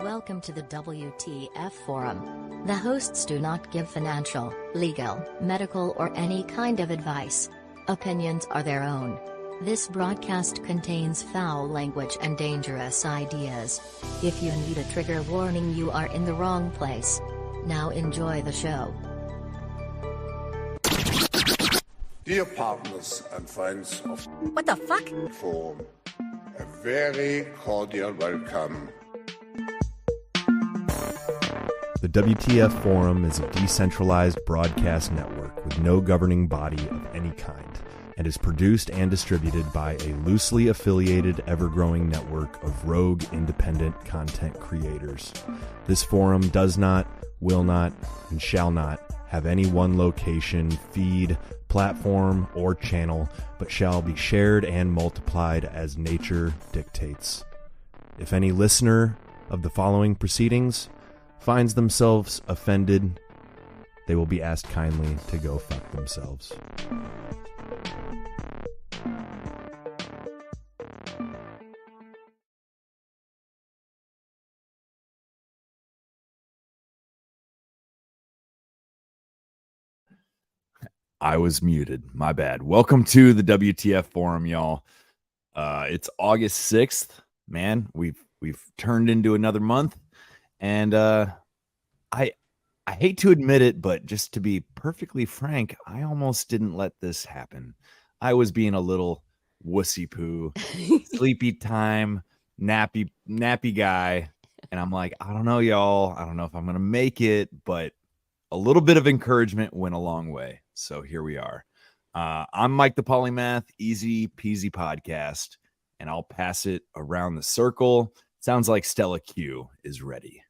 Welcome to the WTF Forum. The hosts do not give financial, legal, medical, or any kind of advice. Opinions are their own. This broadcast contains foul language and dangerous ideas. If you need a trigger warning, you are in the wrong place. Now enjoy the show. Dear partners and friends of What the fuck? Forum, a very cordial welcome. The WTF Forum is a decentralized broadcast network with no governing body of any kind, and is produced and distributed by a loosely affiliated, ever-growing network of rogue, independent content creators. This forum does not, will not, and shall not have any one location, feed, platform, or channel, but shall be shared and multiplied as nature dictates. If any listener of the following proceedings finds themselves offended, they will be asked kindly to go fuck themselves. I was muted. My bad. Welcome to the WTF Forum, y'all. It's August 6th. Man, we've turned into another month. And I hate to admit it, but just to be perfectly frank, I almost didn't let this happen. I was being a little wussy poo, sleepy time, nappy guy. And I'm like, I don't know, y'all. I don't know if I'm going to make it, but a little bit of encouragement went a long way. So here we are. I'm Mike the Polymath, Easy Peasy Podcast, and I'll pass it around the circle. Sounds like Stella Q is ready.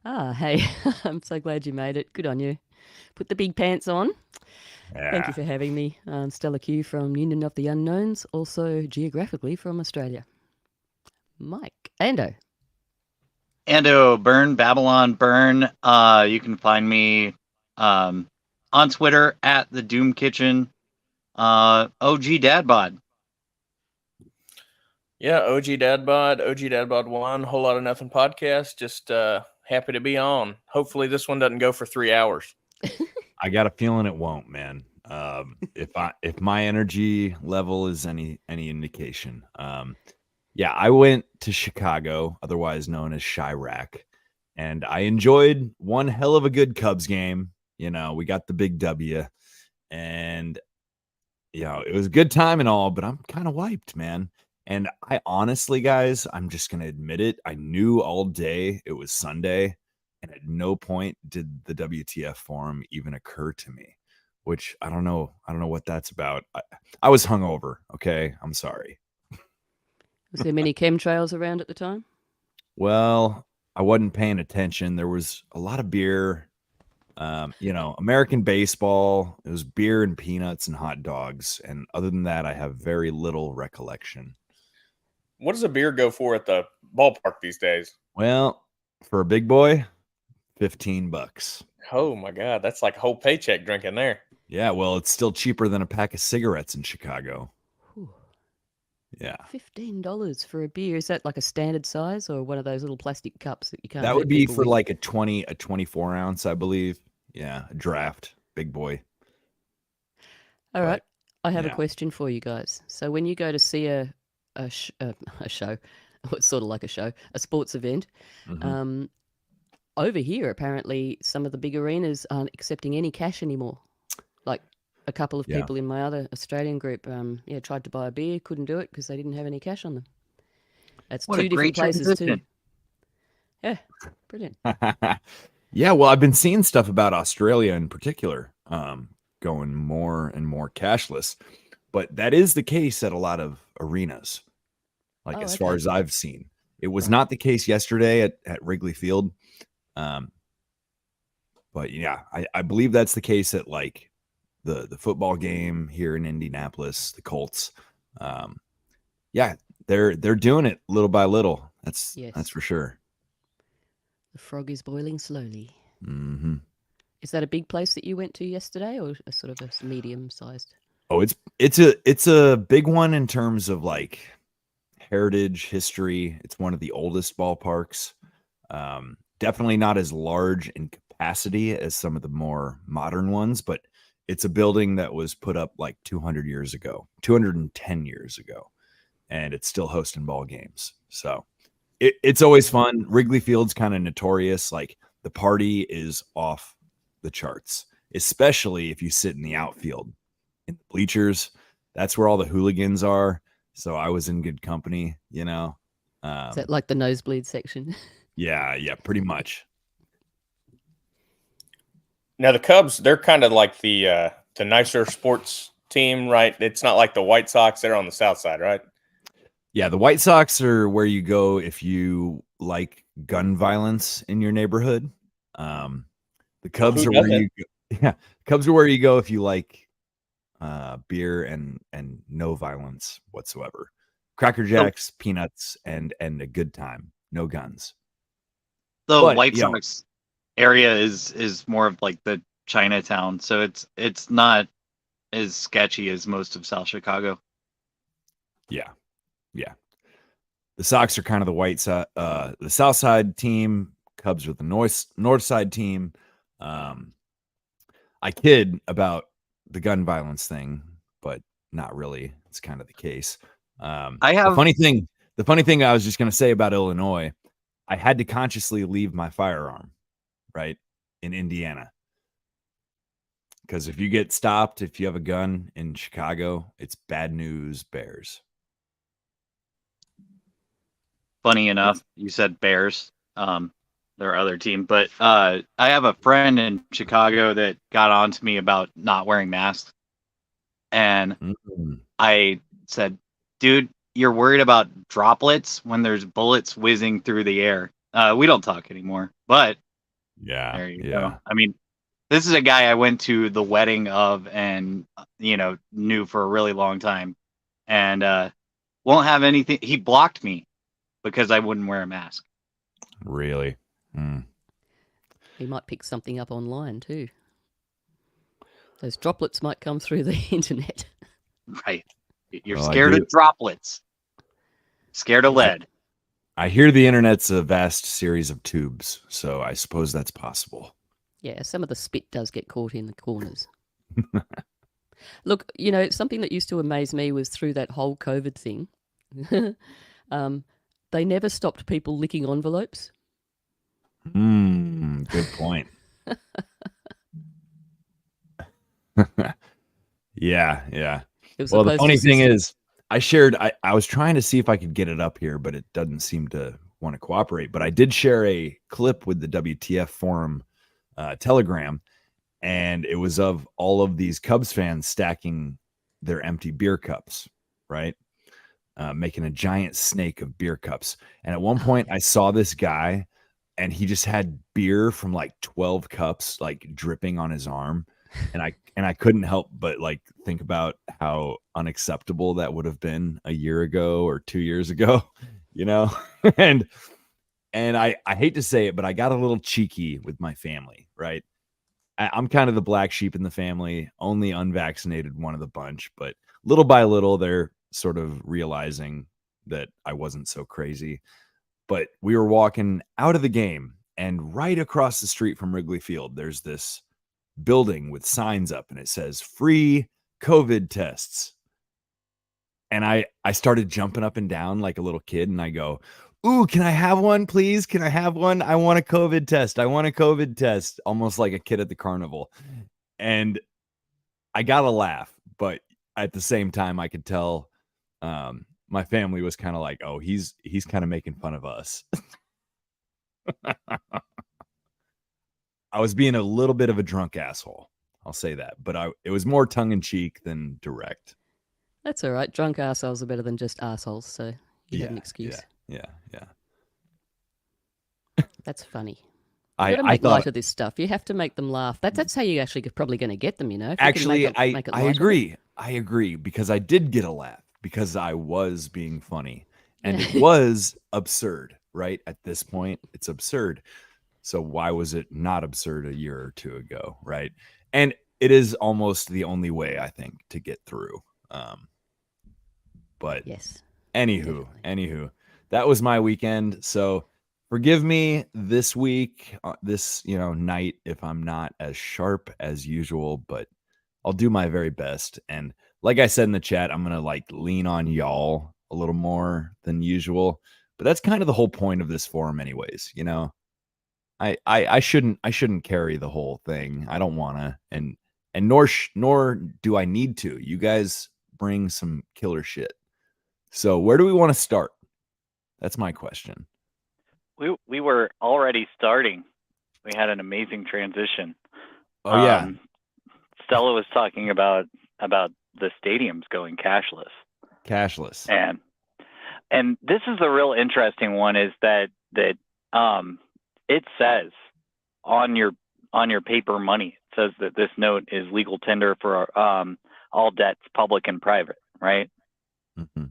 Hey, I'm so glad you made it. Good on you. Put the big pants on. Yeah. Thank you for having me. Stella Q from Union of the Unknowns, also geographically from Australia. Mike. Ando, Burn, Babylon Burn. You can find me on Twitter at the Doom Kitchen. OG Dadbod. Yeah, OG Dadbod 1, Whole Lot of Nothing podcast. Just happy to be on. Hopefully this one doesn't go for 3 hours. I got a feeling it won't, man. If my energy level is any indication. Yeah, I went to Chicago, otherwise known as Chirac, and I enjoyed one hell of a good Cubs game. You know, we got the big W, and you know, it was a good time and all, but I'm kind of wiped, man. And I honestly, guys, I'm just going to admit it. I knew all day it was Sunday, and at no point did the WTF Forum even occur to me, which I don't know. I don't know what that's about. I was hungover. Okay. I'm sorry. was there many chemtrails around at the time? Well, I wasn't paying attention. There was a lot of beer, you know, American baseball. It was beer and peanuts and hot dogs. And other than that, I have very little recollection. What does a beer go for at the ballpark these days? Well, for a big boy, $15. Oh my God, that's like a whole paycheck drinking there. Yeah, well, it's still cheaper than a pack of cigarettes in Chicago. Whew. Yeah. $15 for a beer. Is that like a standard size or one of those little plastic cups that you can't? That would be for like a 24 ounce, I believe. Yeah, a draft, big boy. All right. I have yeah. a question for you guys. So when you go to see a show, it's sort of like a show, a sports event, over here, apparently some of the big arenas aren't accepting any cash anymore. Like a couple of people in my other Australian group, tried to buy a beer, couldn't do it because they didn't have any cash on them. That's What two a different great places too. transition. Yeah, brilliant. Yeah, well, I've been seeing stuff about Australia in particular, going more and more cashless. But that is the case at a lot of arenas, like as far as I've seen. It was not the case yesterday at Wrigley Field. But yeah, I believe that's the case at like the football game here in Indianapolis, the Colts. Yeah, they're doing it little by little. That's for sure. The frog is boiling slowly. Mm-hmm. Is that a big place that you went to yesterday, or a sort of a medium-sized? Oh, it's a big one in terms of like heritage history. It's one of the oldest ballparks. Definitely not as large in capacity as some of the more modern ones, but it's a building that was put up like 200 years ago, 210 years ago, and it's still hosting ball games. So it's always fun. Wrigley Field's kind of notorious. Like the party is off the charts, especially if you sit in the outfield in the bleachers. That's where all the hooligans are. So I was in good company, you know. Is that like the nosebleed section? Yeah, pretty much. Now the Cubs, they're kind of like the nicer sports team, right? It's not like the White Sox. They're on the south side, right? Yeah, the White Sox are where you go if you like gun violence in your neighborhood. The Cubs are where you go. Yeah, Cubs are where you go if you like beer and no violence whatsoever. Cracker Jacks, peanuts, and a good time. No guns. The White Sox area is more of like the Chinatown, so it's not as sketchy as most of South Chicago. Yeah. The Sox are kind of the South Side team. Cubs are the North Side team. I kid about the gun violence thing, but not really. It's kind of the case. The funny thing I was just going to say about Illinois, I had to consciously leave my firearm, right, in Indiana. Because if you get stopped, if you have a gun in Chicago, it's bad news bears. Funny enough, you said Bears, their other team, but I have a friend in Chicago that got on to me about not wearing masks. And I said, dude, you're worried about droplets when there's bullets whizzing through the air. We don't talk anymore, but there you go. I mean, this is a guy I went to the wedding of and, knew for a really long time and won't have anything. He blocked me because I wouldn't wear a mask. Really? He might pick something up online too. Those droplets might come through the internet. Right. You're scared of droplets. Scared of lead. I hear the internet's a vast series of tubes, so I suppose that's possible. Yeah, some of the spit does get caught in the corners. Look, something that used to amaze me was through that whole COVID thing. They never stopped people licking envelopes. Good point. Yeah. Well, the funny thing is, I was trying to see if I could get it up here, but it doesn't seem to want to cooperate. But I did share a clip with the WTF Forum Telegram, and it was of all of these Cubs fans stacking their empty beer cups, right? Making a giant snake of beer cups. And at one point I saw this guy and he just had beer from like 12 cups, like dripping on his arm. And I couldn't help but like think about how unacceptable that would have been a year ago or 2 years ago, and I hate to say it, but I got a little cheeky with my family, right? I'm kind of the black sheep in the family, only unvaccinated one of the bunch, but little by little, they're sort of realizing that I wasn't so crazy. But we were walking out of the game, and right across the street from Wrigley Field, there's this building with signs up, and it says free COVID tests. And I started jumping up and down like a little kid, and I go, ooh, can I have one, please? Can I have one? I want a COVID test. I want a COVID test. Almost like a kid at the carnival. And I got a laugh, but at the same time, I could tell my family was kind of like, oh, he's kind of making fun of us. I was being a little bit of a drunk asshole. I'll say that, but it was more tongue in cheek than direct. That's all right. Drunk assholes are better than just assholes, so you have an excuse. Yeah. That's funny. You got to make light of this stuff. You have to make them laugh. That's how you actually probably going to get them. Actually, I agree. I agree because I did get a laugh because I was being funny, and it was absurd. Right at this point, it's absurd. So why was it not absurd a year or two ago? Right, and it is almost the only way I think to get through. But yes. Anywho, that was my weekend. So Forgive me this week, this night, if I'm not as sharp as usual, but I'll do my very best. And like I said in the chat, I'm gonna lean on y'all a little more than usual. But that's kind of the whole point of this forum, anyways. I shouldn't carry the whole thing. I don't wanna, and nor do I need to. You guys bring some killer shit. So where do we want to start? That's my question. We were already starting. We had an amazing transition. Oh yeah. Stella was talking about the stadiums going cashless. Cashless. And this is a real interesting one, is that it says on your paper money, it says that this note is legal tender for all debts, public and private, right? Mm-hmm.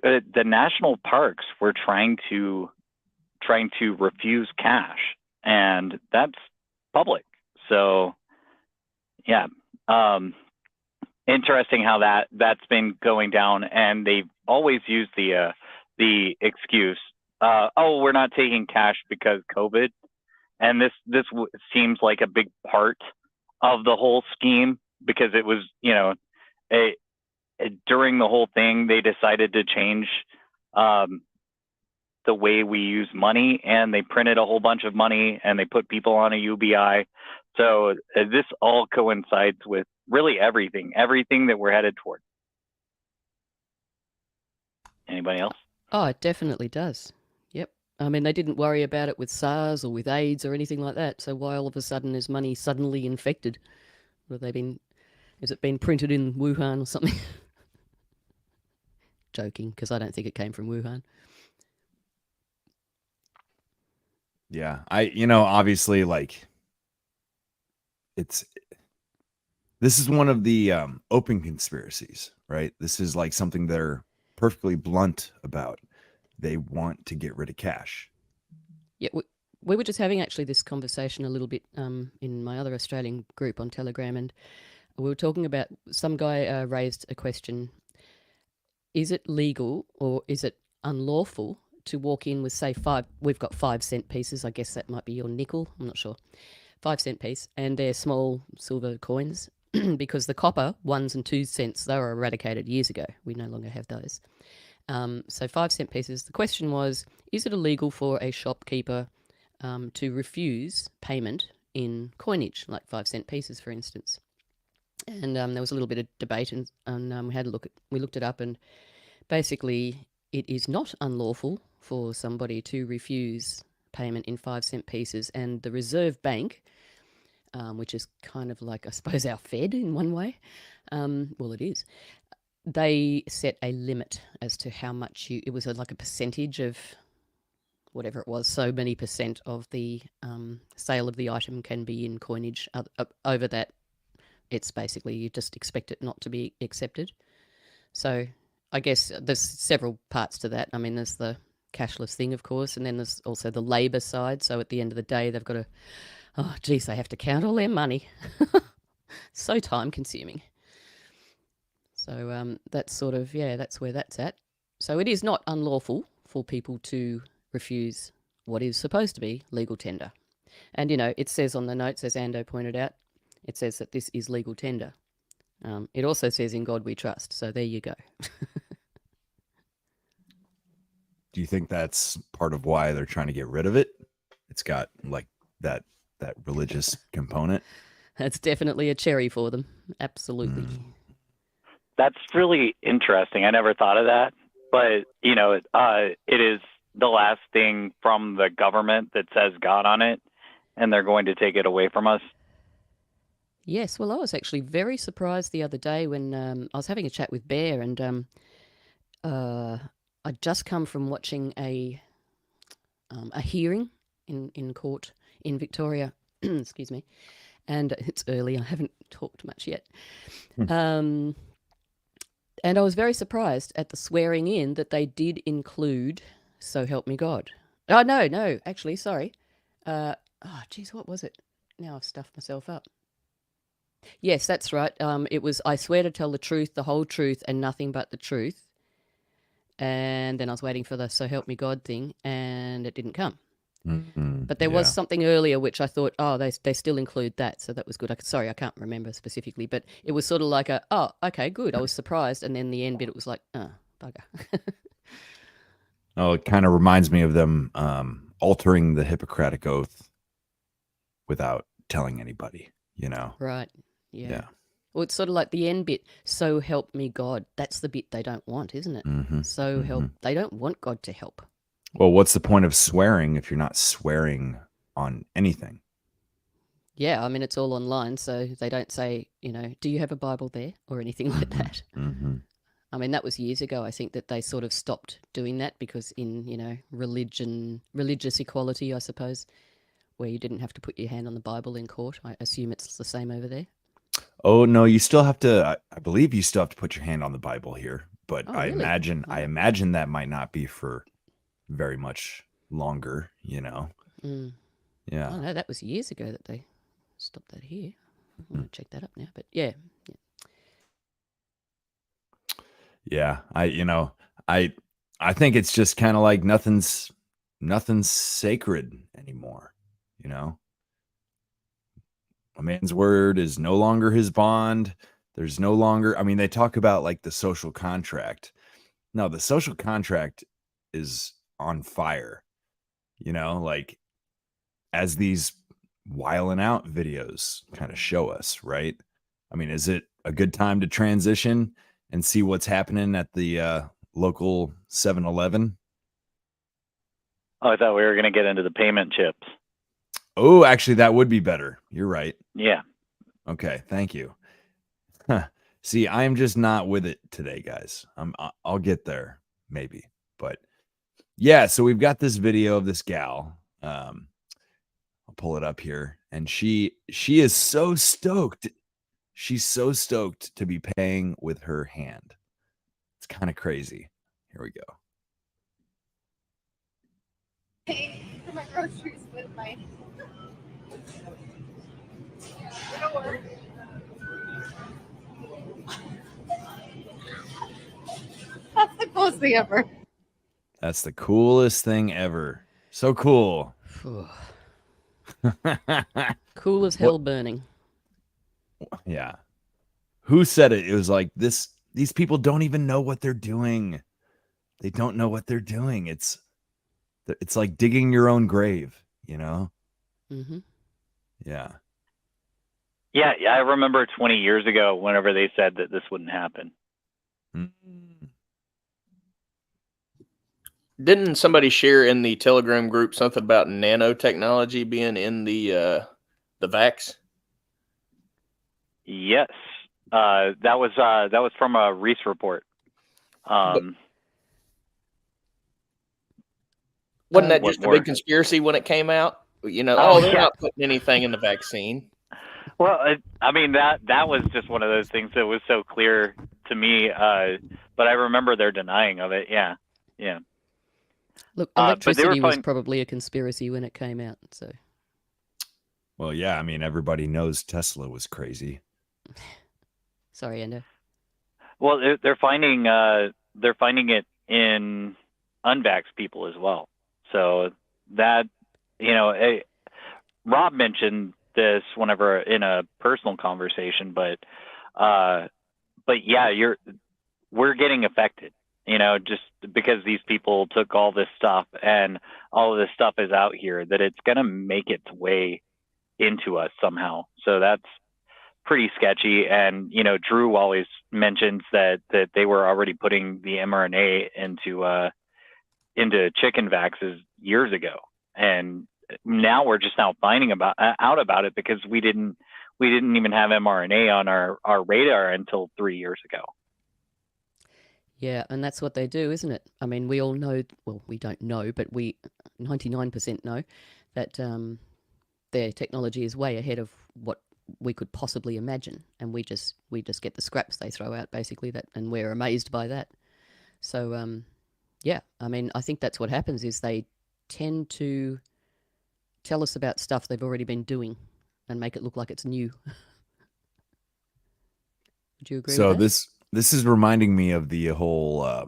The national parks were trying to refuse cash, and that's public. So yeah, interesting how that's been going down, and they've always used the excuse, we're not taking cash because COVID, and this seems like a big part of the whole scheme, because it was during the whole thing, they decided to change the way we use money, and they printed a whole bunch of money, and they put people on a UBI. So this all coincides with really everything that we're headed toward. Anybody else? Oh, it definitely does. Yep. I mean, they didn't worry about it with SARS or with AIDS or anything like that. So why all of a sudden is money suddenly infected? Has it been printed in Wuhan or something? Joking, because I don't think it came from Wuhan. Yeah, obviously, this is one of the open conspiracies, right? This is something they're perfectly blunt about. They want to get rid of cash. Yeah, we were just having actually this conversation a little bit in my other Australian group on Telegram, and we were talking about, some guy raised a question: is it legal or is it unlawful to walk in with, say, we've got 5-cent pieces, I guess that might be your nickel, I'm not sure, 5-cent piece, and they're small silver coins, because the copper 1s and 2 cents, they were eradicated years ago. We no longer have those. So 5-cent pieces. The question was, is it illegal for a shopkeeper to refuse payment in coinage, like 5-cent pieces, for instance? And there was a little bit of debate, and we looked it up, and basically it is not unlawful for somebody to refuse payment in 5-cent pieces, and the Reserve Bank, which is kind of like, I suppose, our Fed in one way, well, it is, they set a limit as to how much it was like a percentage of whatever it was, so many percent of the sale of the item can be in coinage. Over that, it's basically, you just expect it not to be accepted. So I guess there's several parts to that. I mean, there's the cashless thing, of course, and then there's also the labour side. So at the end of the day, they've got to, they have to count all their money. So time consuming. So that's sort of, that's where that's at. So it is not unlawful for people to refuse what is supposed to be legal tender. And, it says on the notes, as Ando pointed out, it says that this is legal tender. It also says, in God we trust. So there you go. Do you think that's part of why they're trying to get rid of it? It's got that religious component. That's definitely a cherry for them. Absolutely. That's really interesting. I never thought of that, but it is the last thing from the government that says God on it, and they're going to take it away from us. Yes, well, I was actually very surprised the other day when I was having a chat with Bear, and I'd just come from watching a hearing in court in Victoria. Excuse me. And it's early. I haven't talked much yet. And I was very surprised at the swearing in that they did include "So Help Me God." Oh, no, actually, sorry. What was it? Now I've stuffed myself up. Yes, that's right. It was, "I swear to tell the truth, the whole truth, and nothing but the truth." and then I was waiting for the "So help me God" thing, and it didn't come. But there yeah. was something earlier which I thought, oh, they still include that, so that was good. Sorry, I can't remember specifically, but it was sort of like oh, okay, good. I was surprised, and then the end bit, it was like, oh, bugger. Oh, it kind of reminds me of them altering the Hippocratic Oath without telling anybody, you know? Right. Yeah. Yeah. Well, it's sort of like the end bit, "So help me God." That's the bit they don't want, isn't it? So help. They don't want God to help. Well, what's the point of swearing if you're not swearing on anything? Yeah, I mean, it's all online, so they don't say, "Do you have a Bible there?" or anything like that. I mean, that was years ago. I think that they sort of stopped doing that because in, religious equality, I suppose, where you didn't have to put your hand on the Bible in court. I assume it's the same over there. Oh no, you still have to. I believe you still have to put your hand on the Bible here, but Oh, I really? imagine that might not be for very much longer. You know? Yeah. Oh no, that was years ago that they stopped that here. I want to check that up now, but yeah. Yeah. I think it's just kind of like nothing's sacred anymore. You know? A man's word is no longer his bond. There's no longer, I mean, they talk about like the social contract. No, the social contract is on fire, like as these whiling out videos kind of show us, right? I mean, is it a good time to transition and see what's happening at the local 7-Eleven? Oh, I thought we were going to get into the payment chips. Oh, actually, that would be better. You're right. Yeah. Okay, thank you. See, I'm just not with it today, guys. I'll get there, maybe. But yeah, so we've got this video of this gal. I'll pull it up here, and she is so stoked. She's so stoked to be paying with her hand. It's kind of crazy. Here we go. Pay for my groceries with my. It'll work. That's the coolest thing ever. That's the coolest thing ever. So cool. Cool as hell burning. Yeah. Who said it? It was like this. These people don't even know what they're doing. They don't know what they're doing. It's like digging your own grave, Mm-hmm. Yeah. Yeah, I remember 20 years ago whenever they said that this wouldn't happen. Didn't somebody share in the Telegram group something about nanotechnology being in the vax? Yes, that was from a Reese report. Wasn't that just a big conspiracy when it came out? They're not putting anything in the vaccine. Well, I mean that was just one of those things that was so clear to me. But I remember their denying of it. Yeah. Look, electricity was probably a conspiracy when it came out. So. Well, yeah. I mean, everybody knows Tesla was crazy. Sorry, Endo. Well, they're finding it in unvaxxed people as well. So that Rob mentioned this whenever in a personal conversation, but yeah, we're getting affected, just because these people took all this stuff and all of this stuff is out here, that it's going to make its way into us somehow. So that's pretty sketchy. And, Drew always mentions that they were already putting the mRNA into chicken vaxes years ago. And now we're just now finding out about it because we didn't even have mRNA on our radar until 3 years ago. Yeah, and that's what they do, isn't it? I mean, we all know, well, we don't know, but we 99% know that their technology is way ahead of what we could possibly imagine, and we just get the scraps they throw out, basically, and we're amazed by that. So, yeah, I mean, I think that's what happens is they tend to tell us about stuff they've already been doing and make it look like it's new. Would you agree with that? So this is reminding me of the whole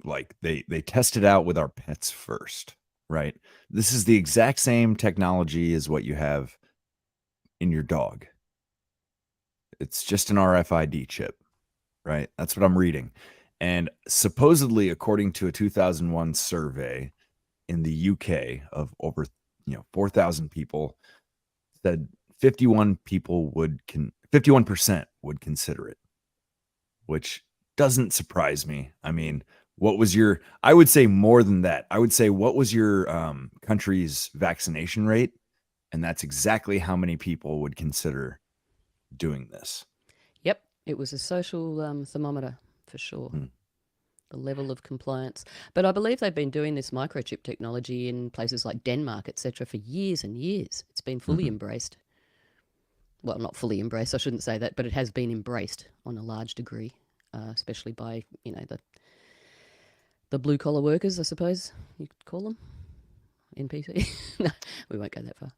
like they test it out with our pets first, right? This is the exact same technology as what you have in your dog. It's just an RFID chip, right? That's what I'm reading. And supposedly, according to a 2001 survey in the UK of over 4,000 people, said 51% would consider it, which doesn't surprise me. I mean, I would say more than that. I would say, what was your country's vaccination rate? And that's exactly how many people would consider doing this. Yep, it was a social thermometer for sure. Hmm. The level of compliance. But I believe they've been doing this microchip technology in places like Denmark, etc., for years and years. It's been fully embraced. Well, not fully embraced, I shouldn't say that, but it has been embraced on a large degree, especially by, the blue-collar workers, I suppose you could call them, NPC. No, we won't go that far.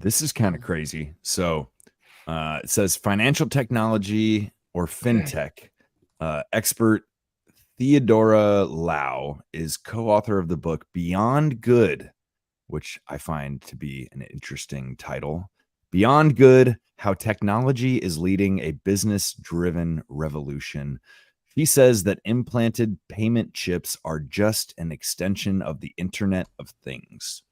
This is kind of crazy. So it says financial technology or fintech expert Theodora Lau is co-author of the book Beyond Good, which I find to be an interesting title. Beyond Good, How Technology is Leading a Business-Driven Revolution. She says that implanted payment chips are just an extension of the Internet of Things.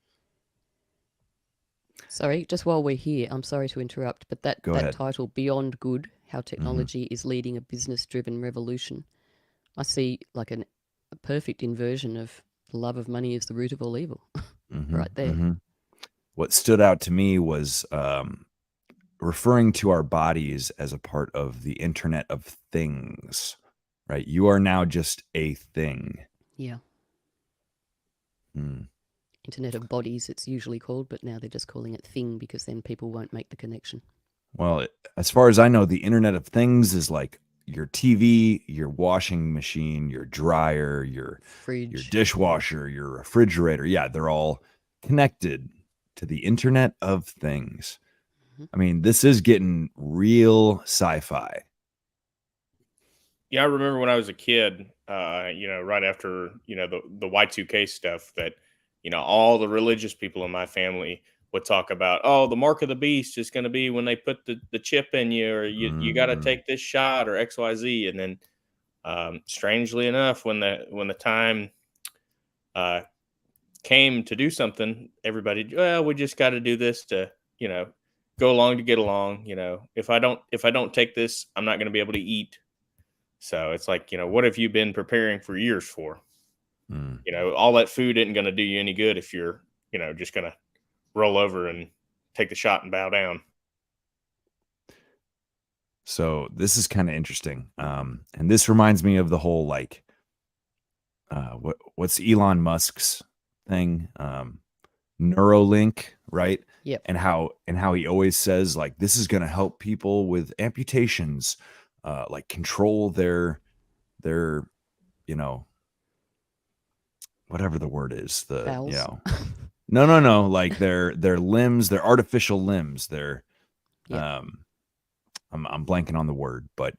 Sorry, just while we're here, I'm sorry to interrupt, but that ahead. title, Beyond Good, How Technology is Leading a Business-Driven Revolution, I see like a perfect inversion of the love of money is the root of all evil right there. What stood out to me was referring to our bodies as a part of the Internet of Things, right? You are now just a thing. Yeah. Internet of Bodies, it's usually called, but now they're just calling it thing because then people won't make the connection. Well, as far as I know, the Internet of Things is like your TV, your washing machine, your dryer, your fridge, your dishwasher, your refrigerator. Yeah, they're all connected to the Internet of Things. I mean, this is getting real sci-fi. Yeah, I remember when I was a kid, right after, the Y2K stuff, that, all the religious people in my family would talk about, oh, the mark of the beast is going to be when they put the chip in you, or you got to take this shot, or XYZ. And then strangely enough, when the time came to do something, everybody, well, we just got to do this to, go along to get along. If I don't take this, I'm not going to be able to eat. So it's like, what have you been preparing for years for? All that food isn't going to do you any good if you're, just going to roll over and take the shot and bow down. So this is kind of interesting. And this reminds me of the whole, like, what's Elon Musk's thing? Neuralink, right? Yep. And how he always says, like, this is going to help people with amputations, like control their, whatever the word is, bowels. No, like their limbs, their artificial limbs, their, Yep. I'm blanking on the word, but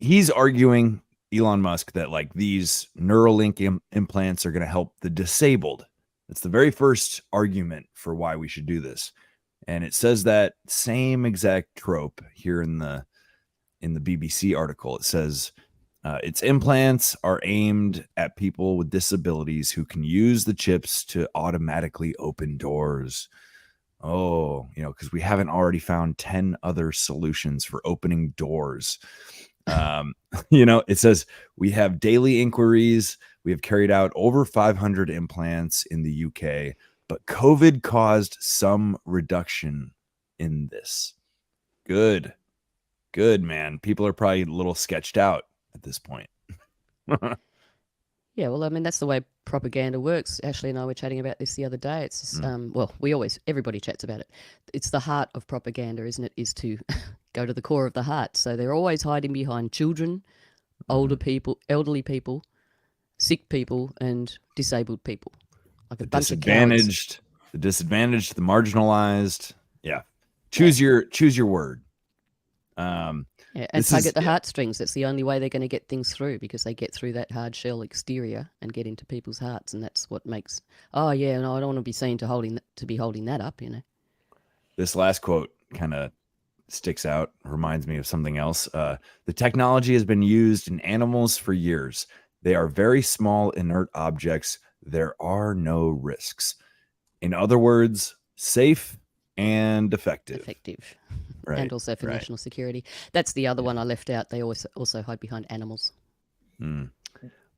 he's arguing, Elon Musk, that like these Neuralink implants are going to help the disabled. That's the very first argument for why we should do this. And it says that same exact trope here in the BBC article. It says its implants are aimed at people with disabilities who can use the chips to automatically open doors. Oh, because we haven't already found 10 other solutions for opening doors. It says we have daily inquiries. We have carried out over 500 implants in the UK, but COVID caused some reduction in this. Good, man. People are probably a little sketched out at this point. Yeah, well, I mean, that's the way propaganda works. Ashley and I were chatting about this the other day. It's just, everybody chats about it. It's the heart of propaganda, isn't it? Is to go to the core of the heart. So they're always hiding behind children, older people, elderly people, sick people, and disabled people. Like a bunch of cowards. The disadvantaged, the marginalized. Yeah. Choose your word. Yeah, and tug at the heartstrings. That's the only way they're going to get things through, because they get through that hard shell exterior and get into people's hearts, and that's what makes. Oh yeah, no, I don't want to be seen to be holding that up. This last quote kind of sticks out, reminds me of something else. The technology has been used in animals for years. They are very small, inert objects. There are no risks. In other words, safe and effective. Right. And also for national security. That's the other one I left out. They also hide behind animals.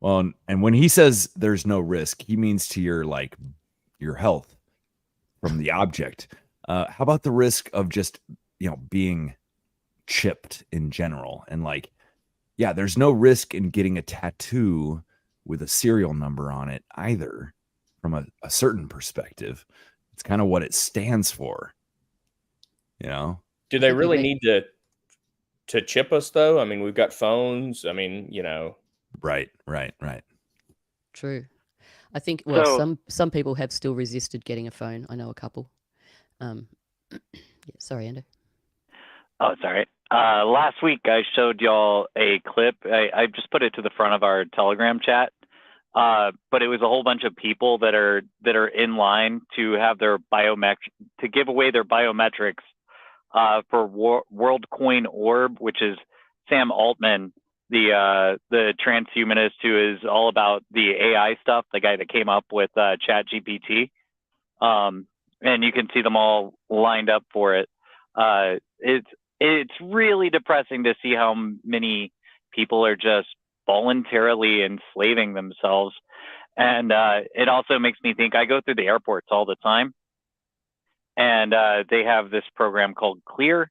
Well, and when he says there's no risk, he means to your health from the object. How about the risk of just, being chipped in general? And there's no risk in getting a tattoo with a serial number on it either, from a certain perspective. It's kind of what it stands for, Do they really need to chip us though? I mean, we've got phones. I mean, Right. True. I think some people have still resisted getting a phone. I know a couple. Sorry, Ando. Oh, sorry. Last week I showed y'all a clip. I just put it to the front of our Telegram chat. But it was a whole bunch of people that are in line to have their to give away their biometrics for WorldCoin Orb, which is Sam Altman, the transhumanist who is all about the AI stuff, the guy that came up with ChatGPT. And you can see them all lined up for it. It's really depressing to see how many people are just voluntarily enslaving themselves. And it also makes me think, I go through the airports all the time, and they have this program called Clear,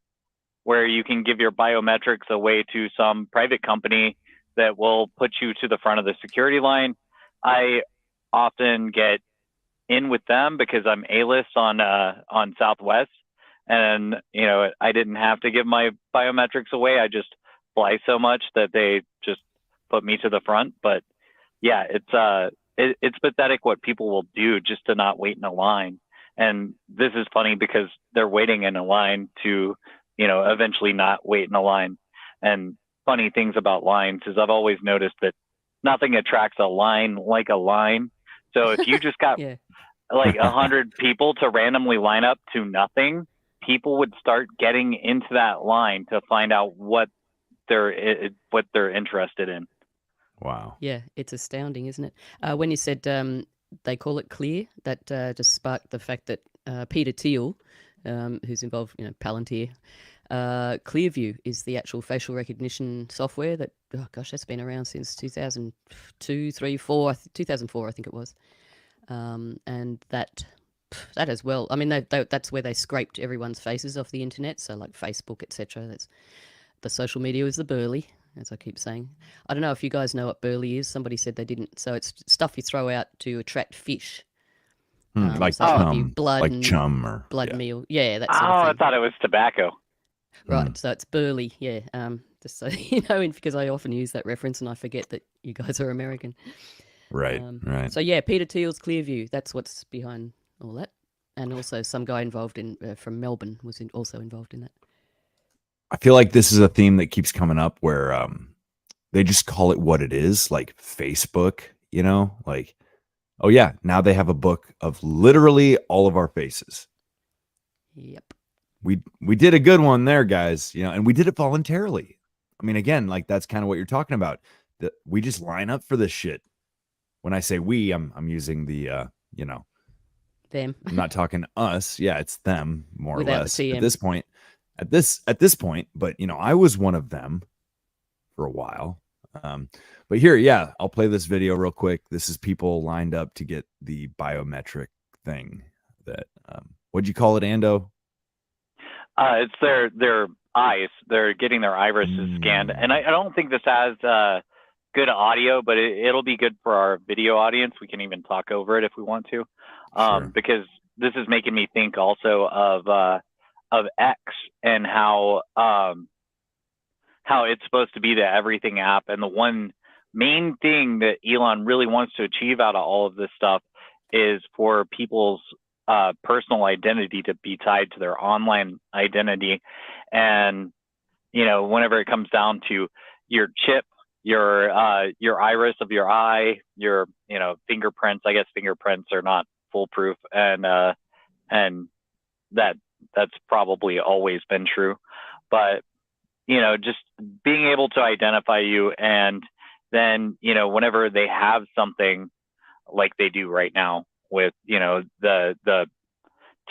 where you can give your biometrics away to some private company that will put you to the front of the security line. I often get in with them because I'm A-list on Southwest, and I didn't have to give my biometrics away. I just fly so much that they just put me to the front. But yeah, it's pathetic what people will do just to not wait in a line. And this is funny because they're waiting in a line to, eventually not wait in a line. And funny things about lines is I've always noticed that nothing attracts a line like a line. So if you just got like 100 people to randomly line up to nothing, people would start getting into that line to find out what they're interested in. Wow. Yeah, it's astounding, isn't it? When you said they call it Clear, that just sparked the fact that Peter Thiel, who's involved, Palantir, Clearview is the actual facial recognition software that, that's been around since 2002, 3, 4, 2004, I think it was. And that as well. I mean, that's where they scraped everyone's faces off the internet. So like Facebook, etc. That's the social media is the burley, as I keep saying. I don't know if you guys know what burley is. Somebody said they didn't. So it's stuff you throw out to attract fish. Like so chum, blood, like chum or blood meal. Yeah, that Oh, sort of thing. I thought it was tobacco. Right, so it's burley. Yeah, just so you know, because I often use that reference and I forget that you guys are American. Right, right. So yeah, Peter Thiel's Clearview. That's what's behind all that, and also some guy involved from Melbourne was also involved in that. I feel like this is a theme that keeps coming up where they just call it what it is, like Facebook, like, oh yeah, now they have a book of literally all of our faces. Yep. We did a good one there, guys, and we did it voluntarily. I mean, again, like that's kind of what you're talking about. That we just line up for this shit. When I say we, I'm using the them. I'm not talking us. Yeah, it's them more Without or less the TM. at this point. At this point, but I was one of them for a while. But here, yeah, I'll play this video real quick. This is people lined up to get the biometric thing. That what'd you call it, Ando? It's their eyes. They're getting their irises scanned, and I don't think this has good audio, but it'll be good for our video audience. We can even talk over it if we want to, Sure. because this is making me think also of X and how it's supposed to be the everything app, and the one main thing that Elon really wants to achieve out of all of this stuff is for people's personal identity to be tied to their online identity. And whenever it comes down to your chip, your iris of your eye, your fingerprints. I guess fingerprints are not foolproof, and that's probably always been true. But just being able to identify you, and then whenever they have something like they do right now with the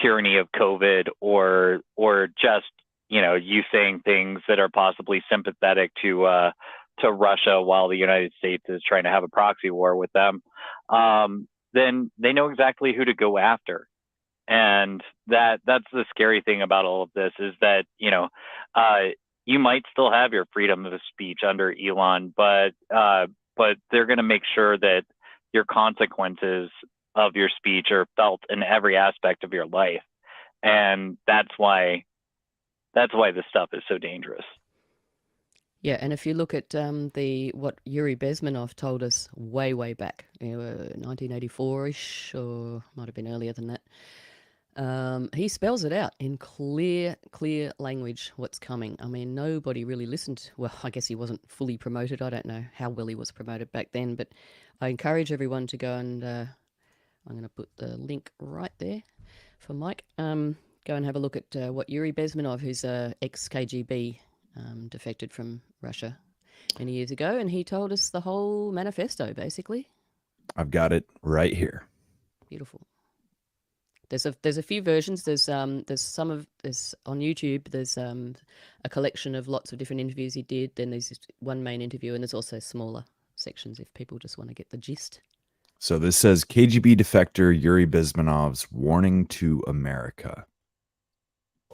tyranny of COVID, or just you saying things that are possibly sympathetic to Russia while the United States is trying to have a proxy war with them, then they know exactly who to go after. And that's the scary thing about all of this, is that you might still have your freedom of speech under Elon, but they're going to make sure that your consequences of your speech are felt in every aspect of your life. And that's why this stuff is so dangerous. Yeah, and if you look at what Yuri Bezmenov told us way back, 1984-ish, or might have been earlier than that, he spells it out in clear language what's coming. I mean, nobody really listened. Well, I guess he wasn't fully promoted. I don't know how well he was promoted back then, but I encourage everyone to go and I'm going to put the link right there for Mike. Go and have a look at what Yuri Bezmenov, who's ex-KGB, defected from Russia many years ago, and he told us the whole manifesto, basically. I've got it right here. Beautiful. There's a few versions. There's on YouTube. There's a collection of lots of different interviews he did. Then there's one main interview, and there's also smaller sections if people just want to get the gist. So this says KGB defector Yuri Bezmenov's warning to America.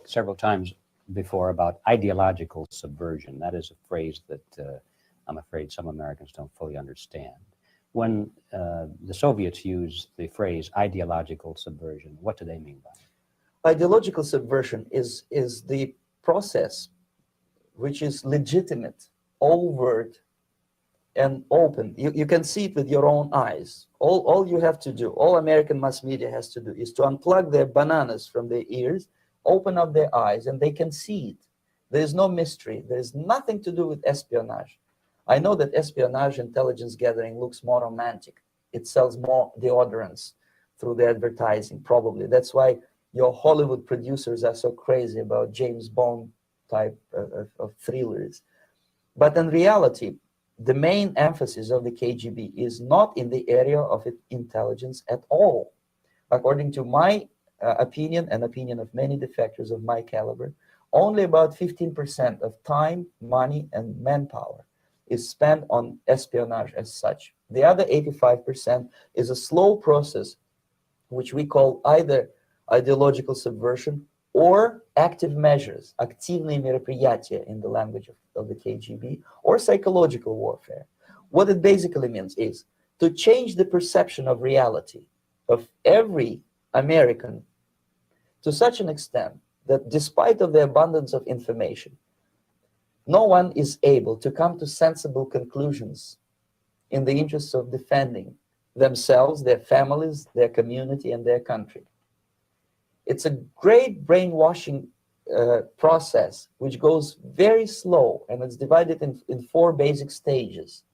Several times before about ideological subversion. That is a phrase that I'm afraid some Americans don't fully understand. When the Soviets use the phrase ideological subversion, what do they mean by it? Ideological subversion is the process which is legitimate, overt, and open. You can see it with your own eyes. All you have to do, all American mass media has to do, is to unplug their bananas from their ears, open up their eyes, and they can see it. There is no mystery. There is nothing to do with espionage. I know that espionage intelligence gathering looks more romantic. It sells more deodorants through the advertising, probably. That's why your Hollywood producers are so crazy about James Bond type of thrillers. But in reality, the main emphasis of the KGB is not in the area of intelligence at all. According to my opinion and opinion of many defectors of my caliber, only about 15% of time, money, and manpower is spent on espionage as such. The other 85% is a slow process, which we call either ideological subversion or active measures, активные мероприятия in the language of the KGB, or psychological warfare. What it basically means is to change the perception of reality of every American to such an extent that despite of the abundance of information, no one is able to come to sensible conclusions in the interests of defending themselves, their families, their community, and their country. It's a great brainwashing process which goes very slow, and it's divided in 4 basic stages.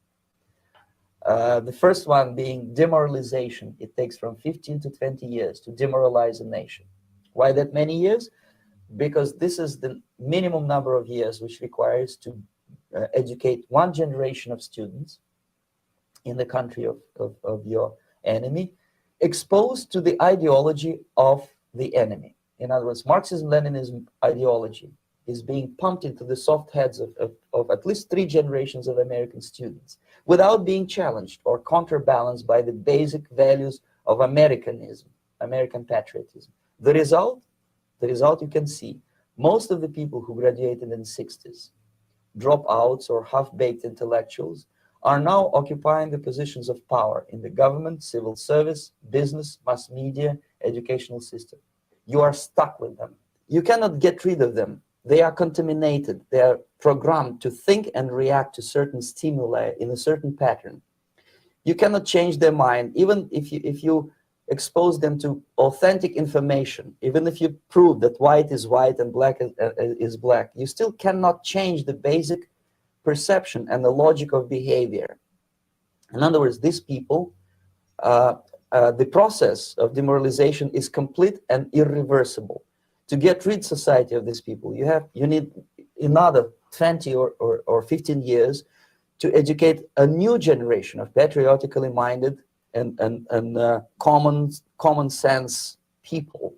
The first one being demoralization. It takes from 15 to 20 years to demoralize a nation. Why that many years? Because this is the minimum number of years which requires to educate one generation of students in the country of your enemy, exposed to the ideology of the enemy. In other words, Marxism-Leninism ideology is being pumped into the soft heads of at least 3 generations of American students without being challenged or counterbalanced by the basic values of Americanism, American patriotism. The result you can see. Most of the people who graduated in the 60s, dropouts or half-baked intellectuals, are now occupying the positions of power in the government, civil service, business, mass media, educational system. You are stuck with them. You cannot get rid of them. They are contaminated. They are programmed to think and react to certain stimuli in a certain pattern. You cannot change their mind. Even if you expose them to authentic information, even if you prove that white is white and black is black, you still cannot change the basic perception and the logic of behavior. In other words, these people, the process of demoralization is complete and irreversible. To get rid society of these people, you need another 20 or 15 years to educate a new generation of patriotically minded and common sense people.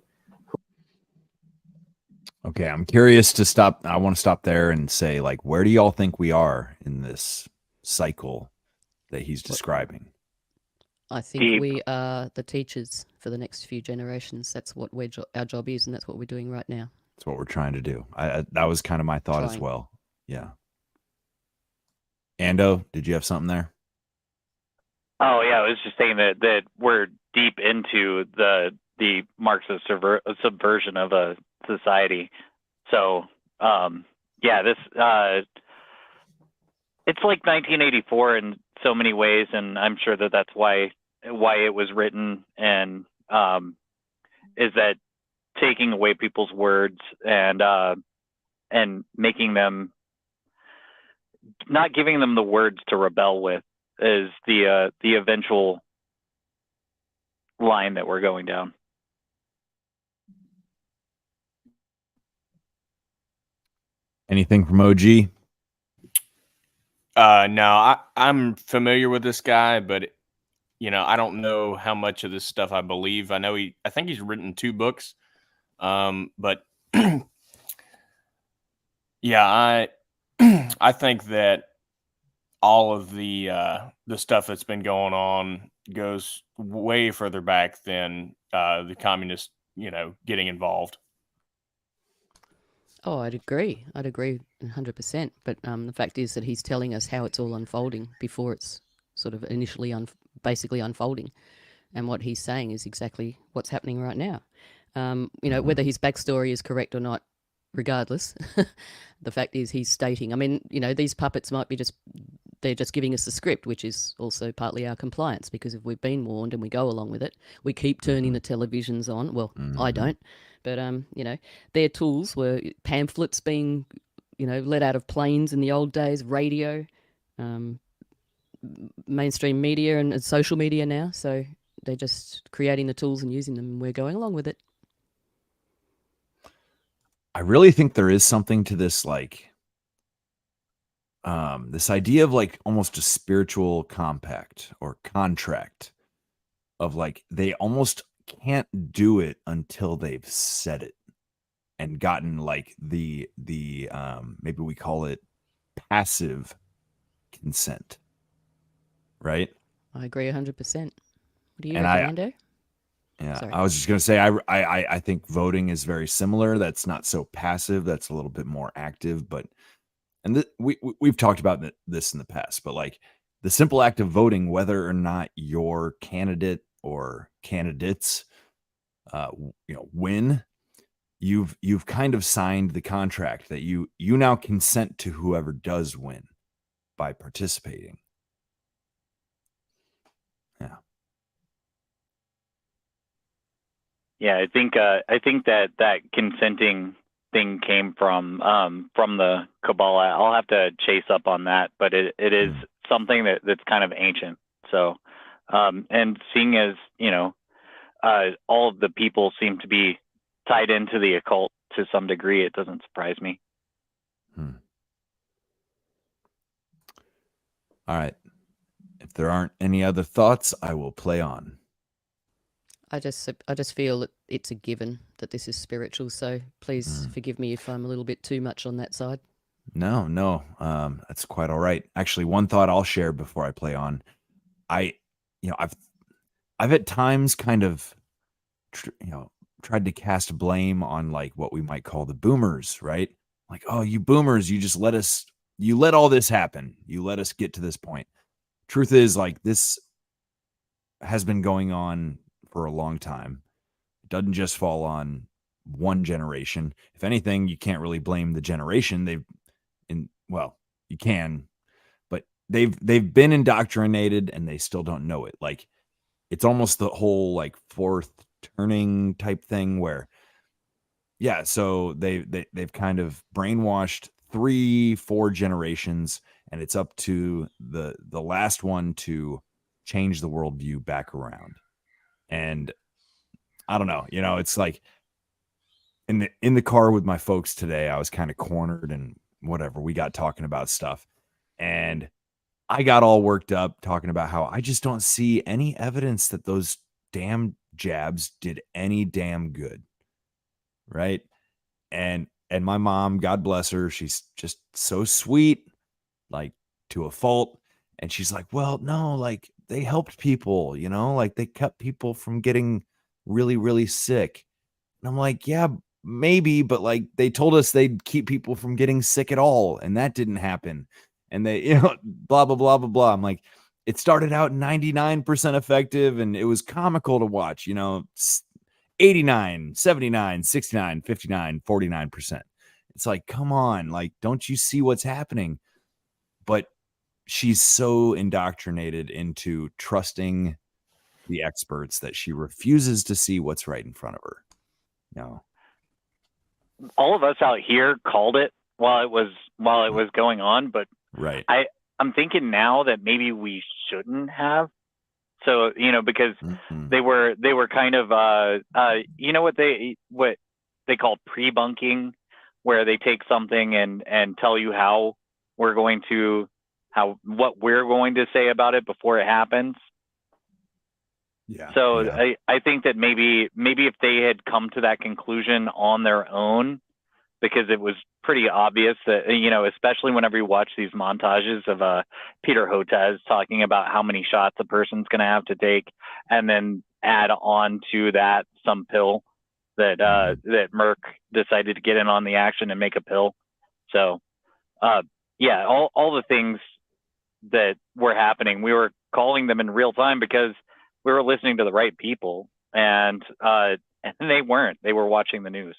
Okay, I'm curious to stop. I want to stop there and say, like, where do y'all think we are in this cycle that he's describing? I think we are the teachers for the next few generations. That's what our job is, and that's what we're doing right now. That's what we're trying to do. That was kind of my thought as well. Yeah. Ando, did you have something there? Oh yeah, I was just saying that we're deep into the Marxist subversion of a society. So yeah, this it's like 1984 in so many ways, and I'm sure that's why it was written, and is that taking away people's words and making them, not giving them the words to rebel with, is the eventual line that we're going down. Anything from OG? No, I'm familiar with this guy, but I don't know how much of this stuff I believe. I think he's written 2 books. But yeah, I think that all of the stuff that's been going on goes way further back than the communists, getting involved. Oh, I'd agree 100%. But the fact is that he's telling us how it's all unfolding before it's sort of initially basically unfolding. And what he's saying is exactly what's happening right now. Whether his backstory is correct or not, regardless, the fact is he's stating, these puppets might be they're just giving us the script, which is also partly our compliance, because if we've been warned and we go along with it, we keep turning the televisions on. Well, I don't, but, their tools were pamphlets being, let out of planes in the old days, radio, mainstream media and social media now. So they're just creating the tools and using them, and we're going along with it. I really think there is something to this, like, this idea of like almost a spiritual compact or contract of like, they almost can't do it until they've said it and gotten like the maybe we call it passive consent, right? I agree 100%. What do you reckon, Ando? Yeah, Sorry. I was just gonna say I think voting is very similar. That's not so passive. That's a little bit more active. But we've talked about this in the past. But like the simple act of voting, whether or not your candidate or candidates, win, you've kind of signed the contract that you now consent to whoever does win by participating. Yeah. Yeah, I think that consenting thing came from the Kabbalah. I'll have to chase up on that, but it is something that's kind of ancient. So, and seeing as all of the people seem to be tied into the occult to some degree, it doesn't surprise me. All right. If there aren't any other thoughts, I will play on. I just feel that it's a given that this is spiritual. So please forgive me if I'm a little bit too much on that side. No. That's quite all right. Actually, one thought I'll share before I play on. I've at times kind of, tried to cast blame on like what we might call the boomers, right? Like, oh, you boomers, you let all this happen. You let us get to this point. Truth is, like, this has been going on for a long time. It doesn't just fall on one generation. If anything, you can't really blame the generation. You can, but they've been indoctrinated and they still don't know it. Like, it's almost the whole like fourth turning type thing where, yeah, so they've kind of brainwashed 3-4 generations, and it's up to the last one to change the worldview back around. And I don't know, it's like in the car with my folks today, I was kind of cornered and whatever. We got talking about stuff, and I got all worked up talking about how I just don't see any evidence that those damn jabs did any damn good. Right. And my mom, God bless her, she's just so sweet, like to a fault. And she's like, well, no, like they helped people, like they kept people from getting really, really sick. And I'm like, yeah, maybe, but like they told us they'd keep people from getting sick at all, and that didn't happen. And they, blah, blah, blah, blah, blah. I'm like, it started out 99% effective, and it was comical to watch, 89, 79, 69, 59, 49%. It's like, come on, like, don't you see what's happening? But she's so indoctrinated into trusting the experts that she refuses to see what's right in front of her. All of us out here called it while it was going on, but right. I'm thinking now that maybe we shouldn't have. So, because they were kind of what they call pre-bunking, where they take something and tell you what we're going to say about it before it happens. Yeah. So yeah. I think that maybe if they had come to that conclusion on their own, because it was pretty obvious that, especially whenever you watch these montages of Peter Hotez talking about how many shots a person's going to have to take, and then add on to that some pill that that Merck decided to get in on the action and make a pill. So, all the things that were happening, we were calling them in real time because we were listening to the right people, and they weren't. They were watching the news.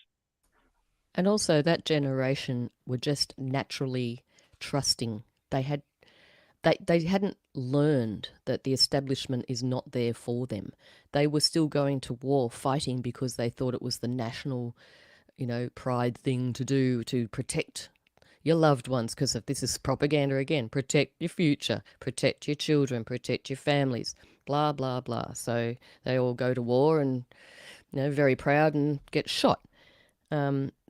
And also, that generation were just naturally trusting. They hadn't learned that the establishment is not there for them. They were still going to war, fighting because they thought it was the national, pride thing to do, to protect your loved ones, because this is propaganda again. Protect your future, protect your children, protect your families, blah, blah, blah. So they all go to war and, very proud and get shot.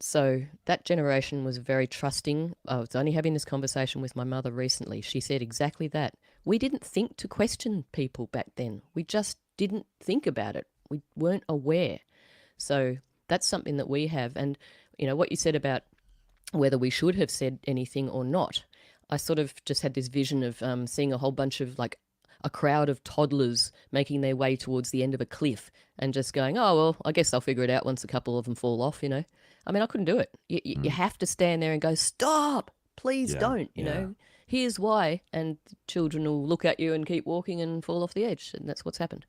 So that generation was very trusting. I was only having this conversation with my mother recently. She said exactly that. We didn't think to question people back then. We just didn't think about it. We weren't aware. So that's something that we have. And, what you said about whether we should have said anything or not, I sort of just had this vision of seeing a whole bunch of like a crowd of toddlers making their way towards the end of a cliff and just going, oh, well, I guess I'll figure it out once a couple of them fall off, I mean, I couldn't do it. You have to stand there and go, stop, please don't, here's why. And children will look at you and keep walking and fall off the edge. And that's what's happened.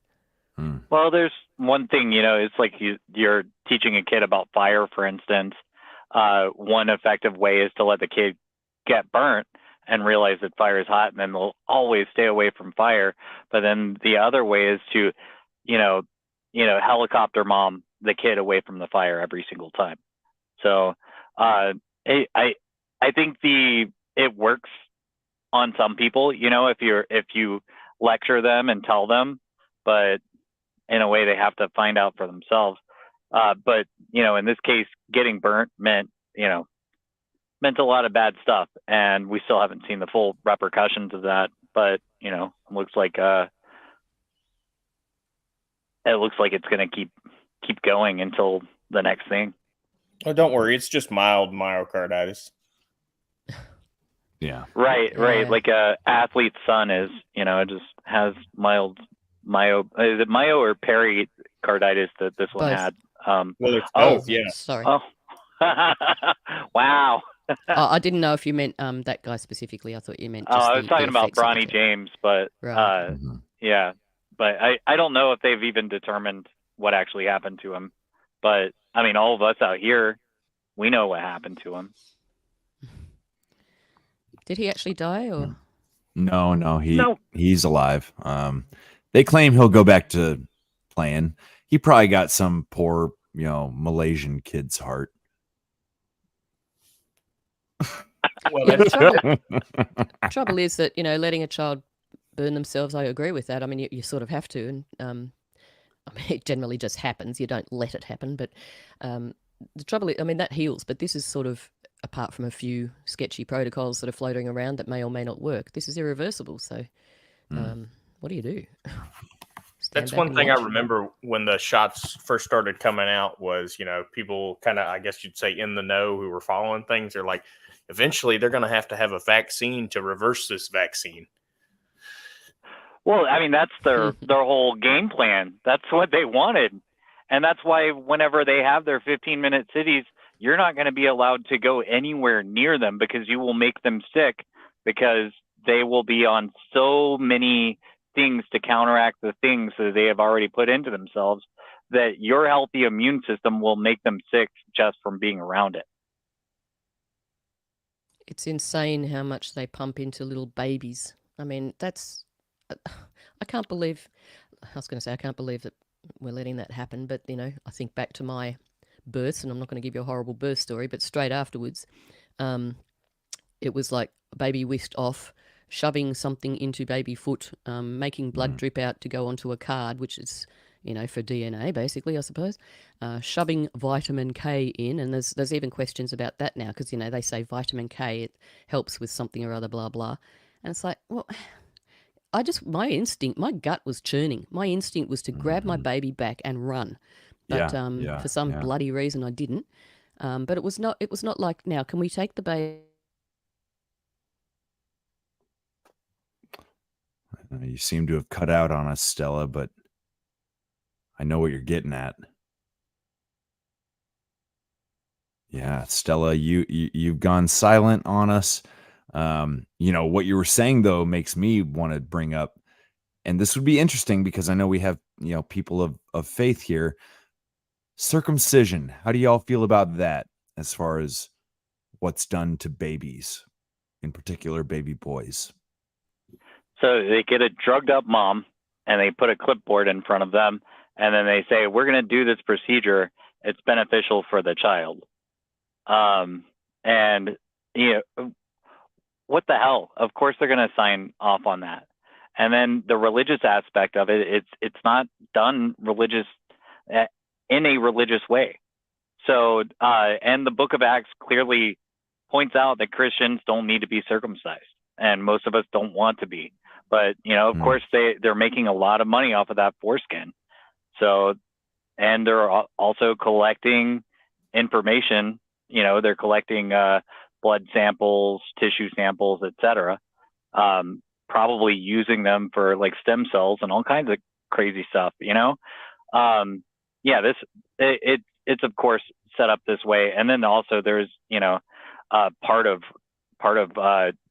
Well, there's one thing, it's like you're teaching a kid about fire, for instance. One effective way is to let the kid get burnt and realize that fire is hot, and then they'll always stay away from fire. But then the other way is to, helicopter mom the kid away from the fire every single time. So I think it works on some people, if you lecture them and tell them, but in a way they have to find out for themselves. But in this case, getting burnt meant a lot of bad stuff, and we still haven't seen the full repercussions of that. But it looks like it's going to keep going until the next thing. Oh, don't worry, it's just mild myocarditis. Yeah. Right. Like a athlete's son is, it just has mild is it myo or pericarditis that this one Both. had? Well, it's both, yeah. Sorry. Oh. Wow. I didn't know if you meant that guy specifically. I thought you meant just I was talking about effects of Bronny it. James, but Right. yeah. But I don't know if they've even determined what actually happened to him. But I mean, all of us out here, we know what happened to him. Did he actually die, or? No, he's alive. They claim he'll go back to playing. He probably got some poor, Malaysian kid's heart. Well, Yeah, the that's trouble is that, letting a child burn themselves, I agree with that. I mean, you sort of have to, and I mean, it generally just happens. You don't let it happen, but the trouble is, I mean, that heals, but this is sort of, apart from a few sketchy protocols that are floating around that may or may not work, this is irreversible. So what do you do? Stand That's back one and thing I watch? remember when the shots first started coming out was, people kind of, I guess you'd say, in the know who were following things. They're like, eventually they're going to have a vaccine to reverse this vaccine. Well, I mean, that's their whole game plan. That's what they wanted. And that's why whenever they have their 15-minute cities, you're not going to be allowed to go anywhere near them because you will make them sick, because they will be on so many things to counteract the things that they have already put into themselves, that your healthy immune system will make them sick just from being around it. It's insane how much they pump into little babies. I mean, I can't believe, I was going to say, I can't believe that we're letting that happen. But, I think back to my births, and I'm not going to give you a horrible birth story, but straight afterwards, it was like a baby whisked off, shoving something into baby foot, making blood drip out to go onto a card, which is, for DNA, basically, I suppose, shoving vitamin K in. And there's even questions about that now, because, they say vitamin K, it helps with something or other, blah, blah. And it's like, well, my gut was churning. My instinct was to grab my baby back and run. But for some bloody reason, I didn't. But it was not like, now, can we take the baby? You seem to have cut out on us, Stella, but I know what you're getting at. Yeah, Stella, you've gone silent on us. What you were saying though makes me want to bring up, and this would be interesting because I know we have, people of faith here. Circumcision. How do y'all feel about that as far as what's done to babies, in particular baby boys? So they get a drugged up mom and they put a clipboard in front of them, and then they say, we're going to do this procedure. It's beneficial for the child. And what the hell? Of course they're going to sign off on that. And then the religious aspect of it, it's not done in a religious way. So, and the Book of Acts clearly points out that Christians don't need to be circumcised, and most of us don't want to be. But of course they're making a lot of money off of that foreskin. So, and they're also collecting information. They're collecting blood samples, tissue samples, etc. Probably using them for like stem cells and all kinds of crazy stuff. It's of course set up this way. And then also there's part of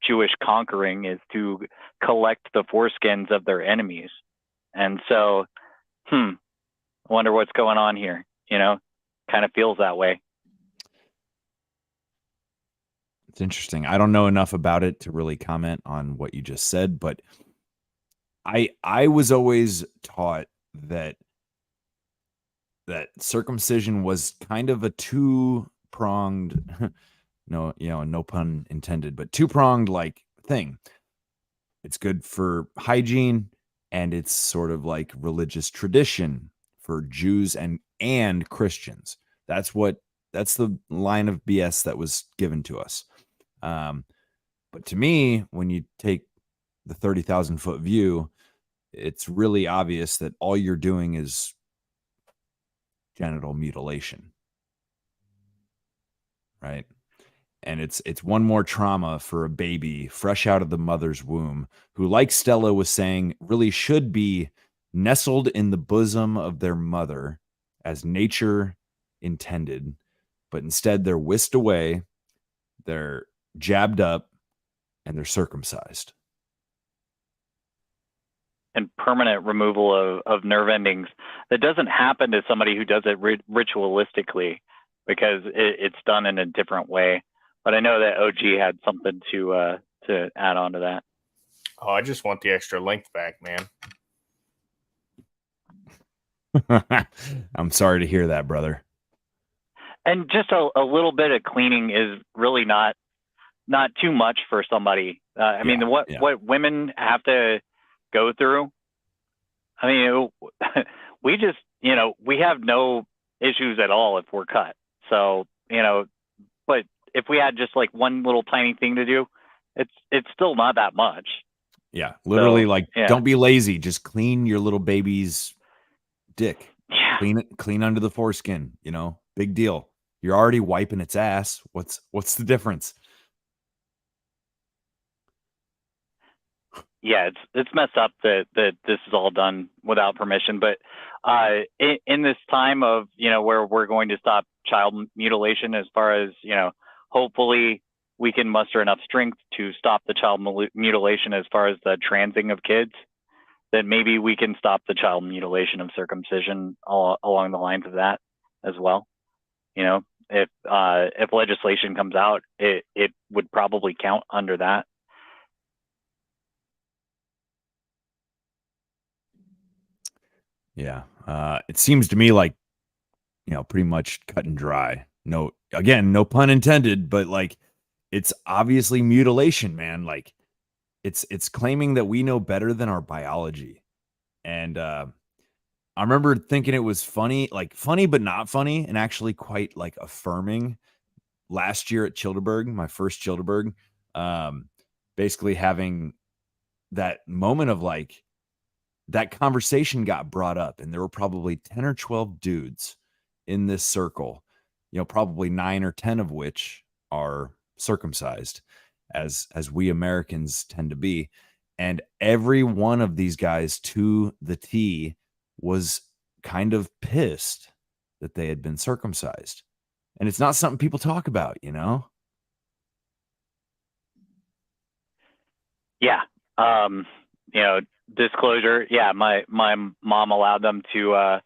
Jewish conquering is to collect the foreskins of their enemies. And so, I wonder what's going on here. Kind of feels that way. It's interesting. I don't know enough about it to really comment on what you just said, but I was always taught that circumcision was kind of a two-pronged, no pun intended, but two-pronged like thing. It's good for hygiene, and it's sort of like religious tradition for Jews and Christians. That's the line of BS that was given to us. But to me, when you take the 30,000 foot view, it's really obvious that all you're doing is genital mutilation, right? And it's one more trauma for a baby fresh out of the mother's womb who, like Stella was saying, really should be nestled in the bosom of their mother as nature intended. But instead they're whisked away, they're jabbed up, and they're circumcised. And permanent removal of nerve endings. That doesn't happen to somebody who does it ritualistically, because it's done in a different way. But I know that OG had something to add on to that. Oh, I just want the extra length back, man. I'm sorry to hear that, brother. And just a little bit of cleaning is really not too much for somebody. I mean, what women have to go through. I mean, we just, we have no issues at all if we're cut. So, but if we had just like one little tiny thing to do, it's still not that much. Yeah, literally, So, don't be lazy. Just clean your little baby's dick. Yeah. Clean under the foreskin. Big deal. You're already wiping its ass. What's the difference? Yeah, it's messed up that this is all done without permission. But in this time of where we're going to stop child mutilation, as far as hopefully we can muster enough strength to stop the child mutilation as far as the transing of kids, that maybe we can stop the child mutilation of circumcision along the lines of that as well. If legislation comes out, it would probably count under that. Yeah. It seems to me like, pretty much cut and dry. No pun intended, but it's obviously mutilation, man. Like it's claiming that we know better than our biology. And I remember thinking it was funny but not funny, and actually quite affirming last year at Childeberg, my first Childeberg, basically having that moment of that conversation got brought up, and there were probably 10 or 12 dudes in this circle, probably 9 or 10 of which are circumcised, as we Americans tend to be. And every one of these guys to the T was kind of pissed that they had been circumcised. And it's not something people talk about, Yeah. Disclosure. Yeah. My mom allowed them to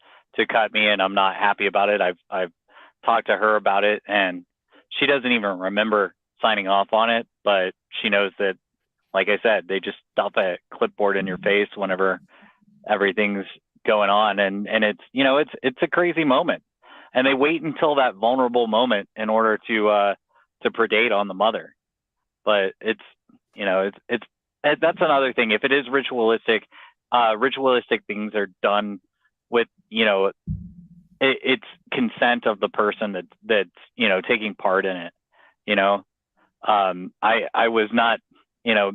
cut me, and I'm not happy about it. I've talked to her about it, and she doesn't even remember signing off on it, but she knows that, like I said, they just stuff a clipboard in your face whenever everything's going on. And it's a crazy moment, and they wait until that vulnerable moment in order to predate on the mother. But it's that's another thing. If it is ritualistic, ritualistic things are done with, it's consent of the person that's taking part in it. I was not,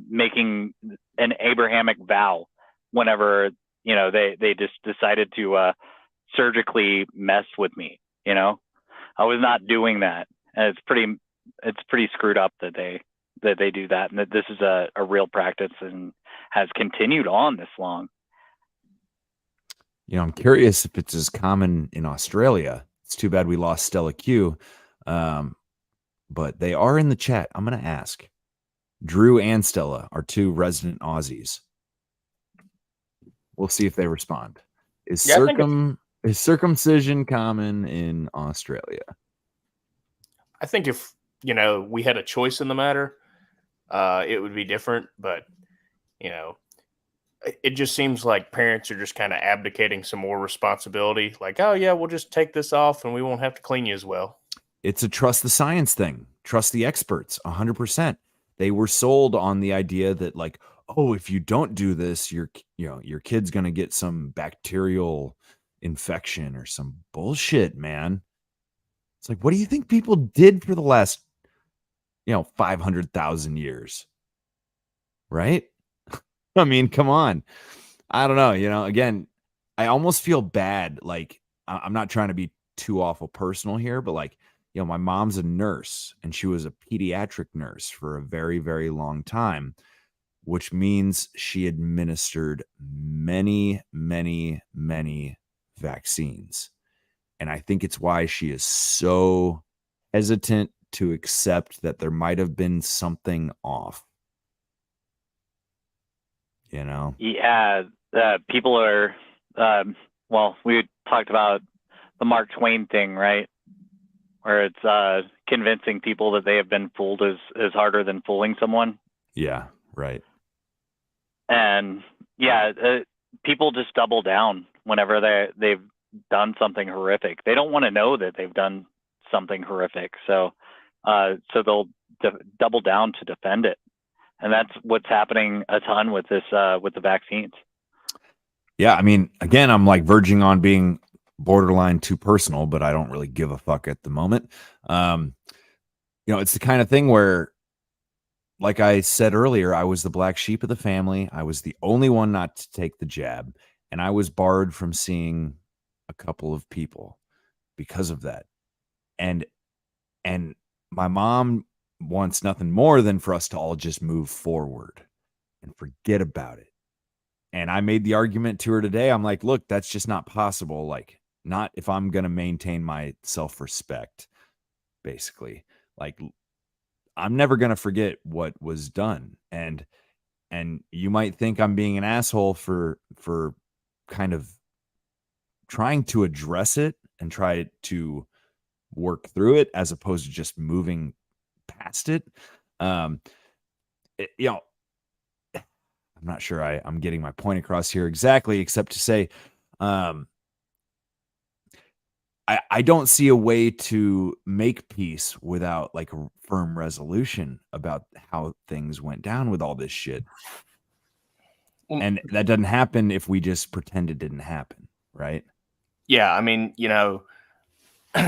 making an Abrahamic vow whenever, they just decided to surgically mess with me. I was not doing that. And it's pretty screwed up that they do that, and that this is a real practice and has continued on this long. I'm curious if it's as common in Australia. It's too bad we lost Stella Q. But they are in the chat. I'm going to ask. Drew and Stella are 2 resident Aussies. We'll see if they respond. Is circumcision common in Australia? I think if, we had a choice in the matter, it would be different. But, it just seems like parents are just kind of abdicating some more responsibility. Like, oh, yeah, we'll just take this off and we won't have to clean you as well. It's a trust the science thing. Trust the experts 100%. They were sold on the idea that oh, if you don't do this, your kid's going to get some bacterial infection or some bullshit, man. It's what do you think people did for the last, 500,000 years? Right? I mean, come on. I don't know. Again, I almost feel bad. I'm not trying to be too awful personal here, but my mom's a nurse, and she was a pediatric nurse for a very, very long time, which means she administered many, many, many vaccines. And I think it's why she is so hesitant to accept that there might have been something off. Yeah. People are, we talked about the Mark Twain thing, right? Where it's convincing people that they have been fooled is harder than fooling someone. Yeah, right. And yeah, people just double down whenever they've done something horrific. They don't want to know that they've done something horrific. So they'll double down to defend it. And that's what's happening a ton with this, with the vaccines. Yeah. I mean, again, I'm like verging on being borderline too personal, but I don't really give a fuck at the moment. It's the kind of thing where, like I said earlier, I was the black sheep of the family. I was the only one not to take the jab, and I was barred from seeing a couple of people because of that. And my mom wants nothing more than for us to all just move forward and forget about it. And I made the argument to her today. I'm like, look, that's just not possible. Like, not if I'm going to maintain my self-respect, basically. Like, I'm never going to forget what was done. And you might think I'm being an asshole for kind of trying to address it and try to work through it as opposed to just moving past it. I'm not sure I'm getting my point across here exactly, except to say, I don't see a way to make peace without like a firm resolution about how things went down with all this shit. And that doesn't happen if we just pretend it didn't happen, right? Yeah, I mean,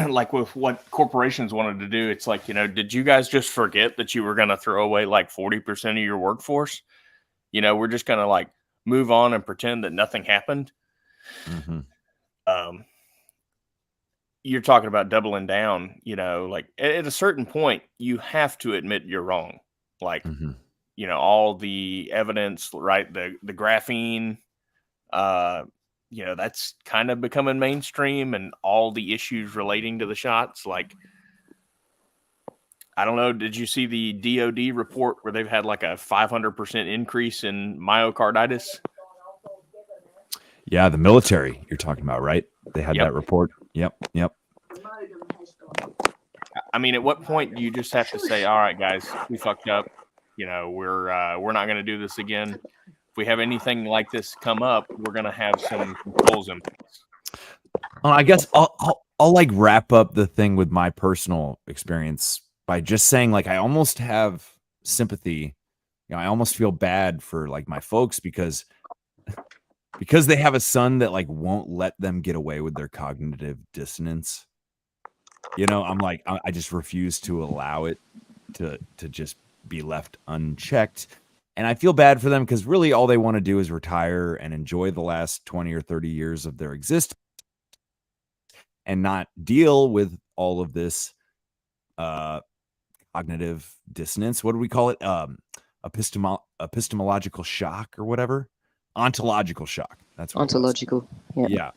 like with what corporations wanted to do, it's like, did you guys just forget that you were going to throw away like 40% of your workforce? We're just going to like move on and pretend that nothing happened. Mm-hmm. You're talking about doubling down, like at a certain point, you have to admit you're wrong. Like, all the evidence, right? The graphene, that's kind of becoming mainstream, and all the issues relating to the shots. Like, I don't know. Did you see the DOD report where they've had like a 500% increase in myocarditis? Yeah, the military you're talking about, right? They had that report. Yep. I mean, at what point do you just have to say, all right, guys, we fucked up. We're not going to do this again. If we have anything like this come up, we're going to have some controls in place. Well, I guess I'll like wrap up the thing with my personal experience by just saying, like, I almost have sympathy. I almost feel bad for like my folks because they have a son that like won't let them get away with their cognitive dissonance. I'm like, I just refuse to allow it to just be left unchecked. And I feel bad for them because really all they want to do is retire and enjoy the last 20 or 30 years of their existence and not deal with all of this cognitive dissonance. What do we call it? Epistemological shock or whatever. Ontological shock. That's what ontological. Yeah.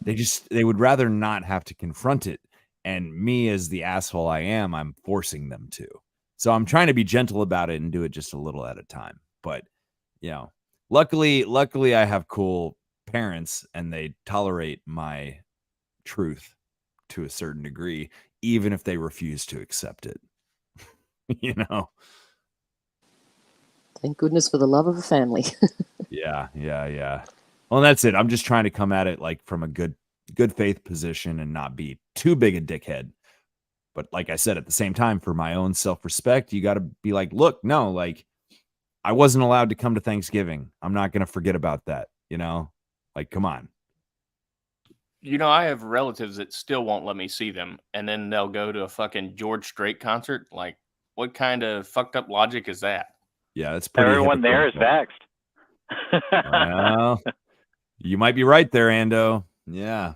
They would rather not have to confront it. And me, as the asshole I am, I'm forcing them to. So I'm trying to be gentle about it and do it just a little at a time. But, luckily I have cool parents and they tolerate my truth to a certain degree, even if they refuse to accept it. Thank goodness for the love of a family. Yeah. Well, that's it. I'm just trying to come at it like from a good faith position and not be too big a dickhead. But like I said, at the same time, for my own self-respect, you got to be like, look, no, like I wasn't allowed to come to Thanksgiving. I'm not going to forget about that. Like, come on. I have relatives that still won't let me see them. And then they'll go to a fucking George Strait concert. Like, what kind of fucked up logic is that? Yeah, it's pretty. Everyone there is vaxxed. Well, you might be right there, Ando. Yeah.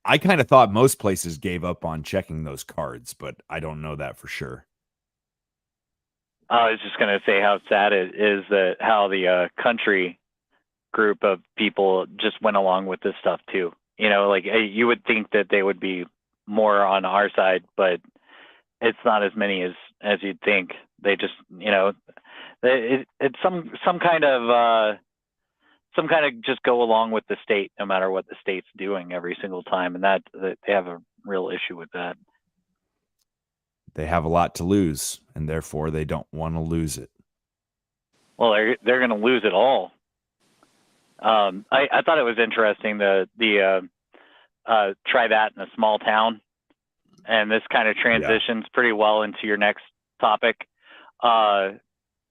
I kind of thought most places gave up on checking those cards, but I don't know that for sure. I was just going to say how sad it is that how the country group of people just went along with this stuff too. Like you would think that they would be more on our side, but it's not as many as you'd think. They just, it's some kind of just go along with the state, no matter what the state's doing every single time. And that they have a real issue with that. They have a lot to lose, and therefore they don't want to lose it. Well, they're going to lose it all. I thought it was interesting the try that in a small town, and this kind of transitions pretty well into your next topic. How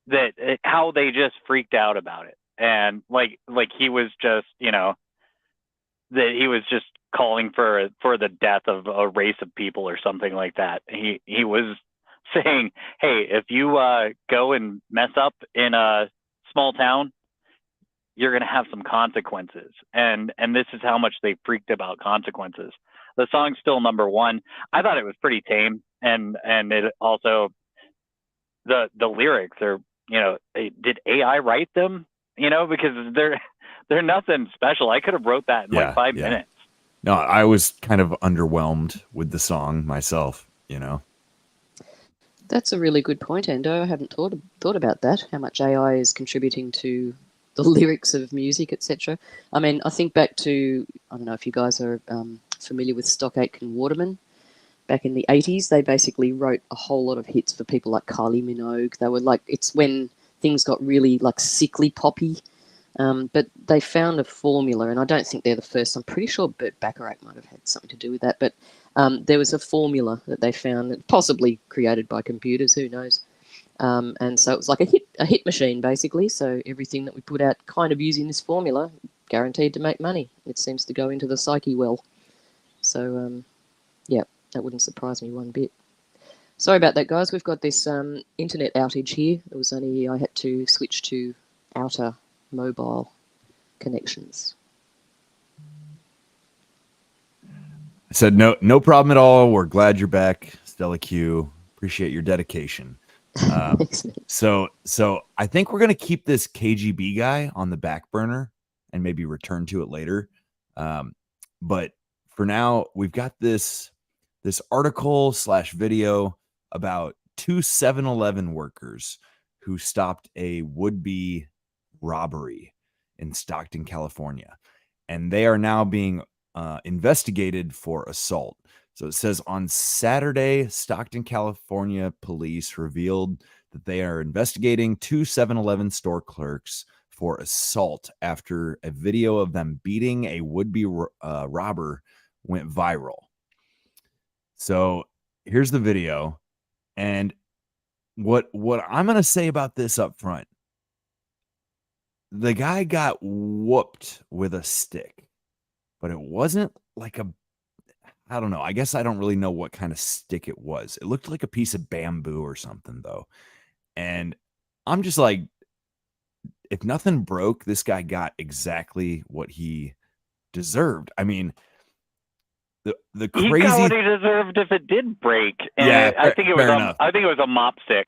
they just freaked out about it, and like he was just that he was just calling for the death of a race of people or something like that. He was saying, hey, if you go and mess up in a small town, you're going to have some consequences. And this is how much they freaked about consequences. The song's still number one. I thought it was pretty tame. And it also, the lyrics are, did AI write them? Because they're nothing special. I could have wrote that in like 5 minutes. No, I was kind of underwhelmed with the song myself, That's a really good point, Endo. I haven't thought about that, how much AI is contributing to the lyrics of music, etc. I mean, I think back to, I don't know if you guys are familiar with Stock Aitken Waterman. Back in the 80s, they basically wrote a whole lot of hits for people like Kylie Minogue. They were like, it's when things got really like sickly poppy. But they found a formula, and I don't think they're the first. I'm pretty sure Burt Bacharach might have had something to do with that. But there was a formula that they found, possibly created by computers, who knows. And so it was like a hit machine, basically. So everything that we put out kind of using this formula, guaranteed to make money. It seems to go into the psyche well. So, that wouldn't surprise me one bit. Sorry about that, guys. We've got this internet outage here. It was only I had to switch to outer mobile connections. I said, no problem at all. We're glad you're back, Stella Q. Appreciate your dedication. So I think we're going to keep this KGB guy on the back burner and maybe return to it later. But for now, we've got this article / video about two 7-Eleven workers who stopped a would-be robbery in Stockton, California, and they are now being investigated for assault. So it says on Saturday, Stockton, California police revealed that they are investigating two 7-Eleven store clerks for assault after a video of them beating a would-be robber went viral. So here's the video, and what I'm going to say about this up front. The guy got whooped with a stick, but it wasn't like I don't know. I guess I don't really know what kind of stick it was. It looked like a piece of bamboo or something, though. And I'm just like, if nothing broke, this guy got exactly what he deserved. I mean, the crazy. He got what he deserved if it did break. And I think it was a mop stick.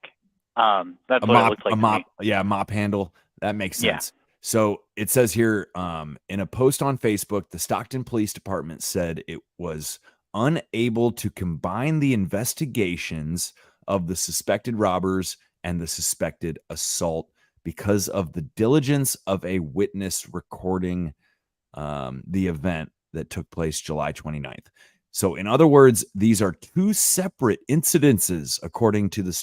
That's what it looks like. A mop, a mop handle. That makes sense. Yeah. So it says here, in a post on Facebook, the Stockton Police Department said it was unable to combine the investigations of the suspected robbers and the suspected assault because of the diligence of a witness recording the event that took place July 29th. So in other words, these are two separate incidences, according to the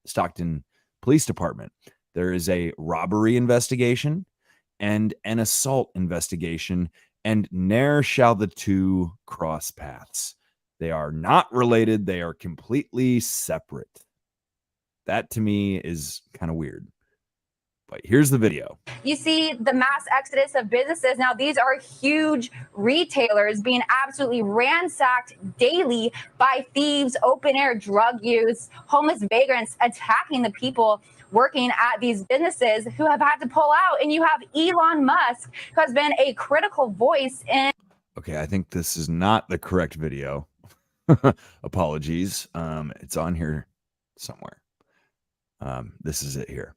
Stockton Police Department. There is a robbery investigation and an assault investigation, and ne'er shall the two cross paths. They are not related. They are completely separate. That to me is kind of weird. But here's the video. You see the mass exodus of businesses. Now, these are huge retailers being absolutely ransacked daily by thieves, open air drug use, homeless vagrants attacking the people working at these businesses who have had to pull out. And you have Elon Musk, who has been a critical voice in. Okay, I think this is not the correct video. Apologies. It's on here somewhere. This is it here.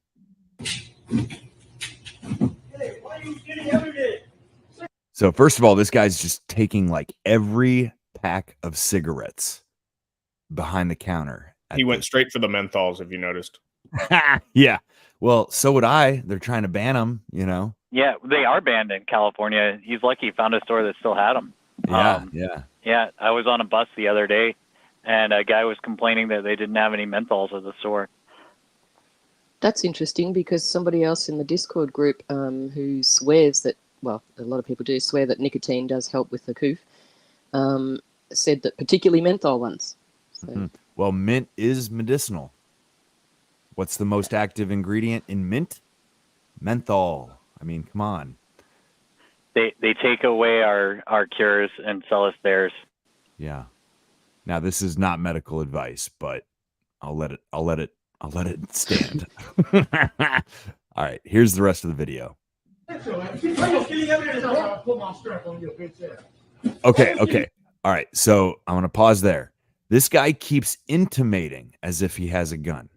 So first of all, this guy's just taking like every pack of cigarettes behind the counter. He went straight for the menthols, if you noticed. Yeah. Well, so would I. They're trying to ban them, you know. Yeah, they are banned in California. He's lucky he found a store that still had them. Yeah. I was on a bus the other day, and a guy was complaining that they didn't have any menthols at the store. That's interesting because somebody else in the Discord group who swears that well, a lot of people do swear that nicotine does help with the coof. Said that particularly menthol ones. So. Well, mint is medicinal. What's the most active ingredient in mint? Menthol. I mean, come on. They take away our cures and sell us theirs. Yeah. Now this is not medical advice, but I'll let it stand. All right, here's the rest of the video. Okay. All right, so I'm going to pause there. This guy keeps intimating as if he has a gun.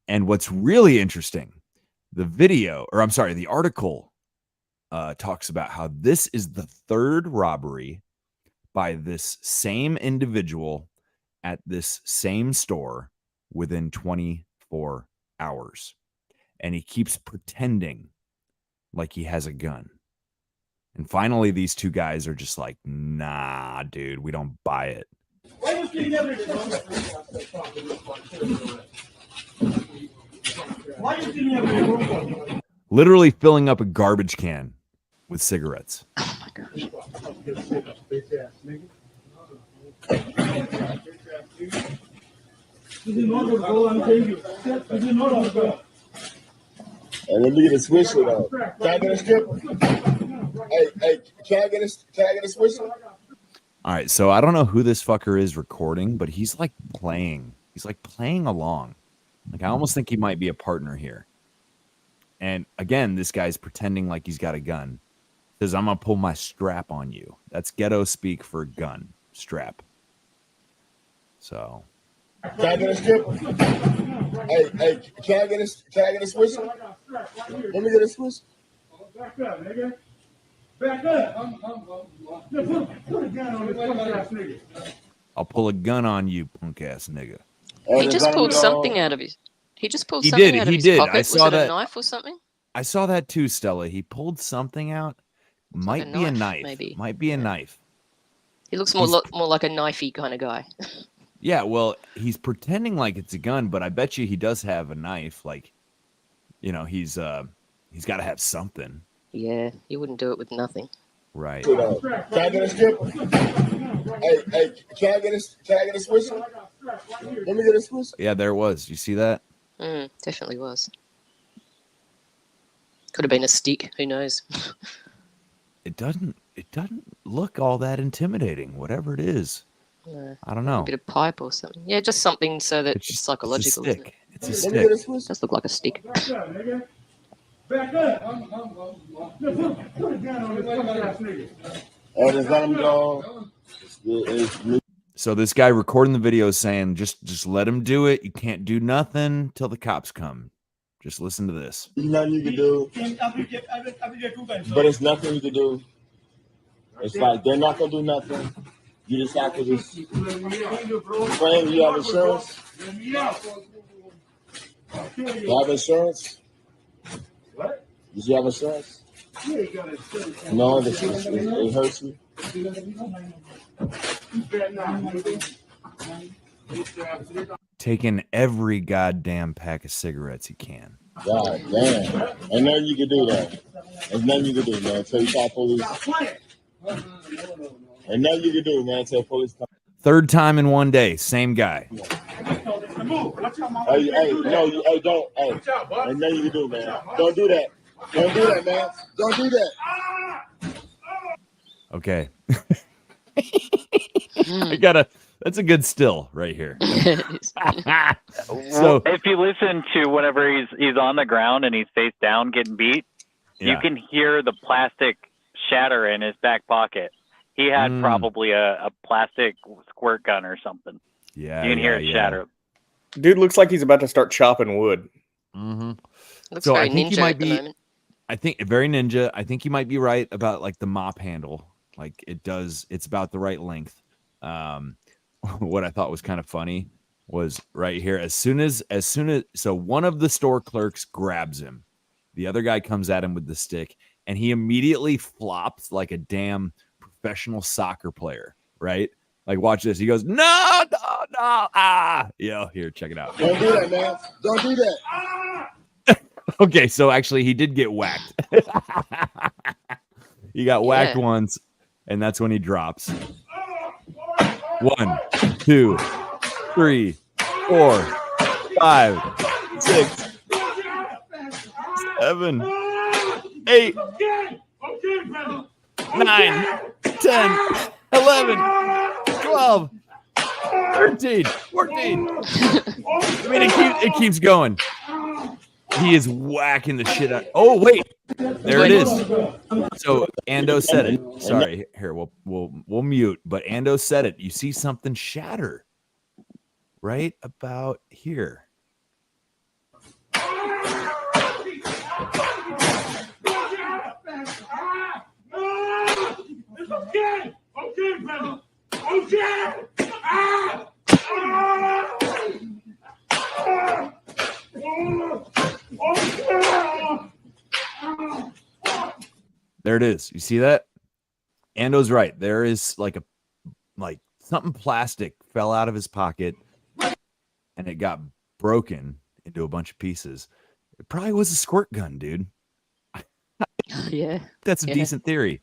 And what's really interesting, the article talks about how this is the third robbery by this same individual at this same store within 24 hours. And he keeps pretending like he has a gun. And finally, these two guys are just like, nah, dude, we don't buy it. Literally filling up a garbage can with cigarettes. Oh my gosh. And let me get a swisher though. Can I get a stripper? Hey, can I get a swisher? All right, so I don't know who this fucker is recording, but he's like playing. He's like playing along. Like I almost think he might be a partner here. And again, this guy's pretending like he's got a gun. Says, I'm gonna pull my strap on you. That's ghetto speak for gun strap. So can I get a stripper? Hey, can I get a swisher? Let me get a swisher. Back up, nigga. Back up. Put a gun on this punk ass nigga. I'll pull a gun on you, punk ass nigga. He just pulled something out of his. He just pulled something out of his pocket. I saw Was it that. a knife or something? I saw that too, Stella. He pulled something out. Might be a knife. Maybe. Might be a knife. He looks more like a knifey kind of guy. Yeah, well, he's pretending like it's a gun, but I bet you he does have a knife. Like, you know, he's got to have something. Yeah, he wouldn't do it with nothing. Right. Can I get a stripper? Hey, can I get a swisher? Let me get a swisher. Yeah, there it was. You see that? Definitely was. Could have been a stick. Who knows? It doesn't look all that intimidating. Whatever it is. I don't know. A bit of pipe or something. Yeah, just something so that it's psychological. It's a stick. It's a stick. It does look like a stick. Back up. Put a gun on this punk ass nigga. And just let him go. So this guy recording the video is saying, just let him do it. You can't do nothing till the cops come. Just listen to this. There's nothing you can do. But it's nothing you can do. It's like they're not gonna do nothing. You just have to just claim you have insurance. You have insurance? What? Did you have insurance? No, it hurts you. Taking every goddamn pack of cigarettes he can. God damn. Ain't nothing you can do that. There's nothing you can do, man. Until you call police. Ain't nothing you can do, man. Until police come. Third time in one day. Same guy. Hey, don't. Hey, ain't nothing you can do, man. Don't do that. Don't do that, man. Don't do that. Okay. That's a good still right here. So if you listen to whenever he's on the ground and he's face down getting beat, you can hear the plastic shatter in his back pocket. He had probably a plastic squirt gun or something. Yeah, you can hear it shatter. Dude looks like he's about to start chopping wood. Mm-hmm. Looks very I think ninja at the moment. I think very ninja. I think you might be right about like the mop handle. Like it's about the right length. What I thought was kind of funny was right here. As soon as so one of the store clerks grabs him, the other guy comes at him with the stick, and he immediately flops like a damn professional soccer player, right? Like, watch this. He goes, no, here, check it out. Don't do that, man. Don't do that. Okay, so actually he did get whacked. He got whacked Yeah. once, and that's when he drops. 1, 2, 3, 4, 5, 6, 7, 8, 9, 10, 11, 12, 13, 14. I mean, it keeps going. He is whacking the shit out. Oh, wait. There it is. So Ando said it. Sorry. Here, we'll mute. But Ando said it. You see something shatter right about here. There it is. You see that? Ando's right. There is like something plastic fell out of his pocket and it got broken into a bunch of pieces. It probably was a squirt gun, dude. Yeah. That's a decent theory.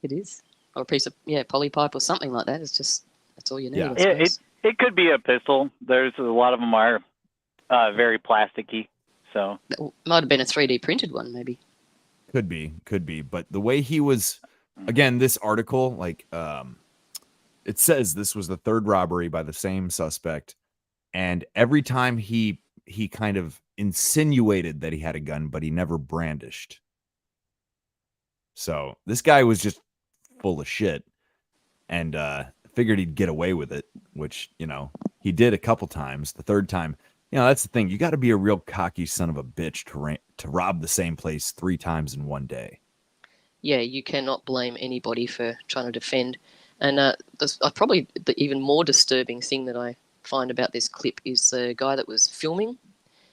It is. Or a piece of poly pipe or something like that. That's all you need. Yeah. I suppose. It could be a pistol. There's a lot of them are very plasticky. So It might have been a 3D printed one, maybe. Could be. But the way he was, again, this article, it says this was the third robbery by the same suspect. And every time he kind of insinuated that he had a gun, but he never brandished. So this guy was just full of shit and figured he'd get away with it, which, he did a couple times. The third time, that's the thing. You got to be a real cocky son of a bitch to rob the same place 3 times in one day. Yeah, you cannot blame anybody for trying to defend. And probably the even more disturbing thing that I find about this clip is the guy that was filming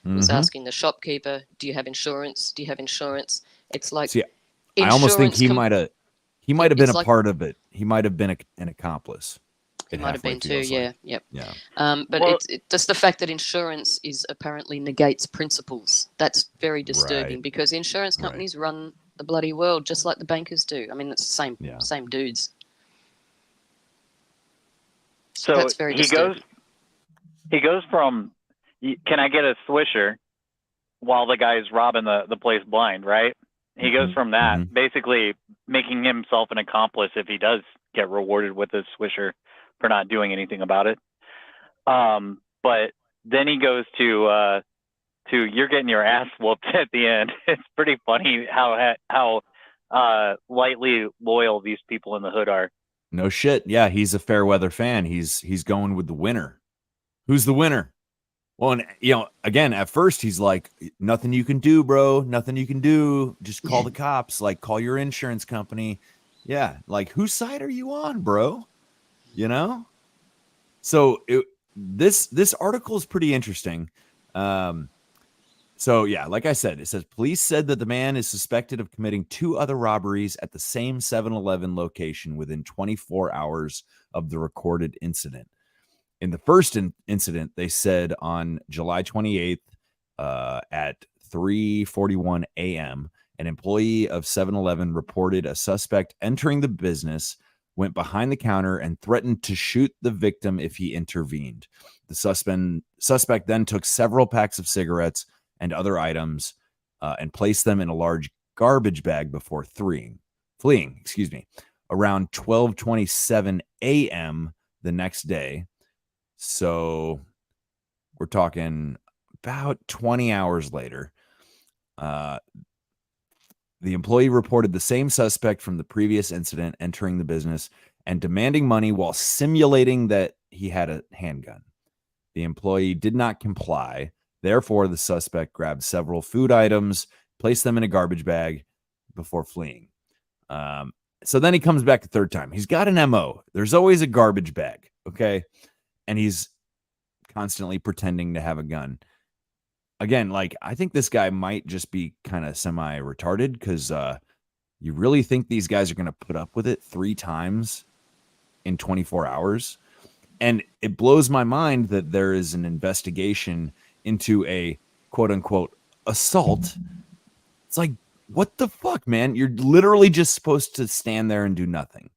was asking the shopkeeper, "Do you have insurance? Do you have insurance?" It's like, see, I almost think he might have been a part of it. He might have been an accomplice. It might have been too. Yeah. Yep. Yeah. But it's just the fact that insurance is apparently negates principles. That's very disturbing because insurance companies run the bloody world just like the bankers do. I mean, it's the same dudes. So that's very disturbing. He goes from, can I get a Swisher while the guy's robbing the place blind, right? He goes from that, basically making himself an accomplice if he does get rewarded with a Swisher for not doing anything about it. But then he goes to you're getting your ass whooped at the end. It's pretty funny how lightly loyal these people in the hood are. No shit. Yeah, he's a fair weather fan. He's going with the winner. Who's the winner? Well, and again, at first he's like, nothing you can do, bro. Nothing you can do. Just call the cops. Like, call your insurance company. Yeah. Like, whose side are you on, bro? So this article is pretty interesting. So yeah, like I said, it says police said that the man is suspected of committing 2 other robberies at the same 7-Eleven location within 24 hours of the recorded incident. In the first incident, they said on July 28th at 3:41 a.m., an employee of 7-Eleven reported a suspect entering the business, went behind the counter, and threatened to shoot the victim if he intervened. The suspect then took several packs of cigarettes and other items and placed them in a large garbage bag before fleeing. Around 12:27 a.m. the next day. So we're talking about 20 hours later. The employee reported the same suspect from the previous incident entering the business and demanding money while simulating that he had a handgun. The employee did not comply. Therefore, the suspect grabbed several food items, placed them in a garbage bag before fleeing. So then he comes back a third time. He's got an MO. There's always a garbage bag, okay? And he's constantly pretending to have a gun. Again, I think this guy might just be kind of semi-retarded because you really think these guys are going to put up with it 3 times in 24 hours? And it blows my mind that there is an investigation into a quote-unquote assault. It's like what the fuck, man? You're literally just supposed to stand there and do nothing.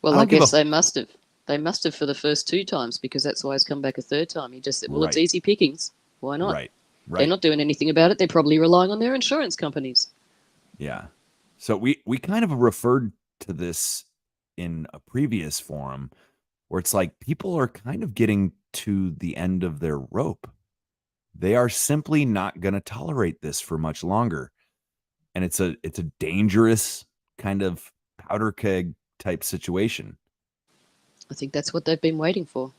Well, I guess they must have. They must have for the first 2 times, because that's why he's come back a 3rd time. He just said, well, it's easy pickings. Why not? Right. They're not doing anything about it. They're probably relying on their insurance companies. Yeah. So we kind of referred to this in a previous forum where it's like people are kind of getting to the end of their rope. They are simply not going to tolerate this for much longer. And it's a dangerous kind of powder keg type situation. I think that's what they've been waiting for.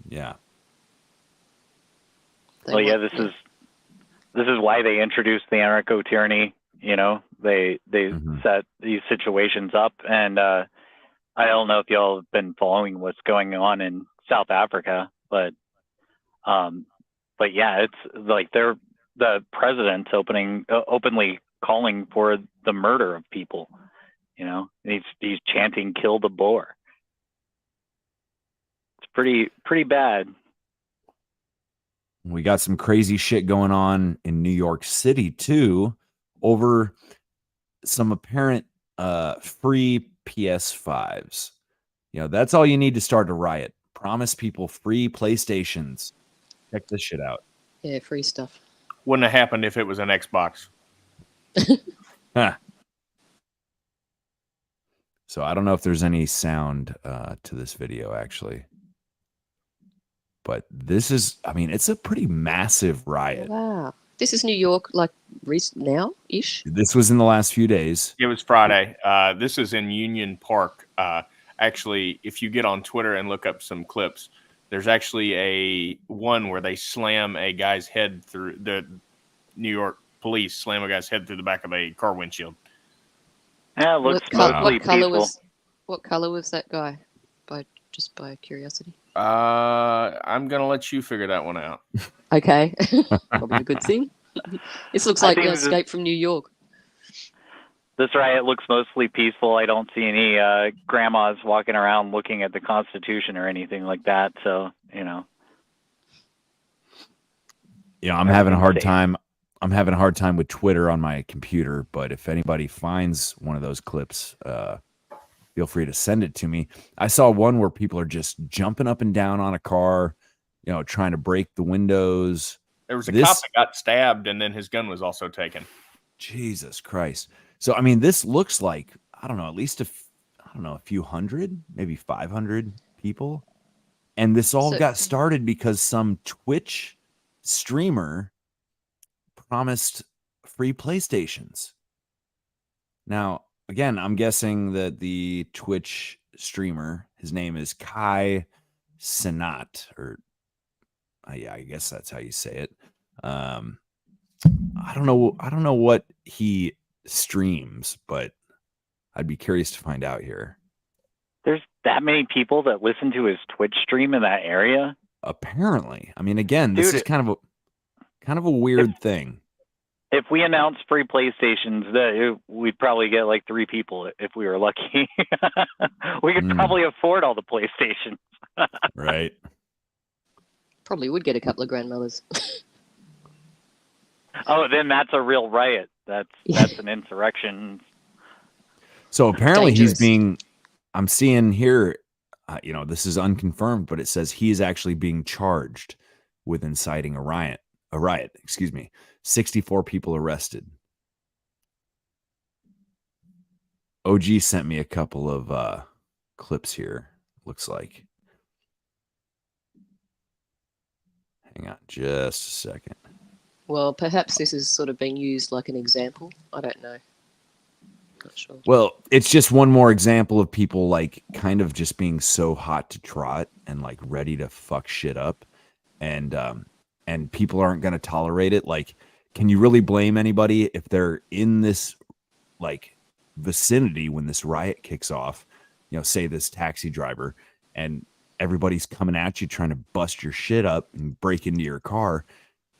Yeah. This is why they introduced the anarcho-tyranny. You know, they set these situations up, and I don't know if y'all have been following what's going on in South Africa, but yeah, it's like the president's openly calling for the murder of people. You know, he's chanting "Kill the Boer." It's pretty bad. We got some crazy shit going on in New York City too, over some apparent free PS5s. You know, that's all you need to start a riot. Promise people free PlayStations. Check this shit out. Yeah, free stuff. Wouldn't have happened if it was an Xbox. Huh. So I don't know if there's any sound to this video, actually. But this is, I mean, it's a pretty massive riot. Wow. This is New York, like now-ish? This was in the last few days. It was Friday. This is in Union Park. Actually, if you get on Twitter and look up some clips, there's actually a one where they slam a guy's head through the New York police, slam a guy's head through the back of a car windshield. Yeah, it looks mostly peaceful. What color was that guy? Just by curiosity. I'm gonna let you figure that one out. Okay, probably a good thing. This looks like Escape from New York. This riot looks mostly peaceful. I don't see any grandmas walking around looking at the Constitution or anything like that. So, you know. Yeah, I'm having a hard time. I'm having a hard time with Twitter on my computer. But if anybody finds one of those clips, feel free to send it to me. I saw one where people are just jumping up and down on a car, you know, trying to break the windows. There was a cop that got stabbed, and then his gun was also taken. Jesus Christ. So, I mean, this looks like, I don't know, at least a few hundred, maybe 500 people. And this all got started because some Twitch streamer promised free PlayStations. Now, again, I'm guessing that the Twitch streamer, his name is Kai Cenat, or yeah, I guess that's how you say it. I don't know what he streams, but I'd be curious to find out here. There's that many people that listen to his Twitch stream in that area? Apparently. I mean, again, this is kind of a weird thing. If we announced free PlayStations, we'd probably get like 3 people if we were lucky. We could probably afford all the PlayStations. Right. Probably would get a couple of grandmothers. Oh, then that's a real riot. That's an insurrection. So apparently I'm seeing here, you know, this is unconfirmed, but it says he is actually being charged with inciting a riot, 64 people arrested. OG sent me a couple of clips here, looks like. Hang on just a second. Well, perhaps this is sort of being used like an example. I don't know. Not sure. Well, it's just one more example of people like kind of just being so hot to trot and like ready to fuck shit up. And people aren't going to tolerate it. Like, can you really blame anybody if they're in this like vicinity when this riot kicks off? You know, say this taxi driver, and everybody's coming at you trying to bust your shit up and break into your car,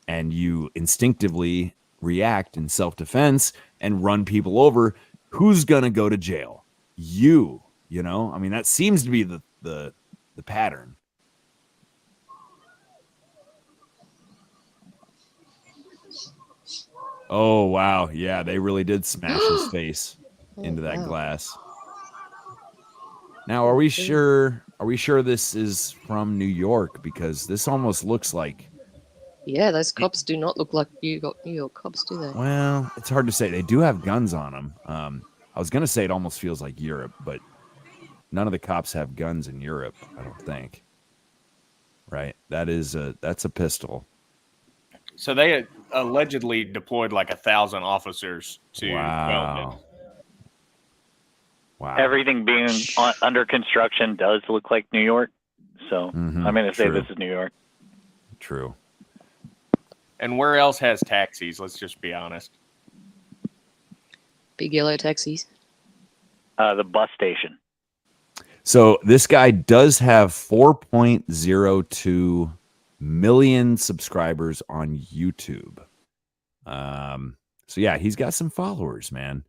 and you instinctively react in self-defense and run people over. Who's gonna go to jail? You know? I mean, that seems to be the pattern. Oh wow, yeah, they really did smash his face into that wow. glass. Now, are we sure? Are we sure this is from New York? Because this almost looks like. Yeah, those cops do not look like New York cops, do they? Well, it's hard to say. They do have guns on them. I was gonna say it almost feels like Europe, but none of the cops have guns in Europe. I don't think. Right? That's a pistol. So they allegedly deployed like 1,000 officers to Wow. Wow. Everything being under construction does look like New York. So I'm going to say True. this is New York. True. And where else has taxis? Let's just be honest. Big yellow taxis. The bus station. So this guy does have 4.02 million subscribers on YouTube. So yeah, he's got some followers, man.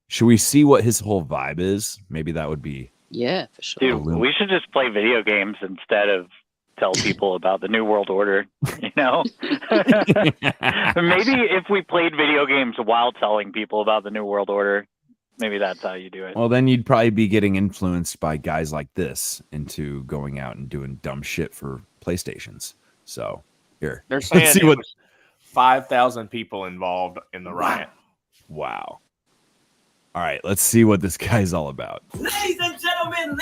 Should we see what his whole vibe is? Maybe that would be. Yeah, for sure. Dude, we should just play video games instead of tell people about the New World Order, you know? Maybe if we played video games while telling people about the New World Order, maybe that's how you do it. Well, then you'd probably be getting influenced by guys like this into going out and doing dumb shit for PlayStations. So here, They're saying let's see it what was 5,000 people involved in the riot. Wow. All right, let's see what this guy's all about. Ladies and gentlemen,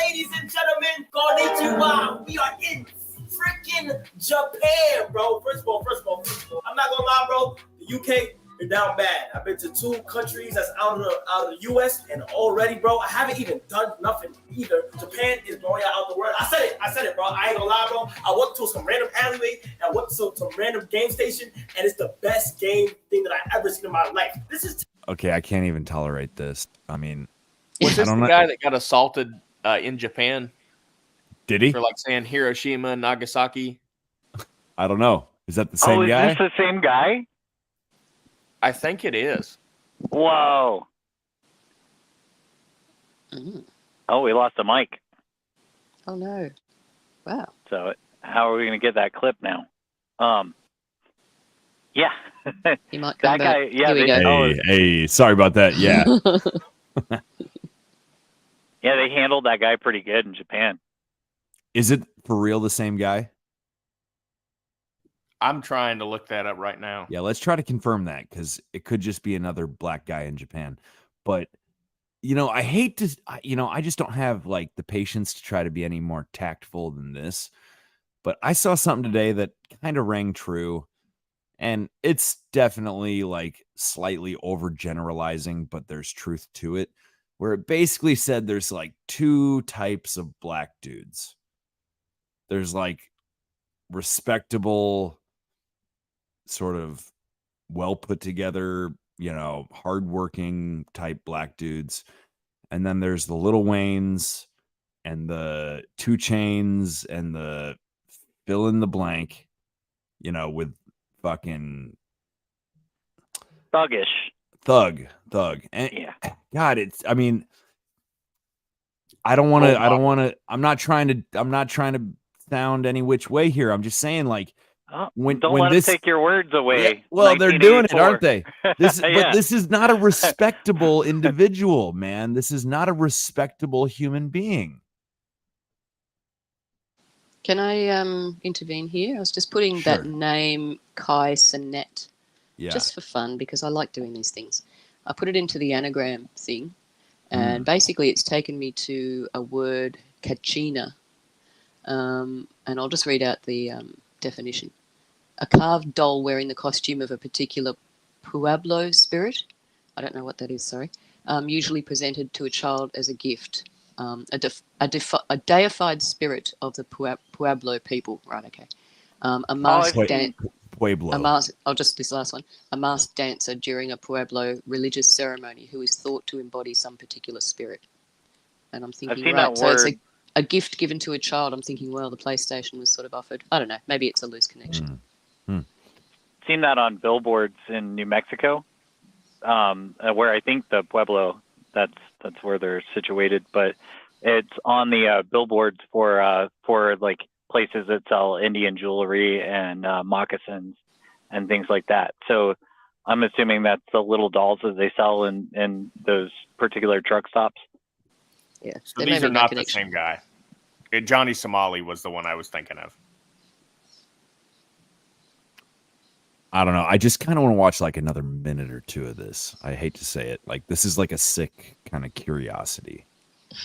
konnichiwa. We are in freaking Japan, bro. First of all, I'm not gonna lie, bro. The UK, you're down bad. I've been to 2 countries that's out of the US, and already, bro, I haven't even done nothing either. Japan is blowing out the world. I said it, bro. I ain't gonna lie, bro. I went to some random alleyway, I went to some random game station, and it's the best game thing that I ever seen in my life. This is Okay, I can't even tolerate this. I mean, Was this the guy that got assaulted in Japan? Did he? For like saying Hiroshima, Nagasaki? I don't know. Is that the same guy? Is this the same guy? I think it is. Whoa. Oh, we lost the mic. Oh, no. Wow. So how are we going to get that clip now? Yeah. He might that come guy, back. yeah. Here we go. Hey, sorry about that. Yeah. Yeah, they handled that guy pretty good in Japan. Is it for real the same guy? I'm trying to look that up right now. Yeah, let's try to confirm that because it could just be another black guy in Japan. But, I hate to, I just don't have like the patience to try to be any more tactful than this. But I saw something today that kind of rang true. And it's definitely like slightly overgeneralizing, but there's truth to it, where it basically said there's like 2 types of black dudes. There's like respectable, sort of well put together, hardworking type black dudes. And then there's the Lil Waynes and the 2 Chainz and the fill in the blank, with fucking thuggish. Thug. And yeah. God, I'm not trying to sound any which way here. I'm just saying, like, when let this us take your words away. Yeah, well, they're doing it, aren't they? This Yeah. But this is not a respectable individual, man. This is not a respectable human being. Can I intervene here? I was just putting that name, Kai Sinet, just for fun, because I like doing these things. I put it into the anagram thing, and basically it's taken me to a word, kachina, and I'll just read out the definition. A carved doll wearing the costume of a particular Pueblo spirit. I don't know what that is, sorry. Usually presented to a child as a gift. A deified spirit of the Pueblo people. Right, okay. A masked Pueblo. This last one. A masked dancer during a Pueblo religious ceremony who is thought to embody some particular spirit. And I'm thinking, right, so it's a gift given to a child. I'm thinking, well, the PlayStation was sort of offered. I don't know. Maybe it's a loose connection. Seen that on billboards in New Mexico, where I think the Pueblo, that's where they're situated, but it's on the billboards for like places that sell Indian jewelry and moccasins and things like that. So I'm assuming that's the little dolls that they sell in those particular truck stops. Yeah. So these are not the same guy. Johnny Somali was the one I was thinking of. I don't know. I just kind of want to watch like another minute or two of this. I hate to say it. Like, this is like a sick kind of curiosity.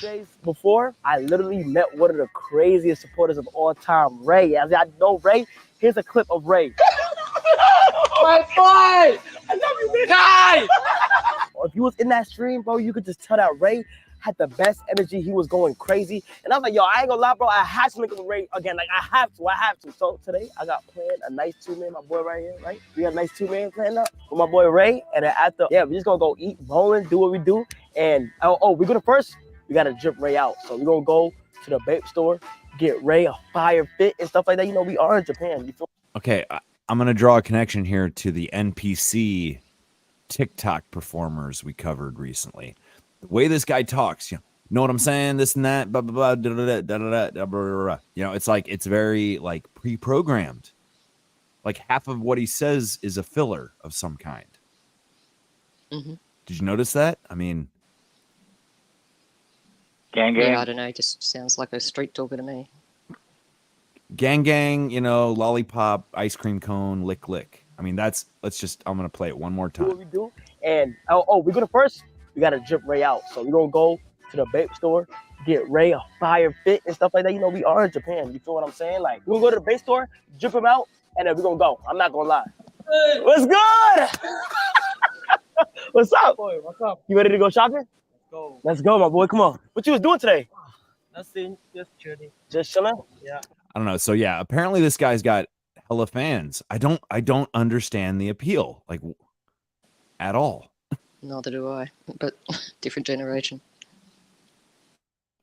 Days before, I literally met one of the craziest supporters of all time, Ray. As I know Ray, here's a clip of Ray. My boy! I love you, man. Guy! If you was in that stream, bro, you could just tell that Ray had the best energy. He was going crazy. And I was like, yo, I ain't gonna lie, bro. I have to link up with Ray again. Like, I have to. So today, I got planned a nice two-man, my boy right here, right? We got a nice two-man planned up with my boy Ray. And then after, we're just gonna go eat, bowling, do what we do. And, we're gonna first, we gotta drip Ray out. So we're gonna go to the vape store, get Ray a fire fit and stuff like that. You know, we are in Japan. You feel? Okay, I'm gonna draw a connection here to the NPC TikTok performers we covered recently. The way this guy talks, you know what I'm saying? This and that, blah blah blah, da, da, da, da, da, blah, blah, blah. You know, it's like it's very like pre-programmed. Like half of what he says is a filler of some kind. Mm-hmm. Did you notice that? I mean, gang. Yeah, I don't know. It just sounds like a street talker to me. gang, you know, lollipop, ice cream cone, lick. I mean, I'm gonna play it one more Do what time. we do. And we're gonna first, we gotta drip Ray out. So we're gonna go to the vape store, get Ray a fire fit and stuff like that. You know, we are in Japan. You feel what I'm saying? Like, we're gonna go to the vape store, drip him out, and then we're gonna go. I'm not gonna lie. Hey. What's good? What's up? Boy, what's up? You ready to go shopping? Let's go, my boy. Come on. What you was doing today? Nothing, just chilling. Just chilling? Yeah. I don't know. So yeah, apparently this guy's got hella fans. I don't understand the appeal, like, at all. Neither do I, but different generation.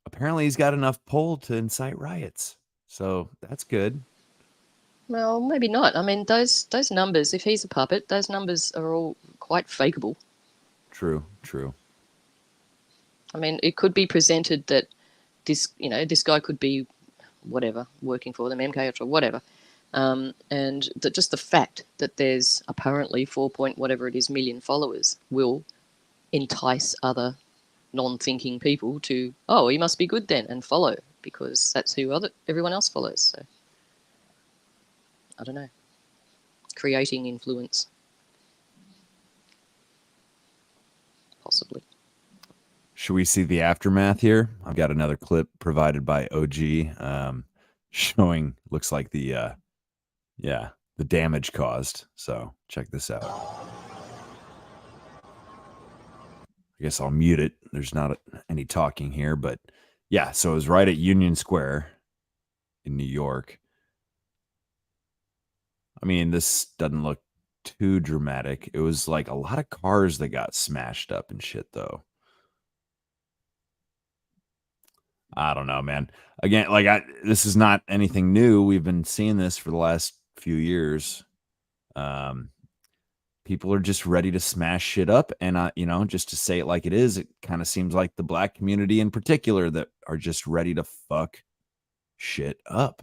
Apparently he's got enough pull to incite riots. So that's good. Well, maybe not. I mean, those numbers, if he's a puppet, those numbers are all quite fakeable. True. I mean, it could be presented that this guy could be whatever, working for them, MKH or whatever. And that just the fact that there's apparently 4 point whatever it is million followers will entice other non-thinking people to, oh, he must be good then, and follow, because that's who everyone else follows. So I don't know. Creating influence. Possibly. Should we see the aftermath here? I've got another clip provided by OG showing, looks like the damage caused. So check this out. I guess I'll mute it. There's not any talking here, but yeah, so it was right at Union Square in New York. I mean, this doesn't look too dramatic. It was like a lot of cars that got smashed up and shit, though. I don't know, man. Again, this is not anything new. We've been seeing this for the last few years. People are just ready to smash shit up, and just to say it like it is, it kind of seems like the black community in particular that are just ready to fuck shit up.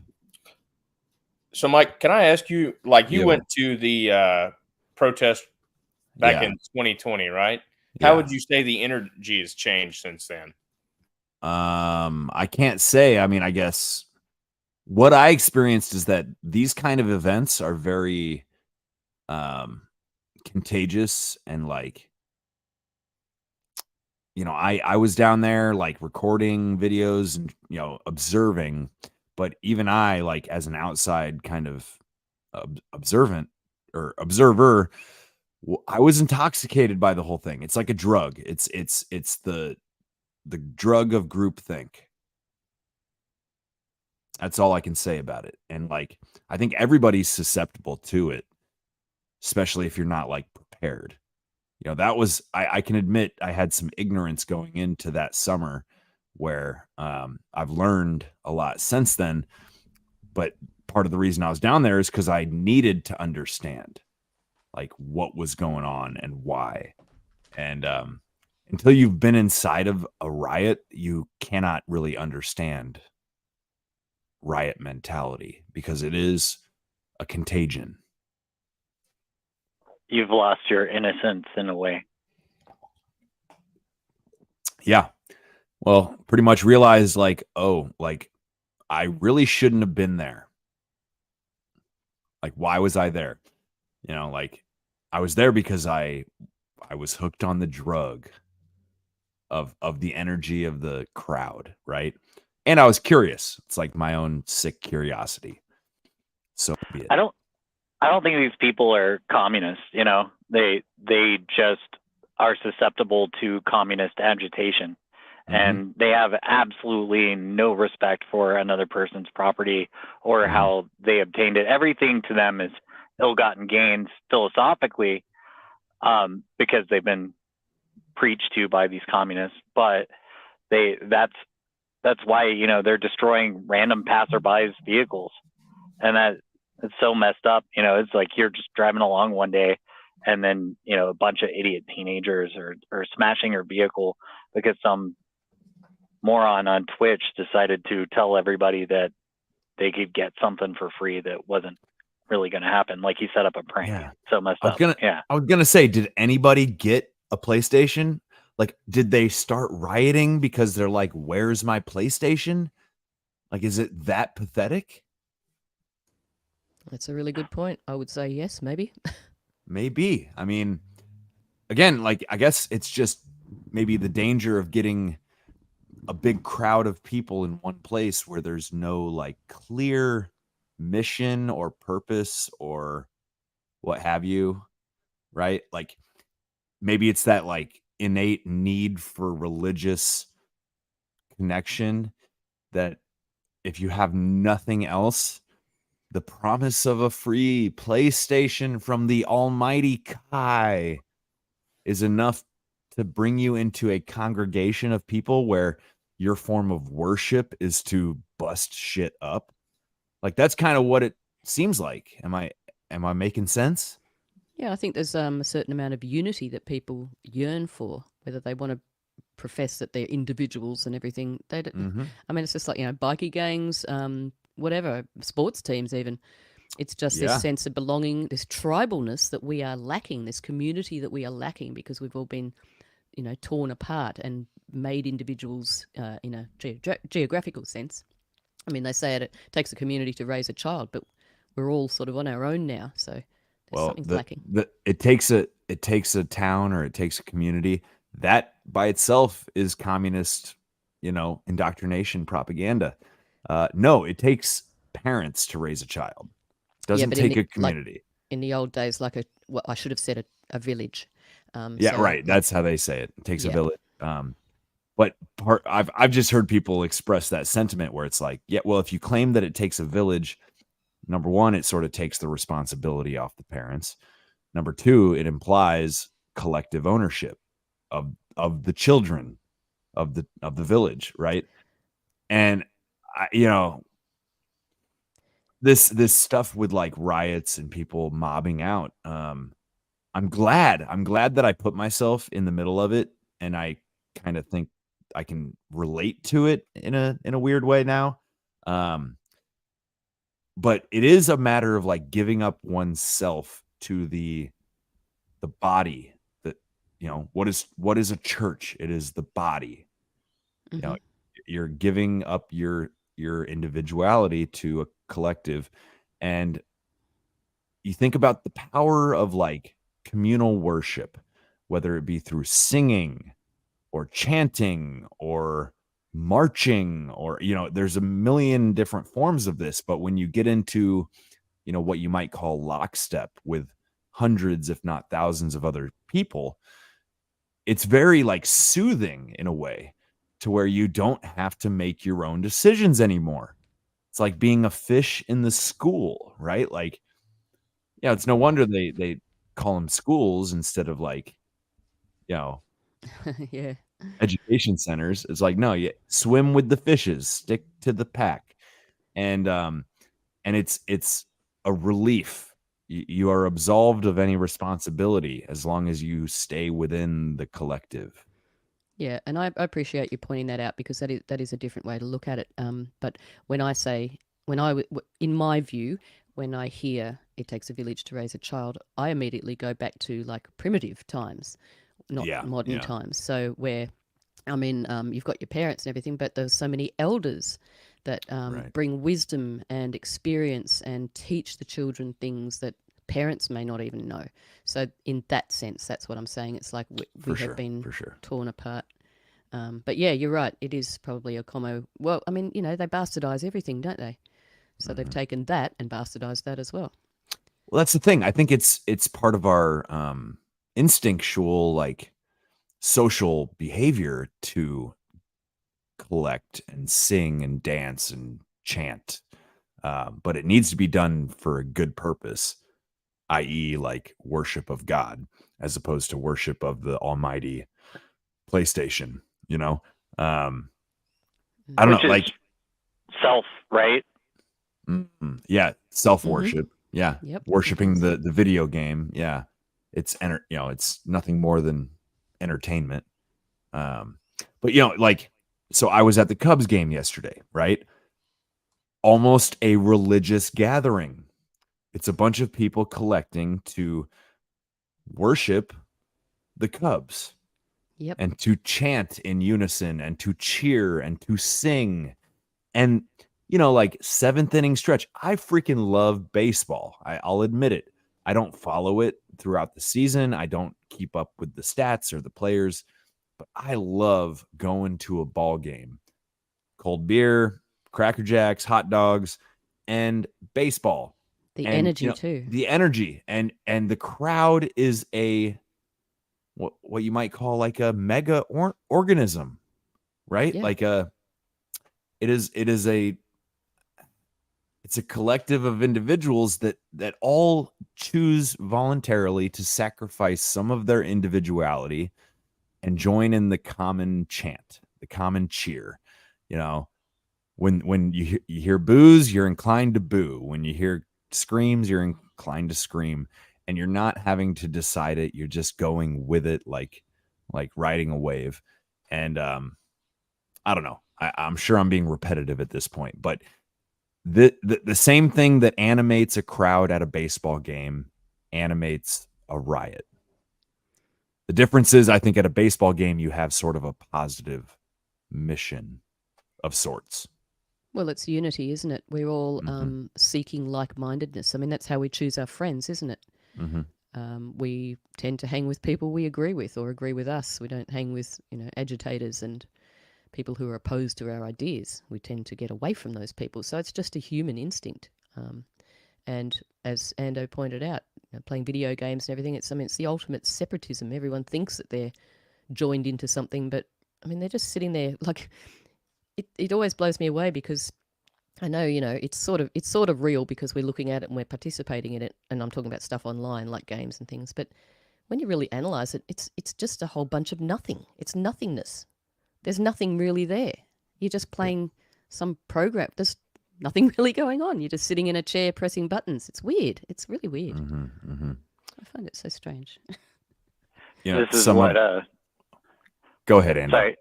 So, Mike, can I ask you? Like, you went to the protest back in 2020, right? How would you say the energy has changed since then? I can't say. I mean, I guess what I experienced is that these kind of events are very contagious, and like, I was down there like recording videos and observing, but even I, like, as an outside kind of observer, I was intoxicated by the whole thing. It's like a drug. It's the drug of groupthink. That's all I can say about it. And like, I think everybody's susceptible to it, especially if you're not like prepared. That was, I can admit I had some ignorance going into that summer where I've learned a lot since then. But part of the reason I was down there is because I needed to understand like what was going on and why. And until you've been inside of a riot, you cannot really understand riot mentality, because it is a contagion. you've lost your innocence in a way. Yeah. Well, pretty much realized like, oh, like I really shouldn't have been there. Like, why was I there? You know, like I was there because I was hooked on the drug of the energy of the crowd, right? And I was curious. It's like my own sick curiosity. So be it. I don't think these people are communists, you know. They just are susceptible to communist agitation. And they have absolutely no respect for another person's property or how they obtained it. Everything to them is ill-gotten gains philosophically, because they've been preached to by these communists. But that's why, you know, they're destroying random passerbys' vehicles, and it's so messed up. You know, it's like you're just driving along one day, and then, you know, a bunch of idiot teenagers are smashing your vehicle because some moron on Twitch decided to tell everybody that they could get something for free that wasn't really going to happen. Like he set up a prank. Yeah. So messed up. I was gonna say, did anybody get a PlayStation? Like, did they start rioting because they're like, "Where's my PlayStation?" Like, is it that pathetic? That's a really good point. I would say yes, maybe. Maybe. I mean, again, like I guess it's just maybe the danger of getting a big crowd of people in one place where there's no like clear mission or purpose or what have you, right? Like maybe it's that like innate need for religious connection that if you have nothing else, the promise of a free PlayStation from the almighty Kai is enough to bring you into a congregation of people where your form of worship is to bust shit up. Like that's kind of what it seems like. Am I making sense? Yeah, I think there's a certain amount of unity that people yearn for, whether they want to profess that they're individuals and everything. They don't, I mean, it's just like, you know, bikie gangs, whatever, sports teams even. It's just this sense of belonging, this tribalness that we are lacking, this community that we are lacking because we've all been, you know, torn apart and made individuals in a geographical sense. I mean, they say it takes a community to raise a child, but we're all sort of on our own now, so something's lacking. It takes a town or it takes a community. That by itself is communist, you know, indoctrination propaganda. No, it takes parents to raise a child. Doesn't take a community. Like in the old days, like I should have said a village. Right. That's how they say it. It takes a village. But I've just heard people express that sentiment where it's like, yeah, well, if you claim that it takes a village, number one, it sort of takes the responsibility off the parents. Number two, it implies collective ownership of the children of the village, right? And you know, this stuff with like riots and people mobbing out. I'm glad that I put myself in the middle of it, and I kind of think I can relate to it in a weird way now. But it is a matter of like giving up oneself to the body. That, you know, what is a church? It is the body. You know, you're giving up your individuality to a collective, and you think about the power of like communal worship, whether it be through singing or chanting or marching, or, you know, there's a million different forms of this. But when you get into, you know, what you might call lockstep with hundreds, if not thousands of other people, it's very like soothing in a way to where you don't have to make your own decisions anymore. It's like being a fish in the school, right? Like, yeah, it's no wonder they call them schools instead of like, you know, education centers. It's like, no, you swim with the fishes, stick to the pack. And it's a relief. You are absolved of any responsibility as long as you stay within the collective. Yeah, and I appreciate you pointing that out because that is a different way to look at it. But when I say, in my view, when I hear it takes a village to raise a child, I immediately go back to like primitive times, not modern times. So where, I mean, you've got your parents and everything, but there's so many elders that bring wisdom and experience and teach the children things that parents may not even know. So in that sense, that's what I'm saying. It's like we have been torn apart. But yeah, you're right. It is probably a commo. Well, I mean, you know, they bastardize everything, don't they? So they've taken that and bastardized that as well. Well, that's the thing. I think it's part of our instinctual, like, social behavior to collect and sing and dance and chant. But it needs to be done for a good purpose, i.e., like worship of God, as opposed to worship of the almighty PlayStation, you know? I don't know, like self, right? Yeah, self-worship. Yeah. Yep. Worshiping the video game. Yeah. It's it's nothing more than entertainment. But like, so I was at the Cubs game yesterday, right? Almost a religious gathering. It's a bunch of people collecting to worship the Cubs. Yep. And to chant in unison and to cheer and to sing. And like, seventh inning stretch. I freaking love baseball. I'll admit it. I don't follow it throughout the season. I don't keep up with the stats or the players, but I love going to a ball game. Cold beer, Cracker Jacks, hot dogs, and baseball. The energy too. The energy and the crowd is what you might call like a mega organism, right? Yeah. Like it's a collective of individuals that all choose voluntarily to sacrifice some of their individuality and join in the common chant, the common cheer. When you hear boos, you're inclined to boo. When you hear screams, you're inclined to scream, and you're not having to decide it. You're just going with it, like riding a wave. And I don't know. I'm sure I'm being repetitive at this point, but the same thing that animates a crowd at a baseball game animates a riot. The difference is, I think at a baseball game, you have sort of a positive mission of sorts. Well, it's unity, isn't it? We're all seeking like-mindedness. I mean, that's how we choose our friends, isn't it? We tend to hang with people we agree with or agree with us. We don't hang with, agitators and people who are opposed to our ideas. We tend to get away from those people. So it's just a human instinct. And as Ando pointed out, playing video games and everything, it's the ultimate separatism. Everyone thinks that they're joined into something, but I mean, they're just sitting there. Like, it always blows me away, because I know, it's sort of real because we're looking at it and we're participating in it. And I'm talking about stuff online, like games and things. But when you really analyze it, it's just a whole bunch of nothing. It's nothingness. There's nothing really there. You're just playing some program. There's nothing really going on. You're just sitting in a chair pressing buttons. It's weird. It's really weird. I find it so strange. This is what. Go ahead, Andy. Sorry.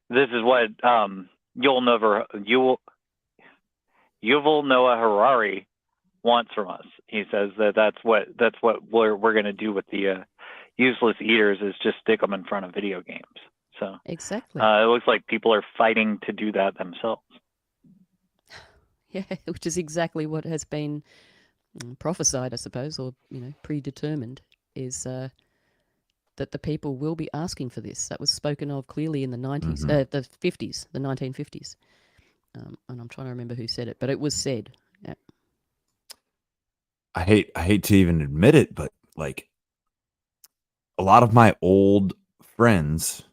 This is what Yuval Noah Harari wants from us. He says that's what we're going to do with the useless eaters, is just stick them in front of video games. So exactly. It looks like people are fighting to do that themselves. Yeah, which is exactly what has been prophesied, I suppose, or predetermined, is that the people will be asking for this. That was spoken of clearly in the 90s, the 50s, the 1950s. And I'm trying to remember who said it, but it was said. Yeah. I hate to even admit it, but like, a lot of my old friends,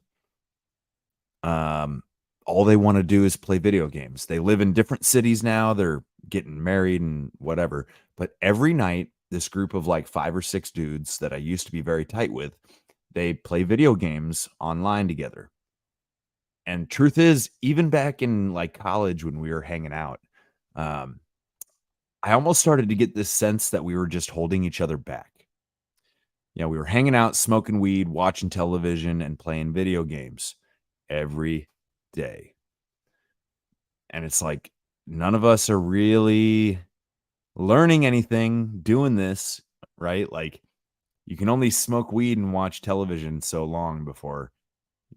all they want to do is play video games. They live in different cities now. They're getting married and whatever. But every night, this group of like 5 or 6 dudes that I used to be very tight with, they play video games online together. And truth is, even back in like college when we were hanging out, I almost started to get this sense that we were just holding each other back. We were hanging out, smoking weed, watching television, and playing video games every day. And it's like, none of us are really learning anything doing this, right? Like you can only smoke weed and watch television so long before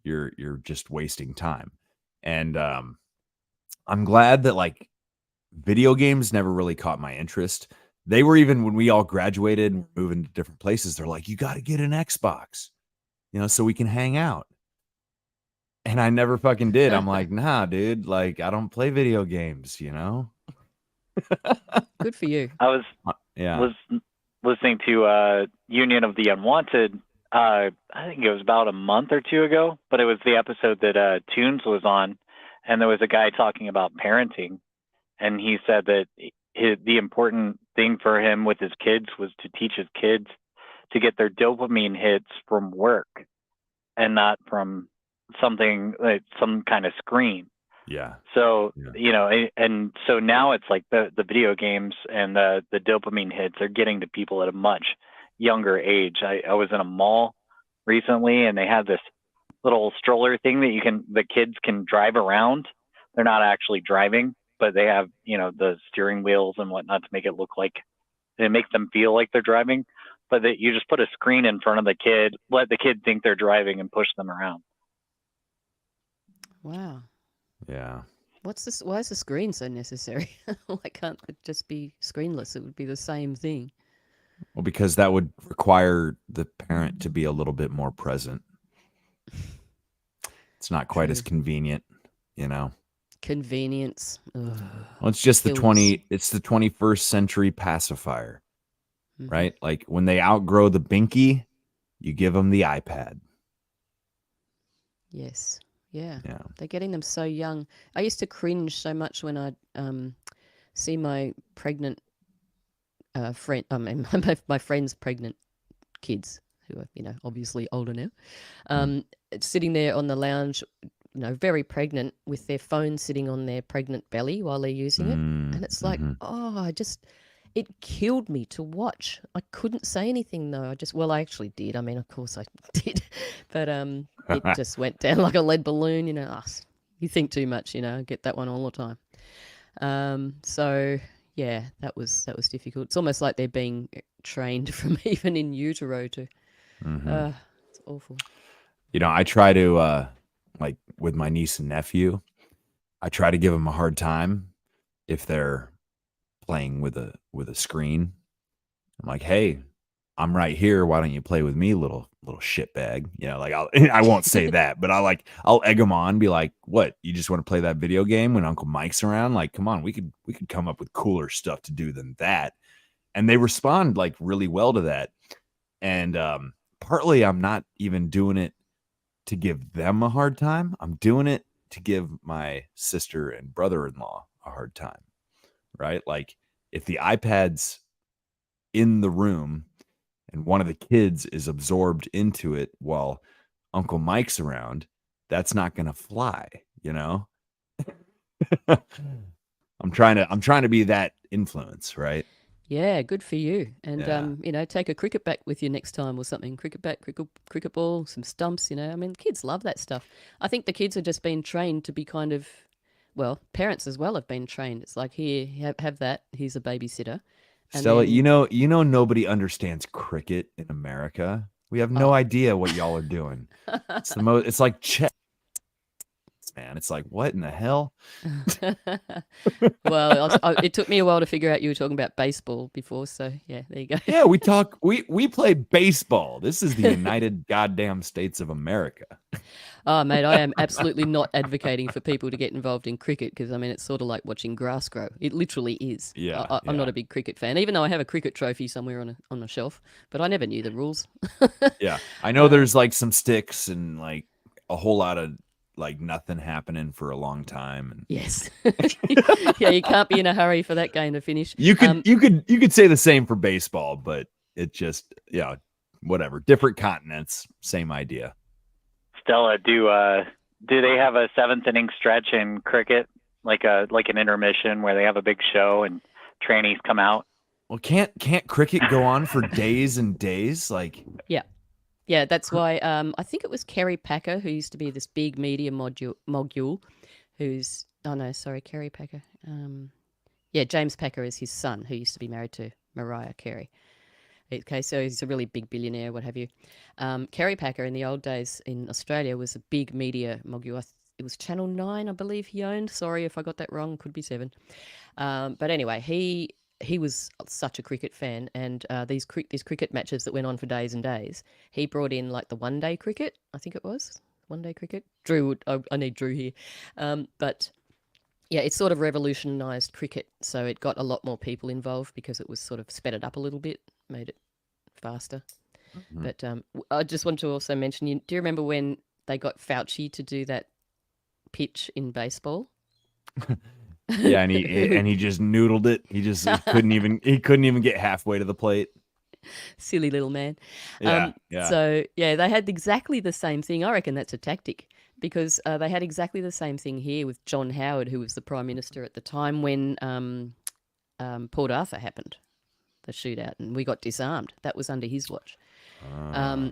you're just wasting time. And I'm glad that like video games never really caught my interest. They were, even when we all graduated and moving to different places, they're like, you got to get an Xbox, so we can hang out. And I never fucking did. I'm like, nah, dude, like I don't play video games, Good for you. I was Yeah. listening to Union of the Unwanted. I think it was about a month or two ago, but it was the episode that Tunes was on, and there was a guy talking about parenting, and he said that the important thing for him with his kids was to teach his kids to get their dopamine hits from work and not from something like some kind of screen. Yeah. So, and so now it's like the video games and the dopamine hits are getting to people at a much younger age. I was in a mall recently, and they had this little stroller thing that the kids can drive around. They're not actually driving, but they have, the steering wheels and whatnot to make it look like, it makes them feel like they're driving. But that you just put a screen in front of the kid, let the kid think they're driving, and push them around. Wow. Yeah. What's this? Why is the screen so necessary? Why can't it just be screenless? It would be the same thing. Well, because that would require the parent to be a little bit more present. It's not quite as convenient, Convenience. Ugh. Well, it's just Kills. it's the 21st century pacifier, right? Like when they outgrow the binky, you give them the iPad. Yes. Yeah. Yeah. They're getting them so young. I used to cringe so much when I'd see my pregnant friend, my friend's pregnant kids, who are, obviously older now, sitting there on the lounge, very pregnant, with their phone sitting on their pregnant belly while they're using it. And it's like, it killed me to watch. I couldn't say anything though. I actually did. I mean, of course I did, but it just went down like a lead balloon. You think too much. I get that one all the time. So yeah, that was difficult. It's almost like they're being trained from even in utero to. It's awful. I try to like with my niece and nephew, I try to give them a hard time if they're playing with a screen. I'm like, hey, I'm right here. Why don't you play with me, little shitbag? Like I won't say that, but I'll egg them on, be like, what? You just want to play that video game when Uncle Mike's around? Like, come on, we could come up with cooler stuff to do than that. And they respond like really well to that. And partly I'm not even doing it to give them a hard time. I'm doing it to give my sister and brother-in-law a hard time. Right? Like if the iPad's in the room and one of the kids is absorbed into it while Uncle Mike's around, that's not going to fly, I'm trying to be that influence, right? Yeah, good for you. And Yeah. take a cricket bat with you next time or something. Cricket bat, cricket ball, some stumps, I mean, kids love that stuff. I think the kids are just being trained to be kind of, well, parents as well have been trained. It's like, here, have that. Here's a babysitter. And Stella, then, nobody understands cricket in America. We have no idea what y'all are doing. It's like chess, man. It's like, what in the hell? Well, it took me a while to figure out you were talking about baseball before. So yeah, there you go. Yeah, we play baseball. This is the United Goddamn States of America. Oh, mate, I am absolutely not advocating for people to get involved in cricket because, I mean, it's sort of like watching grass grow. It literally is. Yeah, I'm not a big cricket fan, even though I have a cricket trophy somewhere on a shelf, but I never knew the rules. Yeah, I know there's like some sticks and like a whole lot of like nothing happening for a long time. And yes, yeah, you can't be in a hurry for that game to finish. you could say the same for baseball, but it just whatever. Different continents, same idea. Stella, do they have a seventh inning stretch in cricket, like an intermission where they have a big show and trainees come out? Well, can't cricket go on for days and days? Like, yeah, that's why I think it was Kerry Packer who used to be this big media mogul, who's Kerry Packer. Yeah, James Packer is his son, who used to be married to Mariah Carey. Okay, so he's a really big billionaire, what have you. Kerry Packer in the old days in Australia was a big media mogul. It was Channel 9, I believe he owned. Sorry if I got that wrong, could be 7. But anyway, he was such a cricket fan, and these cricket matches that went on for days and days, he brought in like the one-day cricket, I think it was, one-day cricket. Drew, I need Drew here. But yeah, it sort of revolutionised cricket, so it got a lot more people involved because it was sort of sped it up a little bit, made it faster. Mhm. But I just want to also mention, do you remember when they got Fauci to do that pitch in baseball? Yeah, and he just noodled it. He couldn't even get halfway to the plate. Silly little man. Yeah. So yeah, they had exactly the same thing. I reckon that's a tactic, because they had exactly the same thing here with John Howard, who was the Prime Minister at the time when Port Arthur happened, the shootout, and we got disarmed. That was under his watch.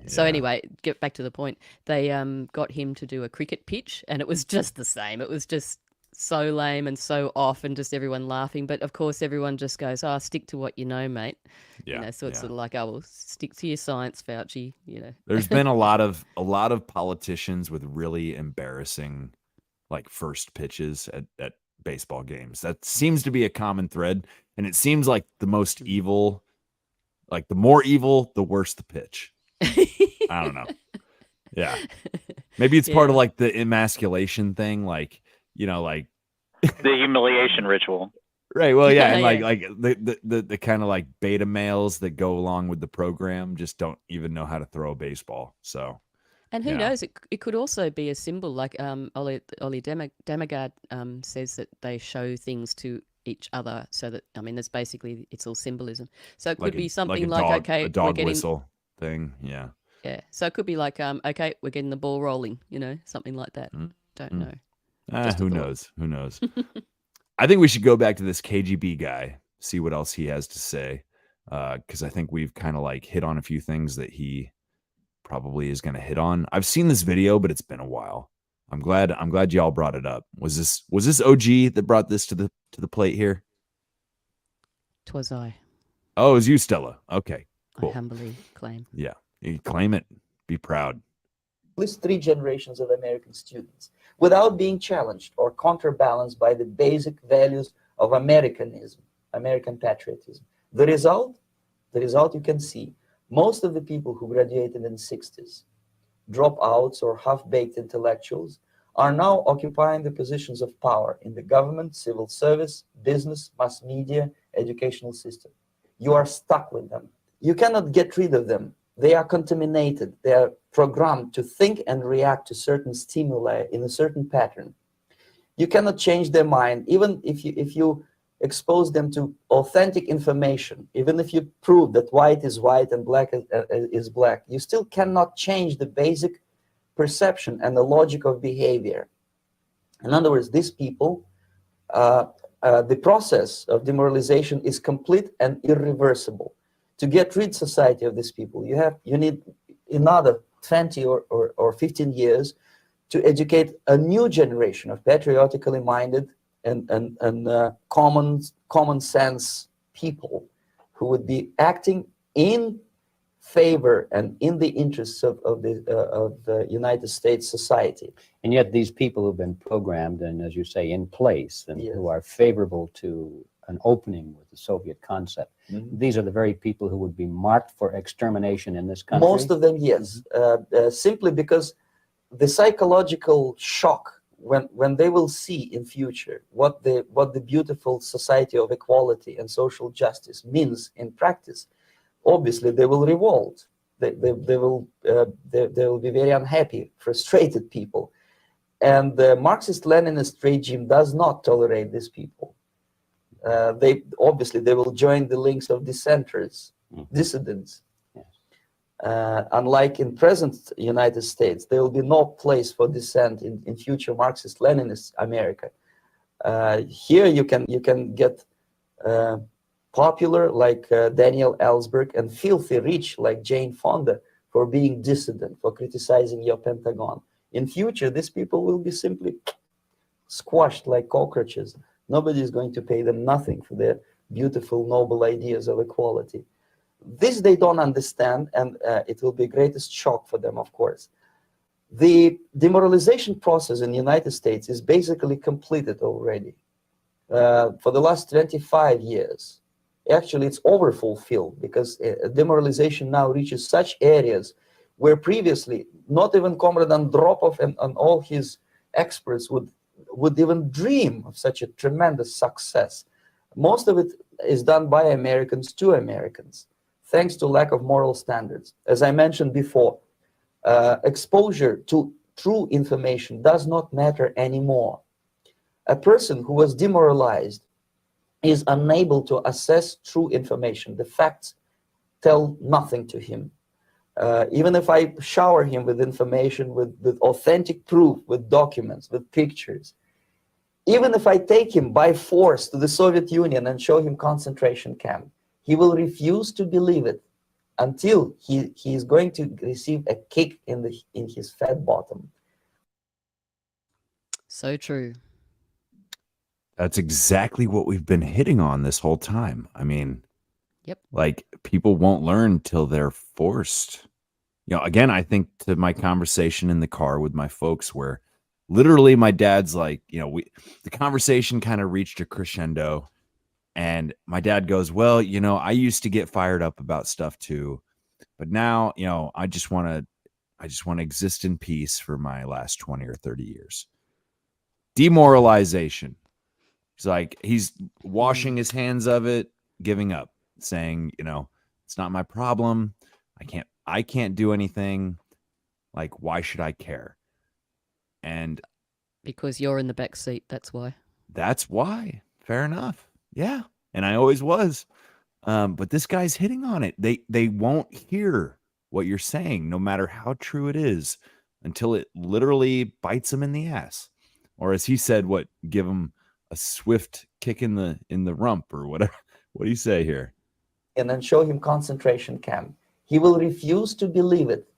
So anyway, get back to the point. They got him to do a cricket pitch, and it was just the same. It was just so lame and so off, and just everyone laughing. But of course, everyone just goes, "Oh, stick to what you know, mate." Yeah. So it's sort of like, "Oh, well, stick to your science, Fauci." There's been a lot of politicians with really embarrassing, like, first pitches at baseball games. That seems to be a common thread, and it seems like the most evil, like the more evil, the worse the pitch. I don't know. Yeah, maybe it's part of like the emasculation thing, like like the humiliation ritual. Right. Well, yeah, and like the kind of like beta males that go along with the program just don't even know how to throw a baseball. So, and who knows? It could also be a symbol, like Ollie Damagard says that they show things to each other, so that there's basically it's all symbolism. So it could be something like a dog whistle thing. Yeah. Yeah. So it could be like okay, we're getting the ball rolling. Something like that. Don't know. Who knows? Who knows? I think we should go back to this KGB guy, see what else he has to say, because I think we've kind of like hit on a few things that he probably is going to hit on. I've seen this video, but it's been a while. I'm glad y'all brought it up. Was this OG that brought this to the plate here? 'Twas I. Oh, it was you, Stella. Okay, cool. I humbly claim. Yeah, you claim it. Be proud. At least 3 generations of American students, without being challenged or counterbalanced by the basic values of Americanism, American patriotism. The result you can see. Most of the people who graduated in the 60s, dropouts or half-baked intellectuals, are now occupying the positions of power in the government, civil service, business, mass media, educational system. You are stuck with them. You cannot get rid of them. They are contaminated. They are programmed to think and react to certain stimuli in a certain pattern. You cannot change their mind, even if you expose them to authentic information, even if you prove that white is white and black is black. You still cannot change the basic perception and the logic of behavior. In other words, these people, the process of demoralization is complete and irreversible. To get rid society of these people, you need another 20 or 15 years to educate a new generation of patriotically minded and common sense people who would be acting in favor and in the interests of the United States society. And yet these people who've been programmed and, as you say, in place and who are favorable to an opening with the Soviet concept, these are the very people who would be marked for extermination in this country? Most of them, yes. Simply because the psychological shock when they will see in future what the beautiful society of equality and social justice means in practice, obviously they will revolt. They will be very unhappy, frustrated people, and the Marxist-Leninist regime does not tolerate these people. They will join the links of dissenters, dissidents. Unlike in present United States, there will be no place for dissent in future Marxist-Leninist America. Here you can get popular like Daniel Ellsberg and filthy rich like Jane Fonda for being dissident, for criticizing your Pentagon. In future, these people will be simply squashed like cockroaches. Nobody is going to pay them nothing for their beautiful, noble ideas of equality. This they don't understand, and it will be greatest shock for them, of course. The demoralization process in the United States is basically completed already. For the last 25 years, actually it's overfulfilled, because demoralization now reaches such areas where previously not even Comrade Andropov and all his experts would even dream of such a tremendous success. Most of it is done by Americans to Americans, thanks to lack of moral standards. As I mentioned before, exposure to true information does not matter anymore. A person who was demoralized is unable to assess true information. The facts tell nothing to him. Even if I shower him with information, with authentic proof, with documents, with pictures, even if I take him by force to the Soviet Union and show him concentration camp, he will refuse to believe it until he is going to receive a kick in his fat bottom. So true. That's exactly what we've been hitting on this whole time. I mean, yep. Like, people won't learn till they're forced. You know, again, I think to my conversation in the car with my folks, where literally my dad's like, you know, the conversation kind of reached a crescendo, and my dad goes, well, you know, I used to get fired up about stuff too, but now, you know, I just want to exist in peace for my last 20 or 30 years. Demoralization. He's like, he's washing his hands of it, giving up, saying, you know, it's not my problem. I can't do anything. Like, why should I care? And because you're in the back seat, that's why. That's why. Fair enough. Yeah. And I always was. But this guy's hitting on it. They won't hear what you're saying, no matter how true it is, until it literally bites them in the ass. Or as he said, give him a swift kick in the rump, or whatever. What do you say here? And then show him concentration camp. He will refuse to believe it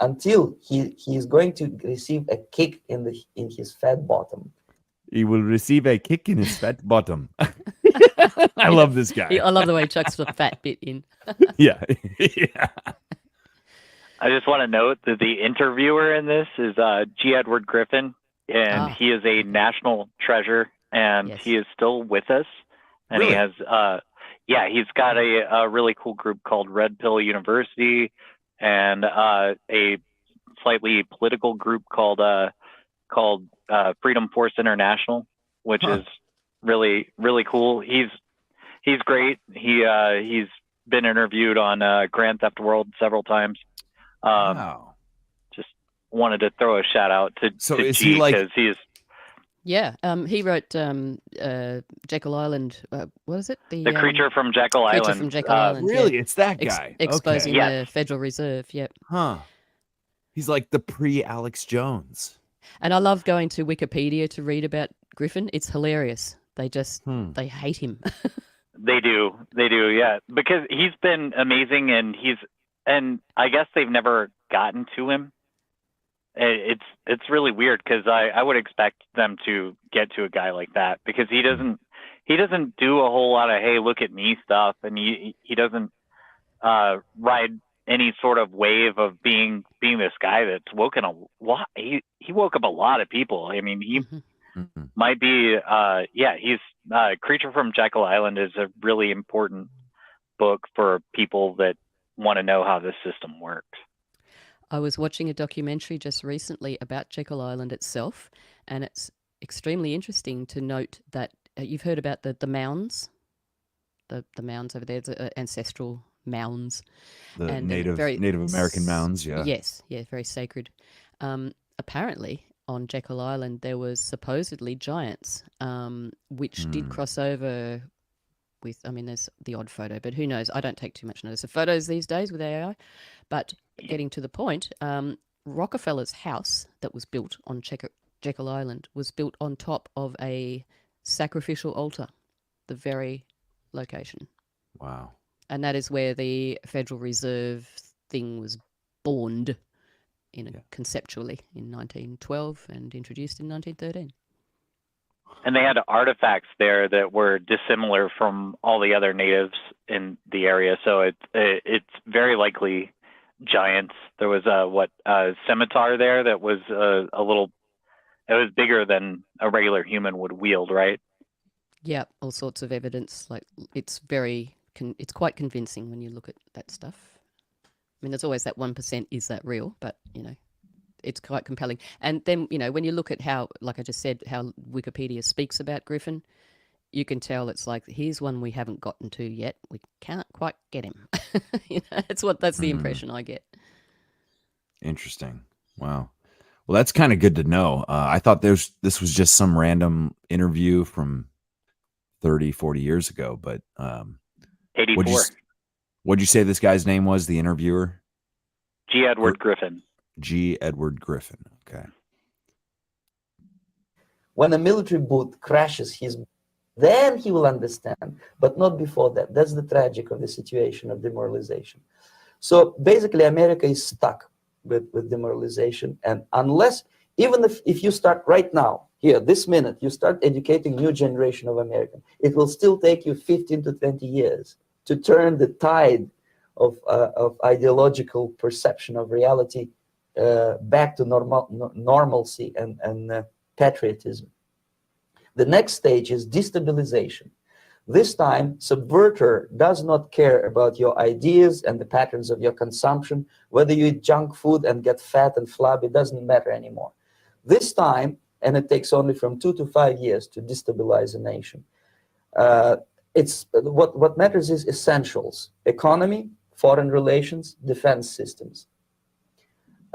until he is going to receive a kick in his fat bottom. He will receive a kick in his fat bottom. I love this guy. I love the way he chucks the fat bit in. Yeah. Yeah. I just want to note that the interviewer in this is G. Edward Griffin, and he is a national treasure, and he is still with us. And Really? he has, he's got a really cool group called Red Pill University, and a slightly political group called Freedom Force International, which is really, really cool. He's great. He's been interviewed on Grand Theft World several times. Wow. Just wanted to throw a shout out to is G, he like? because he is. Yeah, he wrote Jekyll Island. What is it? The Creature from Jekyll Creature Island. from Jekyll Island. Really? Yeah. It's that guy. Exposing Okay. the Federal Reserve. Yep. Huh. He's like the pre-Alex Jones. And I love going to Wikipedia to read about Griffin. It's hilarious. They just they hate him. They do, yeah, because he's been amazing, and I guess they've never gotten to him. It's really weird, because I would expect them to get to a guy like that, because he doesn't do a whole lot of hey, look at me stuff, and he doesn't ride any sort of wave of being this guy that's woken a lot. He woke up a lot of people. I mean, he might be he's Creature from Jekyll Island is a really important book for people that want to know how this system works. I was watching a documentary just recently about Jekyll Island itself, and it's extremely interesting to note that you've heard about the mounds, the mounds over there, the ancestral mounds, The and Native American mounds, yeah. Yes, yeah, very sacred. Apparently, on Jekyll Island, there was supposedly giants, which did cross over with, I mean, there's the odd photo, but who knows? I don't take too much notice of photos these days with AI. But getting to the point, Rockefeller's house that was built on Jekyll Island was built on top of a sacrificial altar, the very location. Wow. And that is where the Federal Reserve thing was born conceptually in 1912 and introduced in 1913. And they had artifacts there that were dissimilar from all the other natives in the area. So it's very likely giants. There was a scimitar there that was a little. It was bigger than a regular human would wield, right? Yeah, all sorts of evidence. Like it's it's quite convincing when you look at that stuff. I mean, there's always that 1%. Is that real? But it's quite compelling. And then when you look at how, like I just said, how Wikipedia speaks about Griffin, you can tell it's like, here's one we haven't gotten to yet. We can't quite get him. That's the impression I get. Interesting. Wow. Well, that's kind of good to know. I thought this was just some random interview from 30, 40 years ago, but 84. What'd you say this guy's name was, the interviewer? G. Edward Griffin. G. Edward Griffin. Okay. When a military boot crashes then he will understand, but not before that. That's the tragic of the situation of demoralization. So basically, America is stuck with demoralization. And unless, even if you start right now, here, this minute, you start educating new generation of Americans, it will still take you 15 to 20 years to turn the tide of ideological perception of reality back to normalcy and patriotism. The next stage is destabilization. This time, subverter does not care about your ideas and the patterns of your consumption. Whether you eat junk food and get fat and flabby, it doesn't matter anymore. This time, and it takes only from 2 to 5 years to destabilize a nation. It's what matters is essentials: economy, foreign relations, defense systems.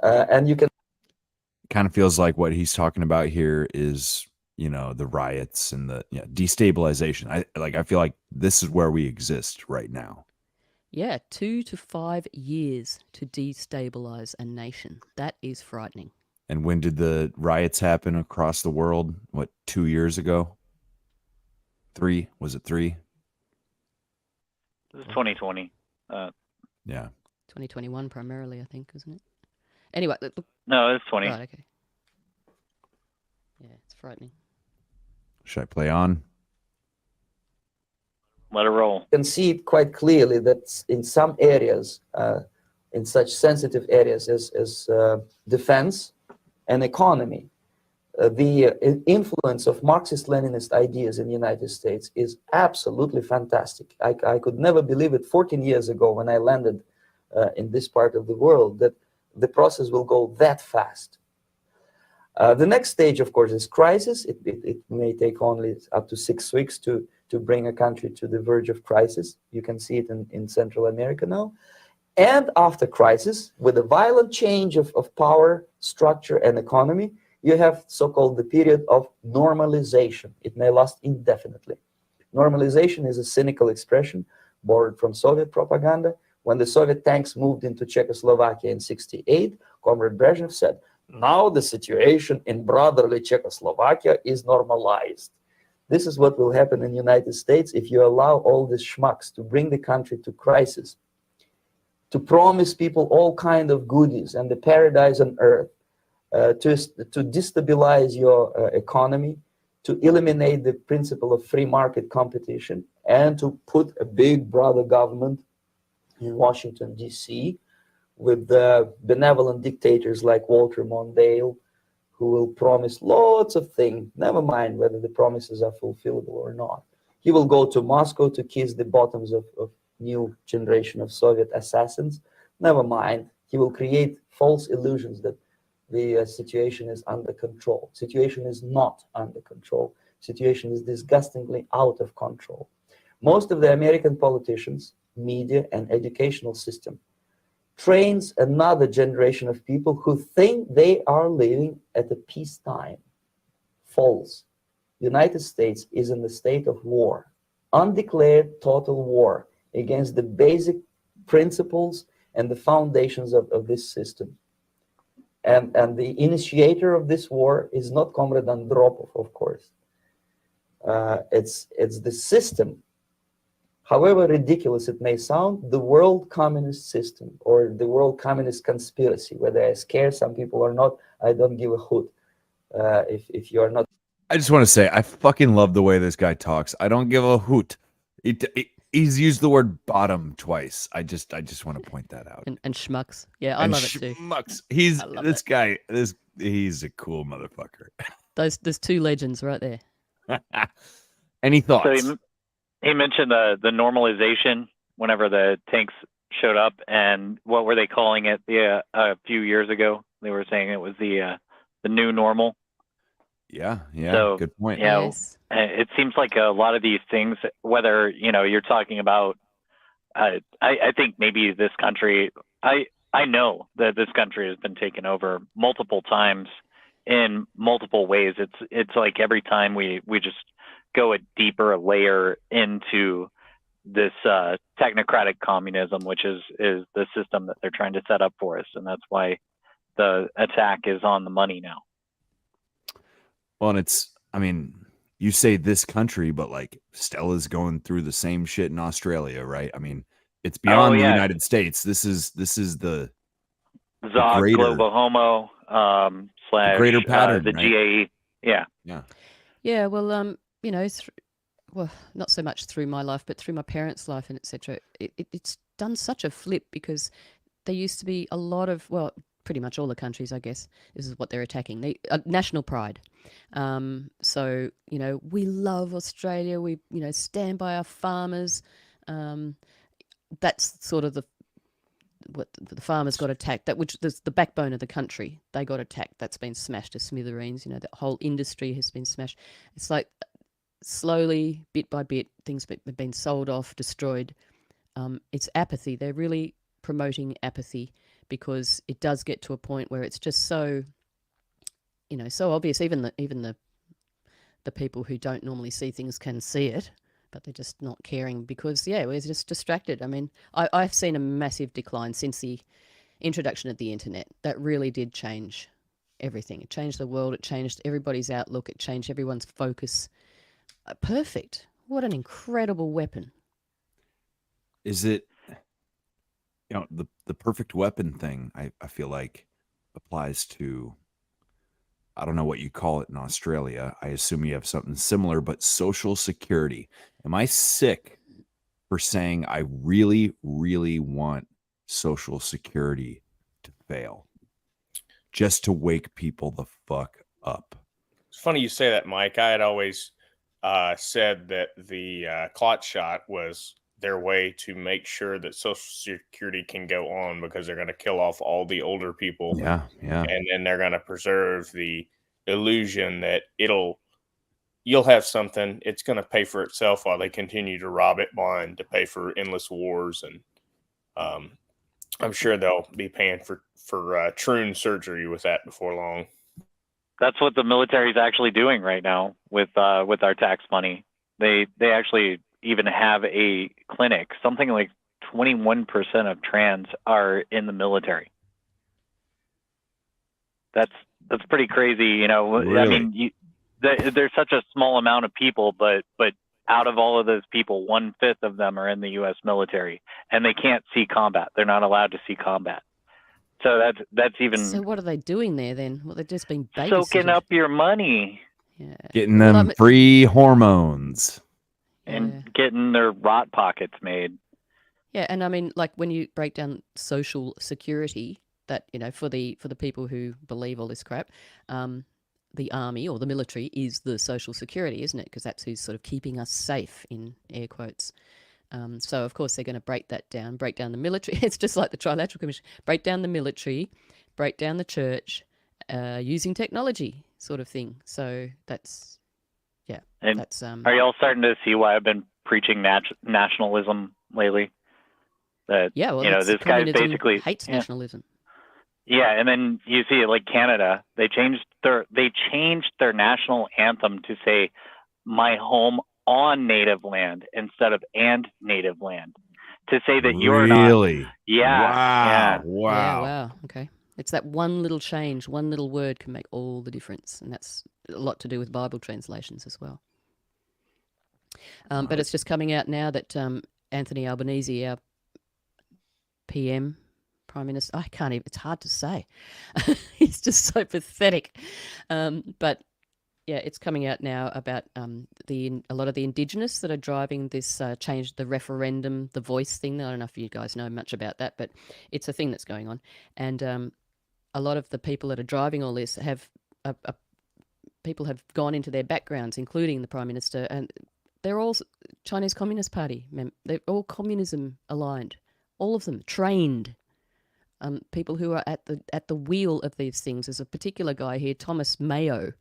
And you can kind of feels like what he's talking about here is, the riots and the destabilization. I feel like this is where we exist right now. Yeah, 2 to 5 years to destabilize a nation. That is frightening. And when did the riots happen across the world? What, 2 years ago? 3? Was it 3? It was 2020. Yeah. 2021 primarily, I think, isn't it? Anyway, look. No, it's 20. Right, okay. Yeah, it's frightening. Should I play on? Let it roll. You can see it quite clearly that in some areas, in such sensitive areas as defense and economy, the influence of Marxist-Leninist ideas in the United States is absolutely fantastic. I could never believe it 14 years ago when I landed in this part of the world that the process will go that fast. The next stage, of course, is crisis. It may take only up to 6 weeks to bring a country to the verge of crisis. You can see it in Central America now. And after crisis, with a violent change of power, structure, and economy, you have so-called the period of normalization. It may last indefinitely. Normalization is a cynical expression borrowed from Soviet propaganda. When the Soviet tanks moved into Czechoslovakia in '68, Comrade Brezhnev said, now the situation in brotherly Czechoslovakia is normalized. This is what will happen in the United States if you allow all these schmucks to bring the country to crisis, to promise people all kind of goodies and the paradise on earth, to destabilize your economy, to eliminate the principle of free market competition, and to put a big brother government in Washington, D.C., with benevolent dictators like Walter Mondale, who will promise lots of things, never mind whether the promises are fulfillable or not. He will go to Moscow to kiss the bottoms of new generation of Soviet assassins, never mind. He will create false illusions that the situation is under control. Situation is not under control. Situation is disgustingly out of control. Most of the American politicians, media, and educational system trains another generation of people who think they are living at a peacetime. False. The United States is in the state of war, undeclared total war against the basic principles and the foundations of this system. And the initiator of this war is not Comrade Andropov, of course. It's the system. However ridiculous it may sound, the world communist system or the world communist conspiracy, whether I scare some people or not, I don't give a hoot. If you are not I just want to say I fucking love the way this guy talks. I don't give a hoot. He's used the word bottom twice. I just want to point that out. And schmucks. Yeah, I love it too. Schmucks. He's I love this it. guy. He's a cool motherfucker. There's two legends right there. Any thoughts? So he mentioned the normalization whenever the tanks showed up, and what were they calling it? A few years ago, they were saying it was the new normal. Yeah. So, good point. Yes. It seems like a lot of these things, whether you're talking about, I think maybe this country, I know that this country has been taken over multiple times in multiple ways. It's like every time we just go a deeper layer into this technocratic communism, which is the system that they're trying to set up for us, and that's why the attack is on the money now. Well, and you say this country, but like Stella's going through the same shit in Australia, right? I mean, it's beyond the United States. This is the Zog, greater, Global Homo, slash greater pattern, the right? GAE. Yeah. Well, well, not so much through my life, but through my parents' life and etc. It's done such a flip, because there used to be a lot of, well, pretty much all the countries, I guess, this is what they're attacking. National pride. So, we love Australia. We, stand by our farmers. That's sort of what the farmers got attacked, which is the backbone of the country. They got attacked. That's been smashed to smithereens. The whole industry has been smashed. It's like slowly, bit by bit, things have been sold off, destroyed. It's apathy. They're really promoting apathy, because it does get to a point where it's just so, so obvious. Even the people who don't normally see things can see it, but they're just not caring, because we're just distracted. I mean, I've seen a massive decline since the introduction of the internet. That really did change everything. It changed the world. It changed everybody's outlook. It changed everyone's focus. Perfect. What an incredible weapon. Is it, the perfect weapon thing, I feel like applies to, I don't know what you call it in Australia. I assume you have something similar, but social security. Am I sick for saying I really, really want social security to fail, just to wake people the fuck up? It's funny you say that, Mike. I had always said that the clot shot was their way to make sure that Social Security can go on, because they're going to kill off all the older people. Yeah. And then they're going to preserve the illusion that you'll have something. It's going to pay for itself while they continue to rob it blind to pay for endless wars. And I'm sure they'll be paying for Troon surgery with that before long. That's what the military is actually doing right now with our tax money. They actually even have a clinic. Something like 21% of trans are in the military. That's pretty crazy, Really? I mean, there's such a small amount of people, but out of all of those people, 1/5 of them are in the U.S. military, and they can't see combat. They're not allowed to see combat. So that's even. So what are they doing there then? Well, they've just been babysitting. Soaking up your money. Yeah. Getting them free hormones. And getting their rot pockets made. Yeah, and I mean, like when you break down social security, that for the people who believe all this crap, the army or the military is the social security, isn't it? Because that's who's sort of keeping us safe, in air quotes. So of course they're going to break down the military. It's just like the Trilateral Commission: break down the military, break down the church, using technology, sort of thing. So that's. Yeah, and that's. Are y'all starting to see why I've been preaching nationalism lately? That this guy basically hates nationalism. Yeah, and then you see it like Canada. They changed their national anthem to say "My home on native land" instead of "and native land," to say that you're not. Really? Yeah. Wow. Yeah, wow. Okay. It's that one little change, one little word can make all the difference. And that's a lot to do with Bible translations as well. But it's just coming out now that Anthony Albanese, our PM, Prime Minister, I can't even, it's hard to say. He's just so pathetic. But Yeah, it's coming out now about a lot of the Indigenous that are driving this change, the referendum, the voice thing. I don't know if you guys know much about that, but it's a thing that's going on. And a lot of the people that are driving all this people have gone into their backgrounds, including the Prime Minister, and they're all Chinese Communist Party. They're all communism aligned, all of them trained. People who are at the wheel of these things. There's a particular guy here, Thomas Mayo.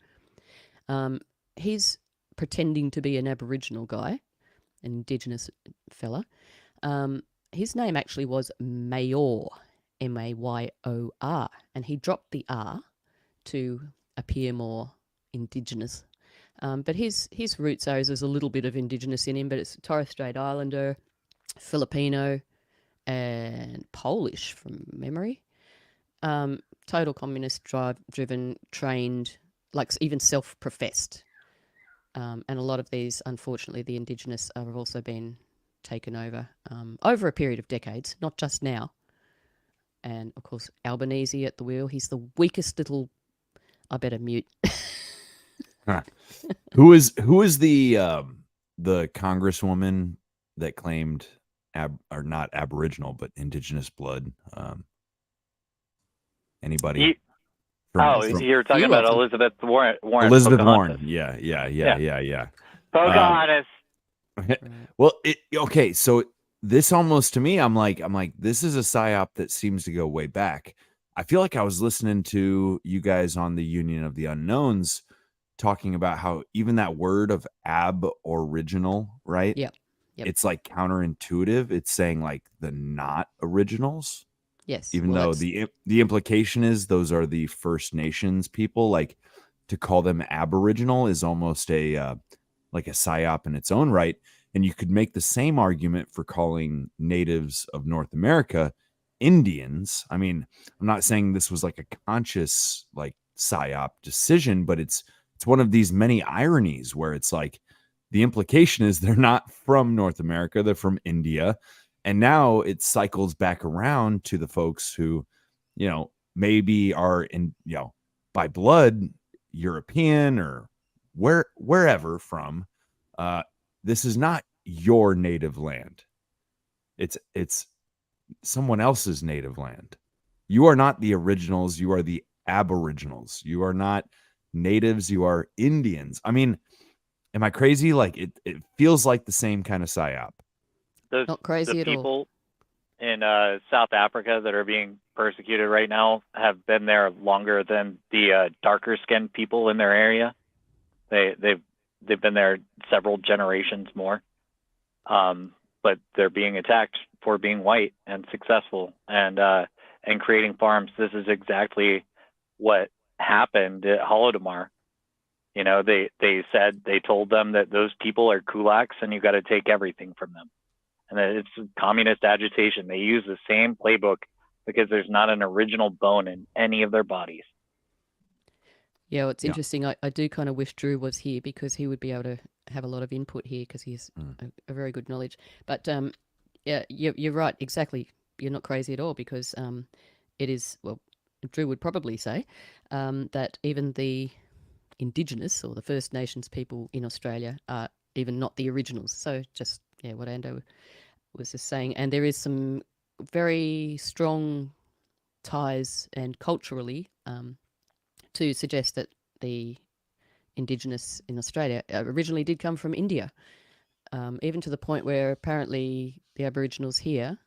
He's pretending to be an Aboriginal guy, an Indigenous fella. His name actually was Mayor, Mayor, and he dropped the R to appear more Indigenous. But his roots are there's a little bit of Indigenous in him, but it's Torres Strait Islander, Filipino, and Polish from memory. Total communist driven, trained, like even self-professed. And a lot of these, unfortunately, the Indigenous have also been taken over a period of decades, not just now. And, of course, Albanese at the wheel. He's the weakest little... I better mute. Who is the congresswoman that claimed or not Aboriginal but Indigenous blood? Anybody? You're talking about Elizabeth Warren. Elizabeth Pocahontas. Warren. Yeah. Pocahontas. Well, okay. So this almost to me, I'm like, this is a psyop that seems to go way back. I feel like I was listening to you guys on the Union of the Unknowns talking about how even that word of aboriginal, right? Yep. It's like counterintuitive. It's saying like the not originals. Yes. Even though the implication is those are the First Nations people, like to call them Aboriginal is almost a like a psyop in its own right. And you could make the same argument for calling natives of North America Indians. I mean, I'm not saying this was like a conscious like psyop decision, but it's one of these many ironies where it's like the implication is they're not from North America, they're from India. And now it cycles back around to the folks who, maybe are in, by blood European or wherever from. This is not your native land. It's someone else's native land. You are not the originals. You are the aboriginals. You are not natives. You are Indians. I mean, am I crazy? Like it feels like the same kind of psyop. Not crazy at all. The people in South Africa that are being persecuted right now have been there longer than the darker skinned people in their area. They've been there several generations more. But they're being attacked for being white and successful and creating farms. This is exactly what happened at Holodomor. They told them that those people are kulaks and you got to take everything from them. And that it's communist agitation. They use the same playbook because there's not an original bone in any of their bodies. Yeah, well, it's interesting. I do kind of wish Drew was here because he would be able to have a lot of input here because he's a very good knowledge. But yeah, you're right. Exactly. You're not crazy at all because it is, well, Drew would probably say that even the Indigenous or the First Nations people in Australia are even not the originals. So just, what Ando was just saying. And there is some very strong ties and culturally to suggest that the Indigenous in Australia originally did come from India, even to the point where apparently the Aboriginals here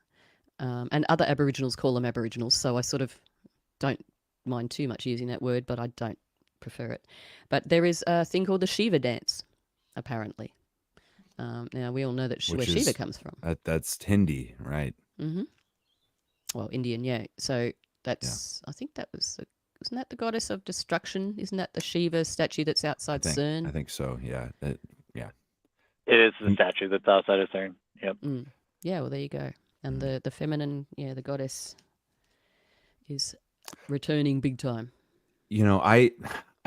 and other Aboriginals call them Aboriginals, so I sort of don't mind too much using that word, but I don't prefer it. But there is a thing called the Shiva dance, apparently. Now, we all know that where Shiva comes from. That's Hindi, right? Mm-hmm. Well, Indian, yeah. So that's, I think that was, isn't that the goddess of destruction? Isn't that the Shiva statue that's outside CERN? I think so, yeah. Yeah. It is the statue that's outside of CERN, yep. Yeah, well, there you go. And the feminine, the goddess is returning big time. I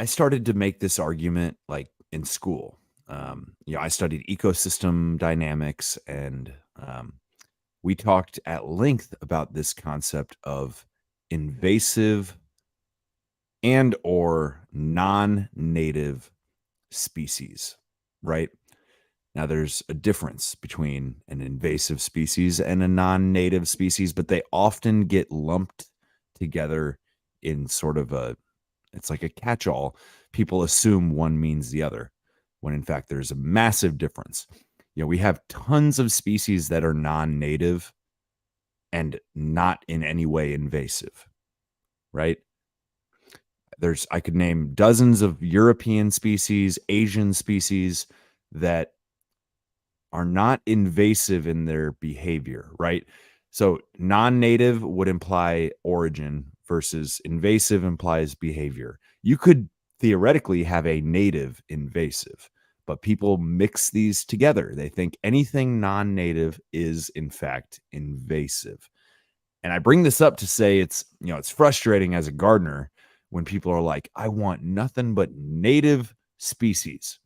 started to make this argument like in school. I studied ecosystem dynamics, and we talked at length about this concept of invasive and or non-native species, right? Now, there's a difference between an invasive species and a non-native species, but they often get lumped together in sort of it's like a catch-all. People assume one means the other, when in fact there's a massive difference. We have tons of species that are non-native and not in any way invasive, right? I could name dozens of European species, Asian species that are not invasive in their behavior, right? So non-native would imply origin versus invasive implies behavior. You could theoretically have a native invasive, but people mix these together. They think anything non-native is in fact invasive. And I bring this up to say it's frustrating as a gardener when people are like, I want nothing but native species.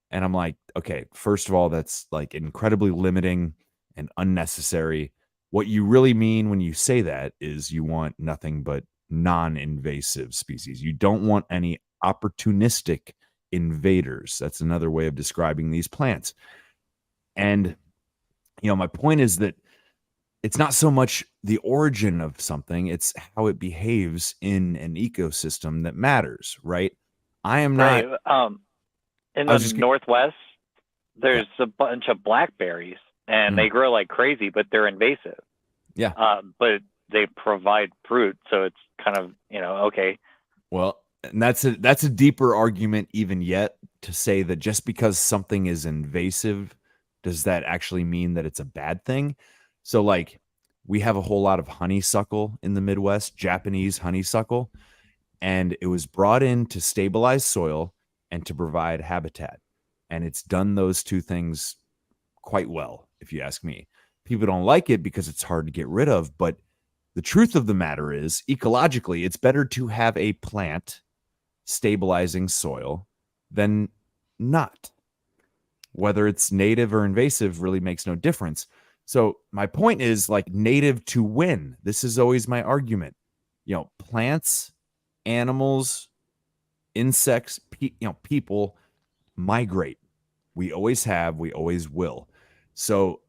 And I'm like, okay, first of all, that's like incredibly limiting and unnecessary. What you really mean when you say that is you want nothing but non-invasive species. You don't want any opportunistic invaders. That's another way of describing these plants. And, my point is that it's not so much the origin of something, it's how it behaves in an ecosystem that matters, right? I am not. In the Northwest, there's a bunch of blackberries, and they grow like crazy, but they're invasive. Yeah. But they provide fruit, so it's kind of, okay. Well, and that's a deeper argument even yet to say that just because something is invasive, does that actually mean that it's a bad thing? So like we have a whole lot of honeysuckle in the Midwest, Japanese honeysuckle, and it was brought in to stabilize soil and to provide habitat. And it's done those two things quite well, if you ask me. People don't like it because it's hard to get rid of, but the truth of the matter is, ecologically, it's better to have a plant stabilizing soil than not. Whether it's native or invasive really makes no difference. So my point is, like, native to win. This is always my argument. Plants, animals, insects, people migrate. We always have, we always will. So,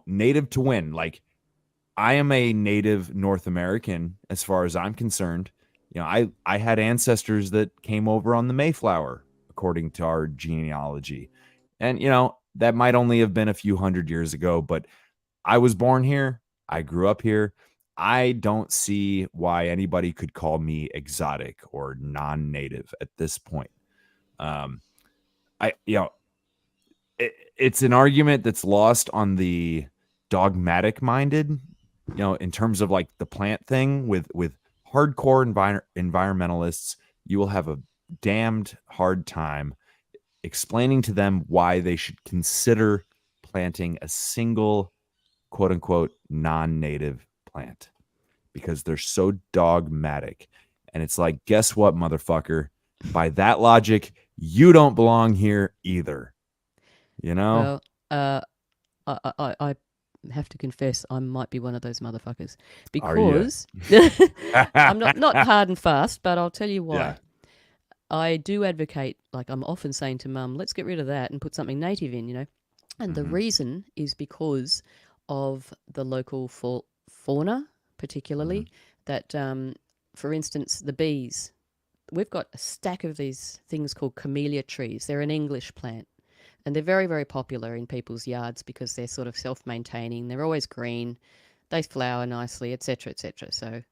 native to win. Like, I am a native North American as far as I'm concerned. I had ancestors that came over on the Mayflower, according to our genealogy. And, that might only have been a few hundred years ago, but I was born here. I grew up here. I don't see why anybody could call me exotic or non-native at this point. It's an argument that's lost on the dogmatic minded, in terms of like the plant thing with hardcore environmentalists. You will have a damned hard time explaining to them why they should consider planting a single quote unquote non-native plant, because they're so dogmatic. And it's like, guess what, motherfucker? By that logic, you don't belong here either. Well, I have to confess I might be one of those motherfuckers, because I'm not hard and fast, but I'll tell you why. Yeah. I do advocate, like I'm often saying to Mum, let's get rid of that and put something native in, And the reason is because of the local fauna, particularly, that, for instance, the bees. We've got a stack of these things called camellia trees. They're an English plant. And they're very, very popular in people's yards because they're sort of self-maintaining. They're always green. They flower nicely, etc., etc. So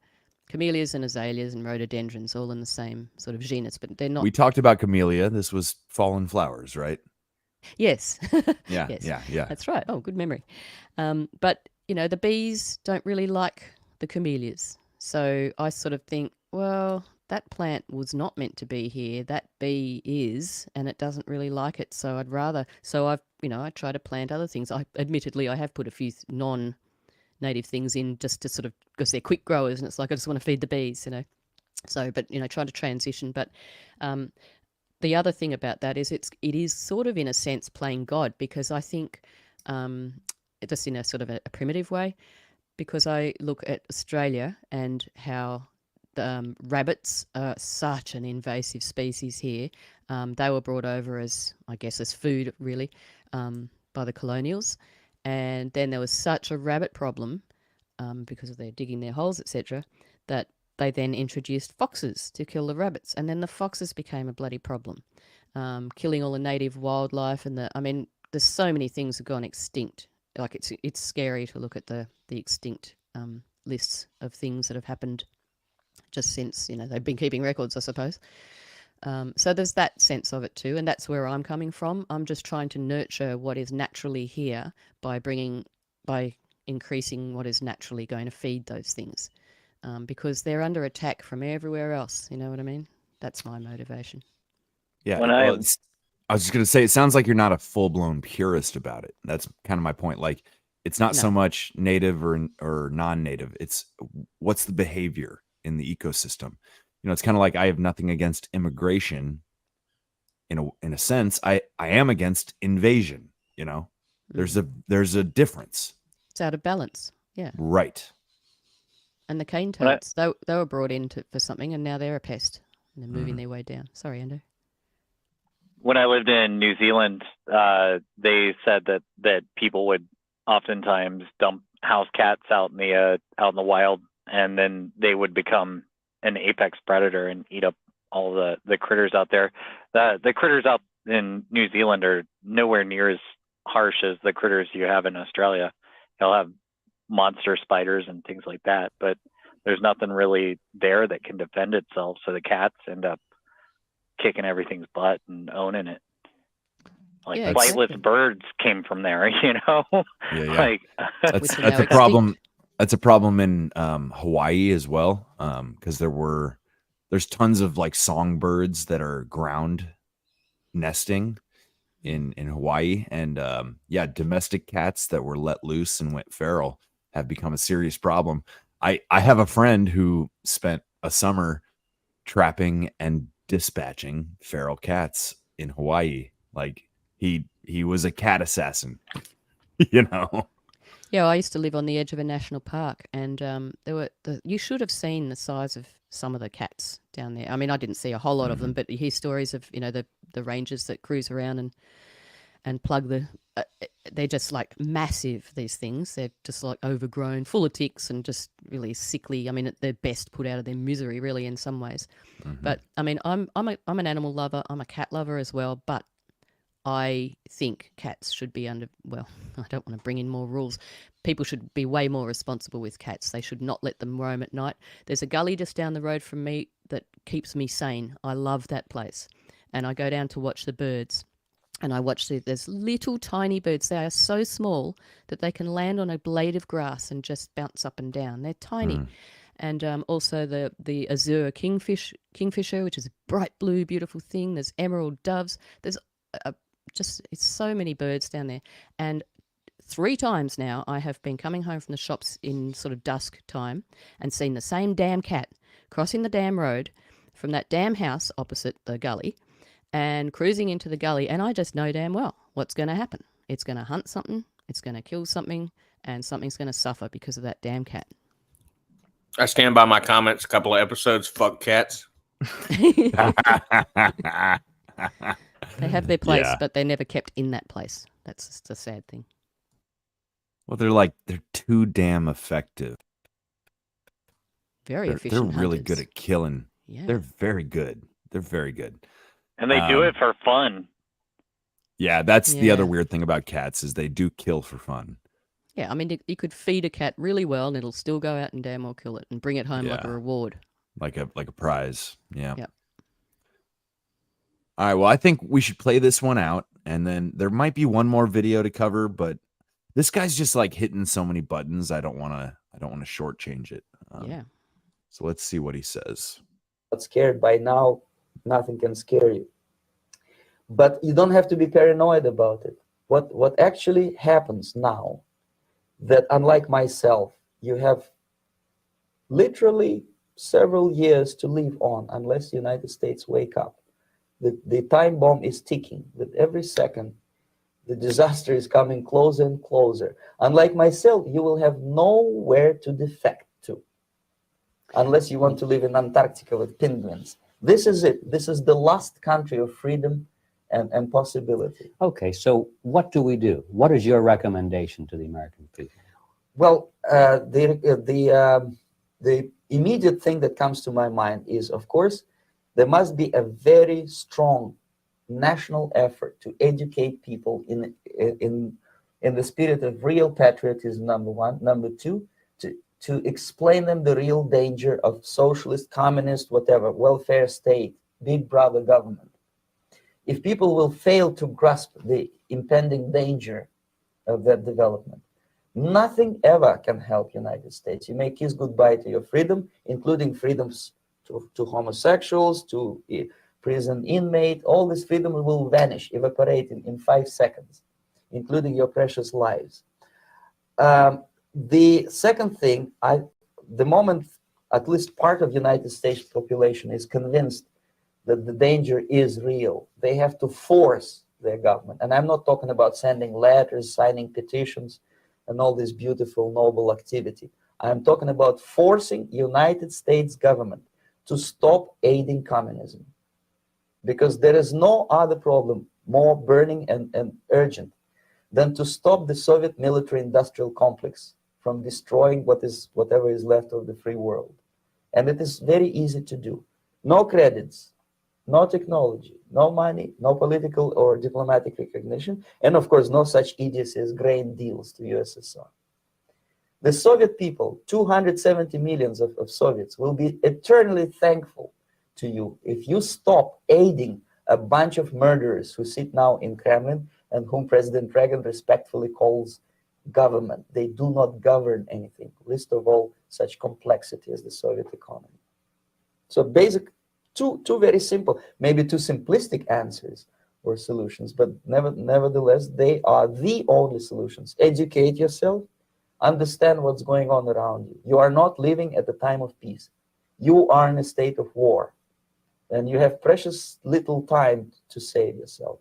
camellias and azaleas and rhododendrons all in the same sort of genus, but they're not. We talked about camellia. This was fallen flowers, right? Yes. Yeah, yes. yeah. That's right. Oh, good memory. But, the bees don't really like the camellias. So I sort of think, well, that plant was not meant to be here. That bee is, and it doesn't really like it. So I'd rather. So I try to plant other things. Admittedly, I have put a few non-native things in just to sort of, because they're quick growers, and it's like I just want to feed the bees, So, but try to transition. But the other thing about that is it is sort of in a sense playing God, because I think just in a sort of a primitive way, because I look at Australia and how rabbits are such an invasive species here. They were brought over as, I guess, as food, really, by the colonials. And then there was such a rabbit problem because of their digging their holes, etc., that they then introduced foxes to kill the rabbits. And then the foxes became a bloody problem, killing all the native wildlife. And I mean, there's so many things have gone extinct. Like it's scary to look at the extinct lists of things that have happened just since, they've been keeping records, I suppose. So there's that sense of it too, and that's where I'm coming from. I'm just trying to nurture what is naturally here by increasing what is naturally going to feed those things, because they're under attack from everywhere else. You know what I mean? That's my motivation. Yeah. I was just going to say, it sounds like you're not a full-blown purist about it. That's kind of my point. Like, it's not so much native or non-native. It's what's the behavior in the ecosystem. It's kind of like I have nothing against immigration. In a sense, I am against invasion. There's a difference. It's out of balance. Yeah. Right. And the cane toads, they were brought in for something, and now they're a pest, and they're moving their way down. Sorry, Ando. When I lived in New Zealand, they said that people would oftentimes dump house cats out in the wild, and then they would become an apex predator and eat up all the critters out there. The critters out in New Zealand are nowhere near as harsh as the critters you have in Australia. You'll have monster spiders and things like that, but there's nothing really there that can defend itself. So the cats end up kicking everything's butt and owning it. Like flightless birds came from there, Yeah. Like that's a problem. That's a problem in Hawaii as well, because there's tons of like songbirds that are ground nesting in Hawaii, and domestic cats that were let loose and went feral have become a serious problem. I have a friend who spent a summer trapping and dispatching feral cats in Hawaii. Like he was a cat assassin, Yeah, I used to live on the edge of a national park, and you should have seen the size of some of the cats down there. I mean, I didn't see a whole lot of them, but you hear stories of the rangers that cruise around and plug they're just like massive, these things. They're just like overgrown, full of ticks, and just really sickly. I mean, they're best put out of their misery, really, in some ways. But I mean, I'm an animal lover. I'm a cat lover as well, but I think cats should be I don't want to bring in more rules. People should be way more responsible with cats. They should not let them roam at night. There's a gully just down the road from me that keeps me sane. I love that place. And I go down to watch the birds. And I watch there's little tiny birds. They are so small that they can land on a blade of grass and just bounce up and down. They're tiny. And also the azure kingfisher, which is a bright blue, beautiful thing. There's emerald doves. There's it's so many birds down there. And 3 times now I have been coming home from the shops in sort of dusk time and seen the same damn cat crossing the damn road from that damn house opposite the gully and cruising into the gully. And I just know damn well what's going to happen. It's going to hunt something, it's going to kill something, and something's going to suffer because of that damn cat. I stand by my comments a couple of episodes. Fuck cats. They have their place, but they're never kept in that place. That's just a sad thing. Well, they're too damn effective. Very efficient. They're really hunters. good at killing. Yeah. They're very good. And they do it for fun. Yeah, that's the other weird thing about cats is they do kill for fun. Yeah, I mean, you could feed a cat really well, and it'll still go out and damn well kill it and bring it home like a reward, like a prize. Yeah. Yep. All right. Well, I think we should play this one out, and then there might be one more video to cover, but this guy's just like hitting so many buttons. I don't want to shortchange it. Yeah. So let's see what he says. Not scared by now. Nothing can scare you. But you don't have to be paranoid about it. What actually happens now, that unlike myself, you have literally several years to live on unless the United States wake up. The time bomb is ticking. With every second, the disaster is coming closer and closer. Unlike myself, you will have nowhere to defect to. unless you want to live in Antarctica with penguins. This is it. This is the last country of freedom and possibility. Okay, so what do we do? What is your recommendation to the American people? Well, the immediate thing that comes to my mind is, of course, there must be a very strong national effort to educate people in the spirit of real patriotism, number one. Number two, to explain them the real danger of socialist, communist, whatever, welfare state, big brother government. If people will fail to grasp the impending danger of that development, nothing ever can help United States. You may kiss goodbye to your freedom, including freedoms to homosexuals, to prison inmate. All this freedom will vanish, evaporate in 5 seconds, including your precious lives. The second thing, the moment at least part of United States population is convinced that the danger is real, they have to force their government. And I'm not talking about sending letters, signing petitions, and all this beautiful, noble activity. I'm talking about forcing United States government to stop aiding communism. Because there is no other problem more burning and urgent than to stop the Soviet military-industrial complex from destroying whatever is left of the free world. And it is very easy to do. No credits, no technology, no money, no political or diplomatic recognition, and of course, no such idiocy as grain deals to USSR. The Soviet people, 270 millions of Soviets, will be eternally thankful to you if you stop aiding a bunch of murderers who sit now in Kremlin and whom President Reagan respectfully calls government. They do not govern anything, least of all such complexity as the Soviet economy. So basic, two very simple, maybe too simplistic answers or solutions, but nevertheless, they are the only solutions. Educate yourself, understand what's going on around you. You are not living at the time of peace. You are in a state of war, and you have precious little time to save yourself.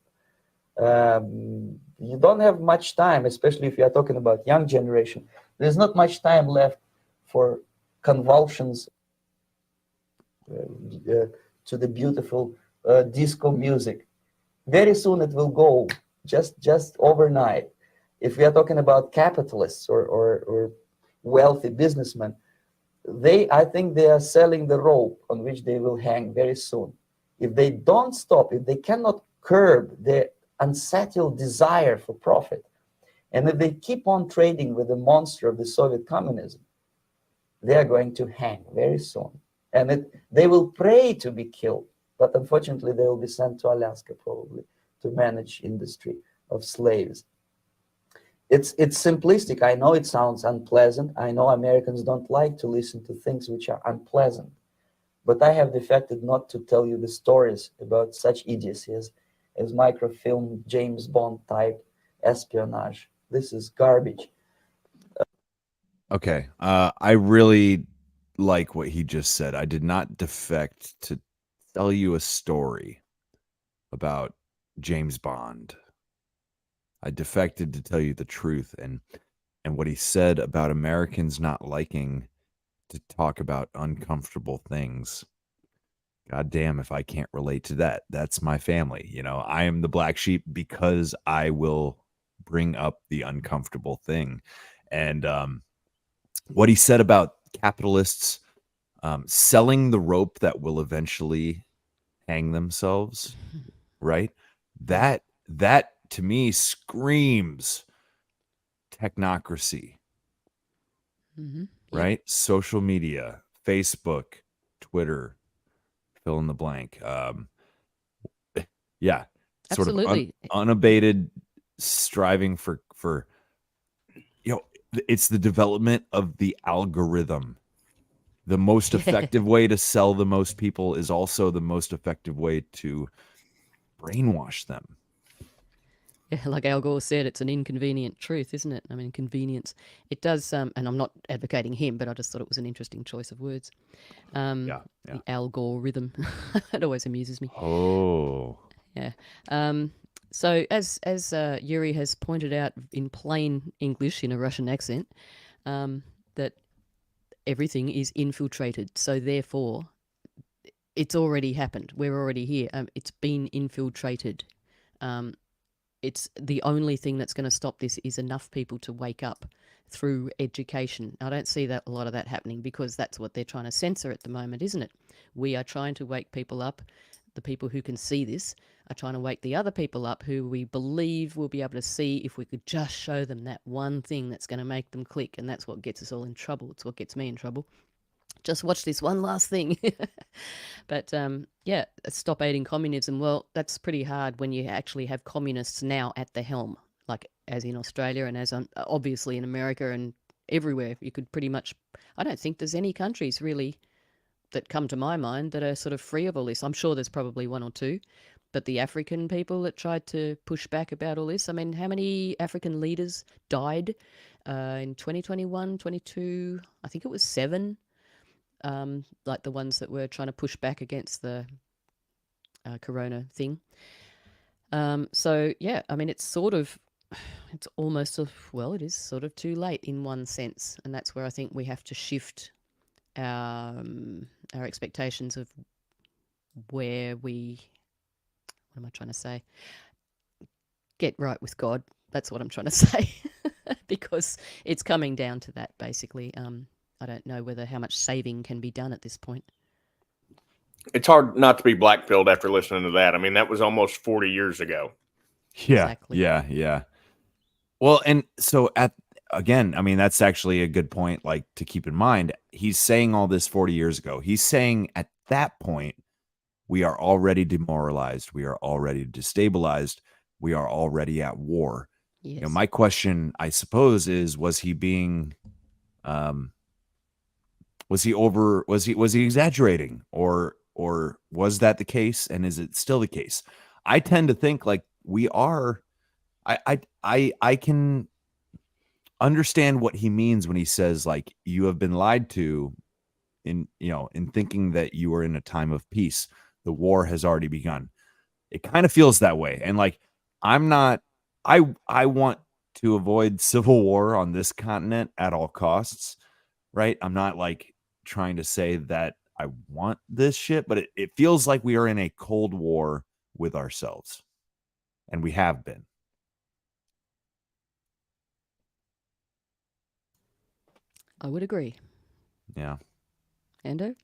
You don't have much time, especially if you are talking about young generation. There's not much time left for convulsions to the beautiful disco music. Very soon it will go, just overnight. If we are talking about capitalists or wealthy businessmen, I think they are selling the rope on which they will hang very soon. If they don't stop, if they cannot curb their unsettled desire for profit, and if they keep on trading with the monster of the Soviet communism, they are going to hang very soon. And they will pray to be killed, but unfortunately they will be sent to Alaska probably to manage industry of slaves. It's simplistic. I know it sounds unpleasant. I know Americans don't like to listen to things which are unpleasant. But I have defected not to tell you the stories about such idiocy as microfilm, James Bond type espionage. This is garbage. Okay. I really like what he just said. I did not defect to tell you a story about James Bond. I defected to tell you the truth, and what he said about Americans not liking to talk about uncomfortable things. God damn if I can't relate to that. That's my family. You know, I am the black sheep because I will bring up the uncomfortable thing. And what he said about capitalists selling the rope that will eventually hang themselves, right? That to me screams technocracy, right? Social media, Facebook, Twitter, fill in the blank. Yeah, sort Absolutely. of unabated striving for it's the development of the algorithm. The most effective way to sell the most people is also the most effective way to brainwash them. Yeah, like Al Gore said, it's an inconvenient truth, isn't it? I mean, convenience. It does, and I'm not advocating him, but I just thought it was an interesting choice of words. The Al Gore rhythm. It always amuses me. Oh. Yeah. So as Yuri has pointed out in plain English in a Russian accent, that everything is infiltrated. So therefore, it's already happened. We're already here. It's been infiltrated. It's the only thing that's going to stop this is enough people to wake up through education. I don't see that a lot of that happening because that's what they're trying to censor at the moment, isn't it? We are trying to wake people up. The people who can see this are trying to wake the other people up who we believe will be able to see if we could just show them that one thing that's going to make them click. And that's what gets us all in trouble. It's what gets me in trouble. Just watch this one last thing. But yeah, stop aiding communism. Well, that's pretty hard when you actually have communists now at the helm, like as in Australia and as obviously in America and everywhere. You could pretty much, I don't think there's any countries really that come to my mind that are sort of free of all this. I'm sure there's probably one or two, but the African people that tried to push back about all this, I mean, how many African leaders died in 2021, 22? I think it was 7. Like the ones that were trying to push back against the corona thing. So yeah, I mean, it's almost, it is sort of too late in one sense. And that's where I think we have to shift our expectations of where what am I trying to say? Get right with God. That's what I'm trying to say. Because it's coming down to that, basically. I don't know how much saving can be done at this point. It's hard not to be black-pilled after listening to that. I mean, that was almost 40 years ago. Yeah, exactly. yeah. Well, and so again, I mean, that's actually a good point, like, to keep in mind. He's saying all this 40 years ago. He's saying at that point, we are already demoralized. We are already destabilized. We are already at war. Yes. You know, my question, I suppose, is, was he being, was he exaggerating, or was that the case? And is it still the case? I tend to think like we are. I can understand what he means when he says, like, you have been lied to in thinking that you are in a time of peace. The war has already begun. It kind of feels that way. And like, I want to avoid civil war on this continent at all costs. Right. I'm not like trying to say that I want this shit, but it feels like we are in a cold war with ourselves. And we have been. I would agree. Yeah. Ando?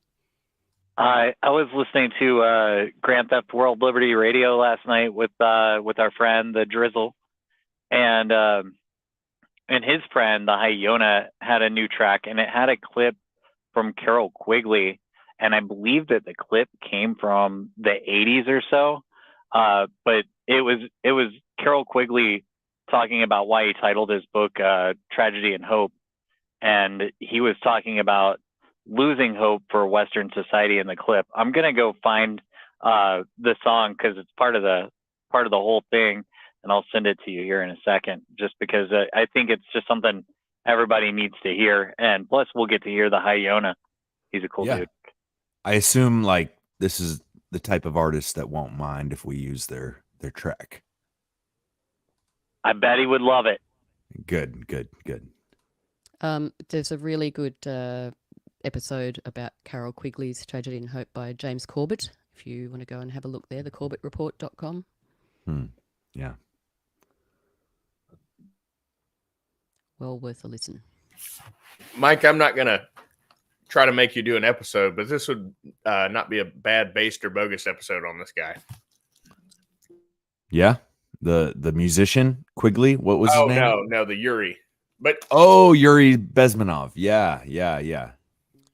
I was listening to Grand Theft World Liberty Radio last night with our friend the Drizzle, and his friend the Hyona had a new track, and it had a clip from Carol Quigley, and I believe that the clip came from the 80s or so, but it was Carol Quigley talking about why he titled his book Tragedy and Hope, and he was talking about losing hope for Western society in the clip. I'm gonna go find the song because it's part of the whole thing, and I'll send it to you here in a second. Just because I think it's just something everybody needs to hear, and plus we'll get to hear the Hyona. He's a cool dude. I assume like this is the type of artist that won't mind if we use their track. I bet he would love it. Good. There's a really good episode about Carol Quigley's Tragedy and Hope by James Corbett. If you want to go and have a look there, thecorbettreport.com. Yeah. Well worth a listen. Mike, I'm not going to try to make you do an episode, but this would not be a bad, based, or bogus episode on this guy. Yeah? The musician, Quigley? What was his name? No, the Yuri. But Yuri Bezmenov. Yeah.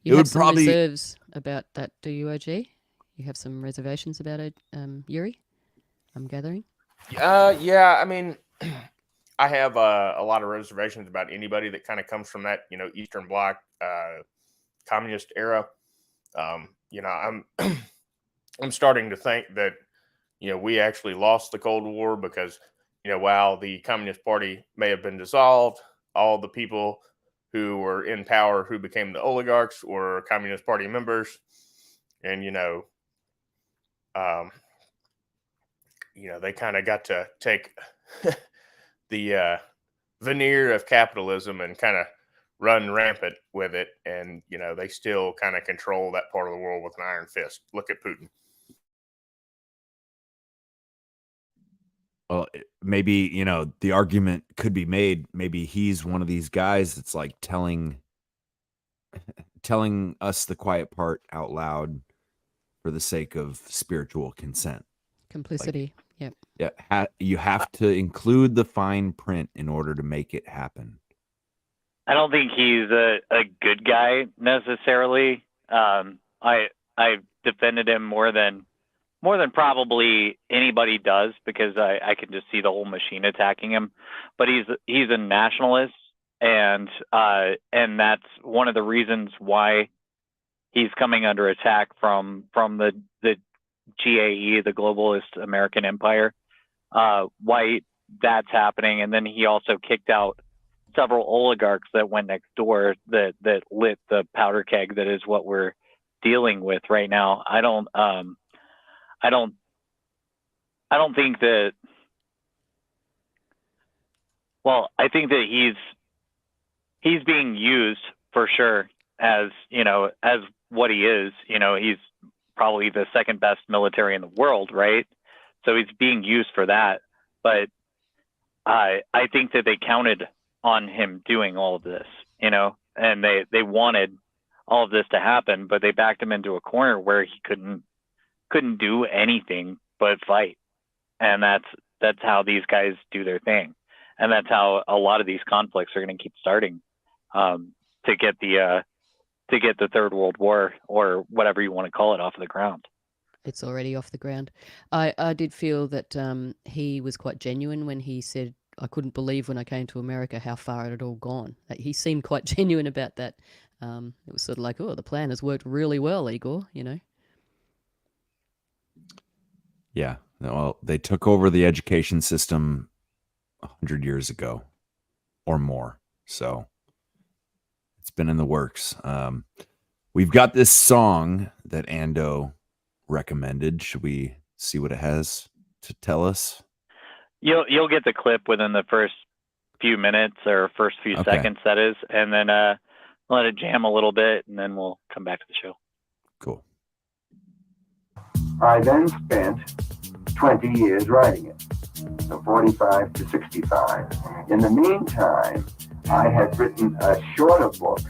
You have some reserves about that, do you, OG? You have some reservations about it, Yuri, I'm gathering? Yeah, I mean, I have a lot of reservations about anybody that kind of comes from that, Eastern Bloc, communist era. I'm I'm starting to think that, we actually lost the Cold War because, while the Communist Party may have been dissolved, all the people who were in power, who became the oligarchs, were Communist Party members. And, they kind of got to take the veneer of capitalism and kind of run rampant with it, and they still kind of control that part of the world with an iron fist. Look at Putin. Well, maybe, the argument could be made. Maybe he's one of these guys that's like telling us the quiet part out loud for the sake of spiritual consent. Complicity. Yep. Yeah. You have to include the fine print in order to make it happen. I don't think he's a good guy necessarily. I defended him more than probably anybody does, because I can just see the whole machine attacking him. But he's a nationalist, and that's one of the reasons why he's coming under attack from the GAE, the globalist American empire. Why that's happening, and then he also kicked out several oligarchs that went next door that lit the powder keg that is what we're dealing with right now. I don't think that. Well, I think that he's being used for sure as what he is. He's probably the second best military in the world, right? So he's being used for that. But I think that they counted on him doing all of this, and they wanted all of this to happen, but they backed him into a corner where he couldn't do anything but fight. And that's how these guys do their thing. And that's how a lot of these conflicts are going to keep starting, to get the Third World War, or whatever you want to call it, off of the ground. It's already off the ground. I did feel that he was quite genuine when he said, I couldn't believe when I came to America how far it had all gone. He seemed quite genuine about that. It was sort of like, oh, the plan has worked really well, Igor, Yeah. Well, they took over the education system 100 years ago or more. So it's been in the works. We've got this song that Ando recommended. Should we see what it has to tell us? You'll get the clip within the first few minutes, or first few seconds, that is, and then let it jam a little bit, and then we'll come back to the show. Cool. I then spent 20 years writing it, from 45 to 65. In the meantime, I had written a shorter book,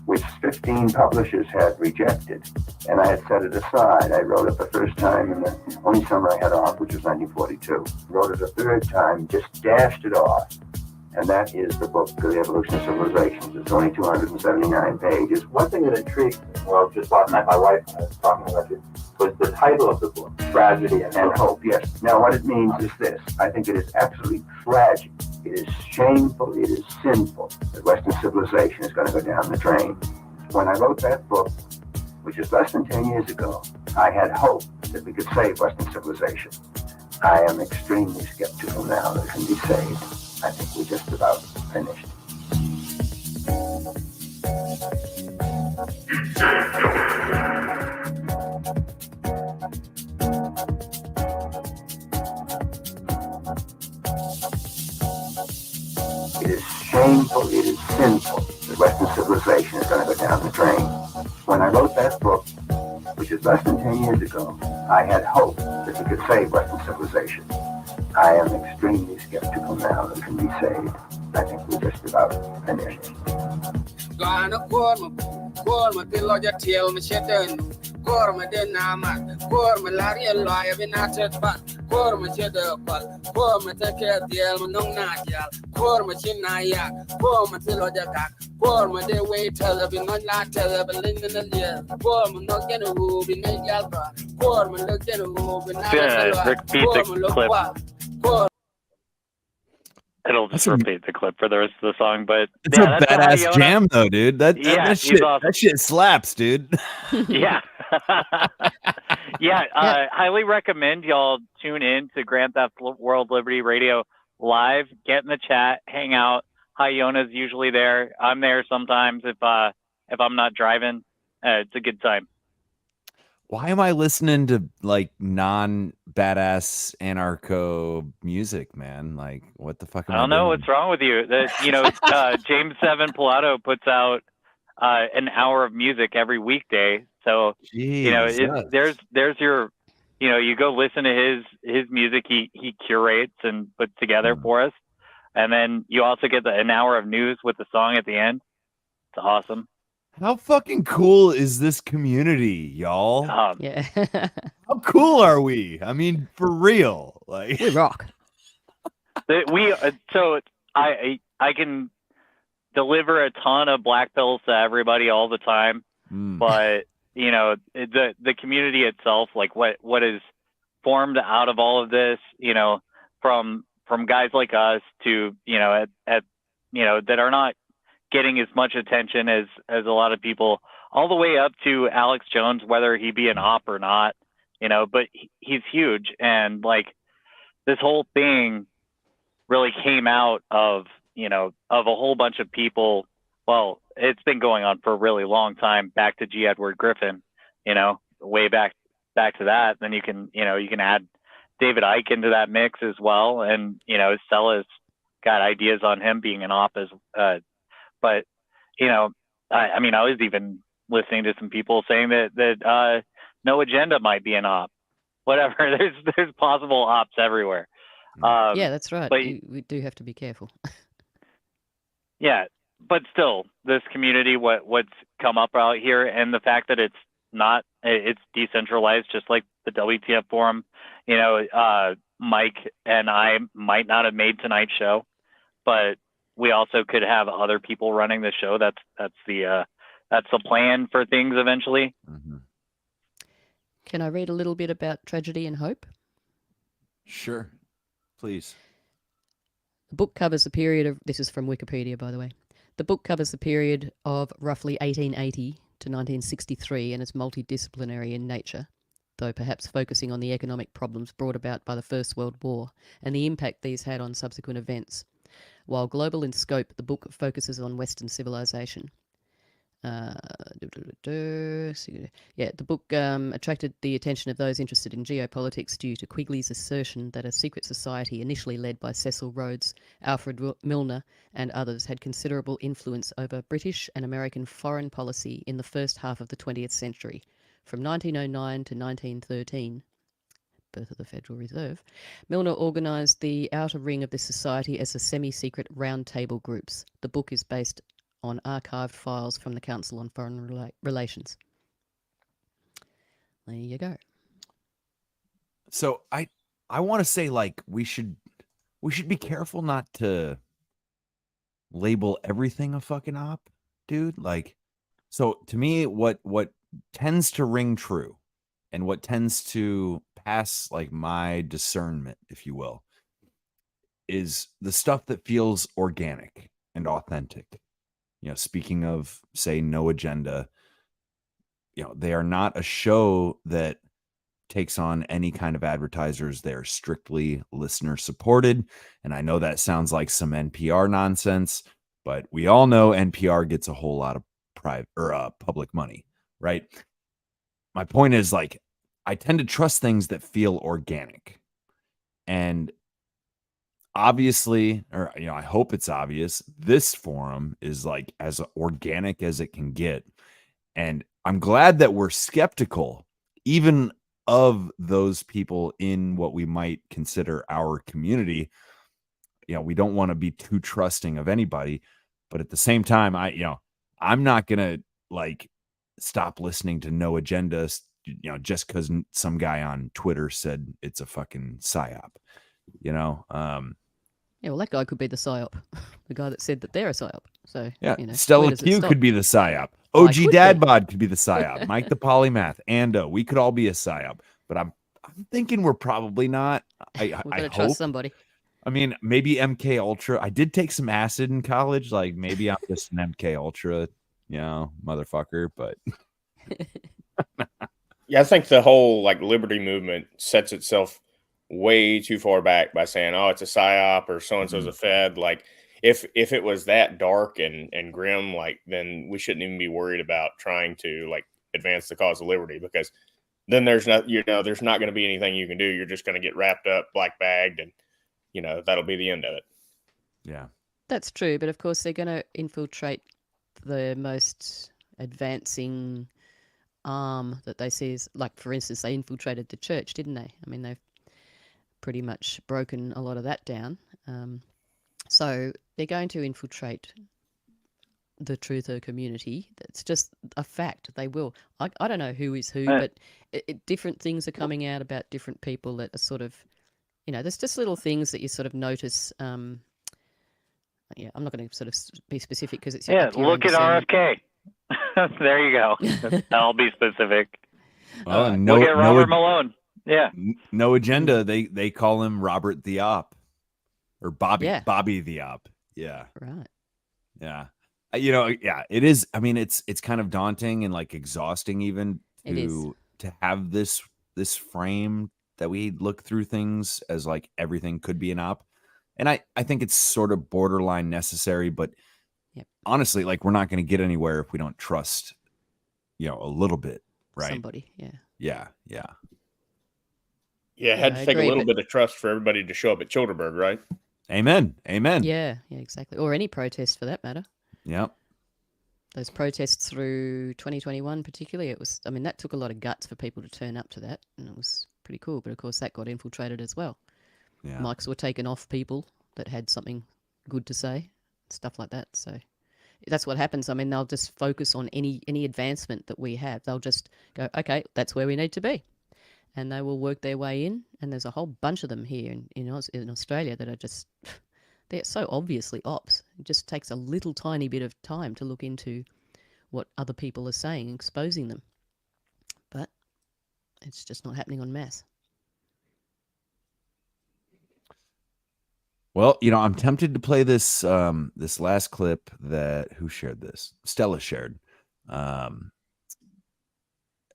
which 15 publishers had rejected, and I had set it aside. I wrote it the first time in the only summer I had off, which was 1942. Wrote it a third time, just dashed it off, and that is the book, The Evolution of Civilizations. It's only 279 pages. One thing that intrigued me, well, just last night my wife and I was talking about it, was the title of the book, Tragedy and Hope. Yes. Now, what it means is this. I think it is absolutely tragic. It is shameful. It is sinful that Western civilization is going to go down the drain. When I wrote that book, which is less than 10 years ago, I had hope that we could save Western civilization. I am extremely skeptical now that it can be saved. I think we're just about finished. It is shameful, it is sinful that Western civilization is going to go down the drain. When I wrote that book, which is less than 10 years ago, I had hope that we could save Western civilization. I am extremely skeptical now that it can be saved. I think we're just about finished. Repeat the clip. It'll just repeat the clip for the rest of the song, but it's a badass jam, though, dude. That shit, awesome. That shit slaps, dude. Yeah, highly recommend y'all tune in to Grand Theft World Liberty Radio live. Get in the chat, hang out. Iona's usually there. I'm there sometimes if I'm not driving. It's a good time. Why am I listening to like non badass anarcho music, man. Like, what the fuck am I don't know doing? what's wrong with you. James 7 Pilato puts out an hour of music every weekday. So, there's your, you go listen to his music. He curates and puts together for us. And then you also get an hour of news with the song at the end. It's awesome. How fucking cool is this community, y'all? Yeah. How cool are we? I mean, for real. Like, we rock. So I can deliver a ton of black pills to everybody all the time, but the community itself, like what is formed out of all of this, from guys like us to that are not getting as much attention as a lot of people, all the way up to Alex Jones, whether he be an op or not, but he's huge. And like this whole thing really came out of a whole bunch of people. Well, it's been going on for a really long time, back to G. Edward Griffin, way back to that. Then you can add David Icke into that mix as well. And, Stella's got ideas on him being an op as, but, I mean, I was even listening to some people saying that No Agenda might be an op. Whatever. There's possible ops everywhere. Yeah, that's right. But we do have to be careful. Yeah, but still, this community, what's come up out here, and the fact that it's decentralized, just like the WTF Forum. Mike and I might not have made tonight's show, but we also could have other people running the show. That's the plan for things eventually. Can I read a little bit about tragedy and hope? Sure, please. The book covers the period of, this is from Wikipedia, by the way. The book covers the period of roughly 1880 to 1963 and is multidisciplinary in nature, though perhaps focusing on the economic problems brought about by the First World War and the impact these had on subsequent events. While global in scope, the book focuses on Western civilization. The book attracted the attention of those interested in geopolitics due to Quigley's assertion that a secret society initially led by Cecil Rhodes, Alfred Milner, and others had considerable influence over British and American foreign policy in the first half of the 20th century, from 1909 to 1913. Birth of the Federal Reserve. Milner organised the outer ring of this society as a semi-secret round table groups. The book is based on archived files from the Council on Foreign Relations. There you go. So I want to say, like, we should be careful not to label everything a fucking op, dude. Like, so to me, what tends to ring true and what tends to pass like my discernment, if you will, is the stuff that feels organic and authentic. Speaking of, say, No Agenda, they are not a show that takes on any kind of advertisers. They're strictly listener supported. And I know that sounds like some NPR nonsense, but we all know NPR gets a whole lot of private or public money, right? My point is, like, I tend to trust things that feel organic. And obviously, or I hope it's obvious, this forum is like as organic as it can get. And I'm glad that we're skeptical even of those people in what we might consider our community. We don't want to be too trusting of anybody, but at the same time, I'm not gonna like stop listening to No Agenda, just because some guy on Twitter said it's a fucking psyop. Yeah, well, that guy could be the psyop, the guy that said that they're a psyop. So yeah, Stella Q could be the psyop. OG Dadbod could be the psyop. Mike the Polymath, Ando, we could all be a psyop. But I'm thinking we're probably not. I hope. Trust somebody. I mean, maybe MK Ultra. I did take some acid in college. Like, maybe I'm just an MK Ultra, motherfucker. But yeah, I think the whole like liberty movement sets itself way too far back by saying, "Oh, it's a psyop" or "so and so's a Fed." Like, if it was that dark and grim, like, then we shouldn't even be worried about trying to like advance the cause of liberty, because then there's not going to be anything you can do. You're just going to get wrapped up, black bagged, and that'll be the end of it. Yeah. That's true, but of course they're going to infiltrate the most advancing arm that they see is, like, for instance, they infiltrated the church, didn't they? I mean, they've pretty much broken a lot of that down. So they're going to infiltrate the truther community. That's just a fact. They will. I don't know who is who, but different things are coming out about different people that are sort of, there's just little things that you sort of notice. Yeah, I'm not going to sort of be specific because it's look at RFK. There you go. I'll be specific. Well, look at Robert Malone. Yeah. No agenda. They call him Robert the Op, or Bobby the Op. Yeah. Right. Yeah. Yeah, it is. I mean, it's kind of daunting and like exhausting even to have this frame that we look through things as like everything could be an op. And I think it's sort of borderline necessary, but honestly, like, we're not going to get anywhere if we don't trust, a little bit, right? Somebody, yeah. Yeah, it had to take a little bit of trust for everybody to show up at Childerberg, right? Amen. Yeah, exactly. Or any protest for that matter. Yep. Those protests through 2021 particularly, that took a lot of guts for people to turn up to that, and it was pretty cool. But of course that got infiltrated as well. Yeah. Mics were taken off people that had something good to say, stuff like that. So that's what happens. I mean, they'll just focus on any advancement that we have. They'll just go, okay, that's where we need to be. And they will work their way in. And there's a whole bunch of them here in Australia that are just, they're so obviously ops. It just takes a little tiny bit of time to look into what other people are saying, exposing them. But it's just not happening en masse. Well, I'm tempted to play this this last clip that who shared this? Stella shared,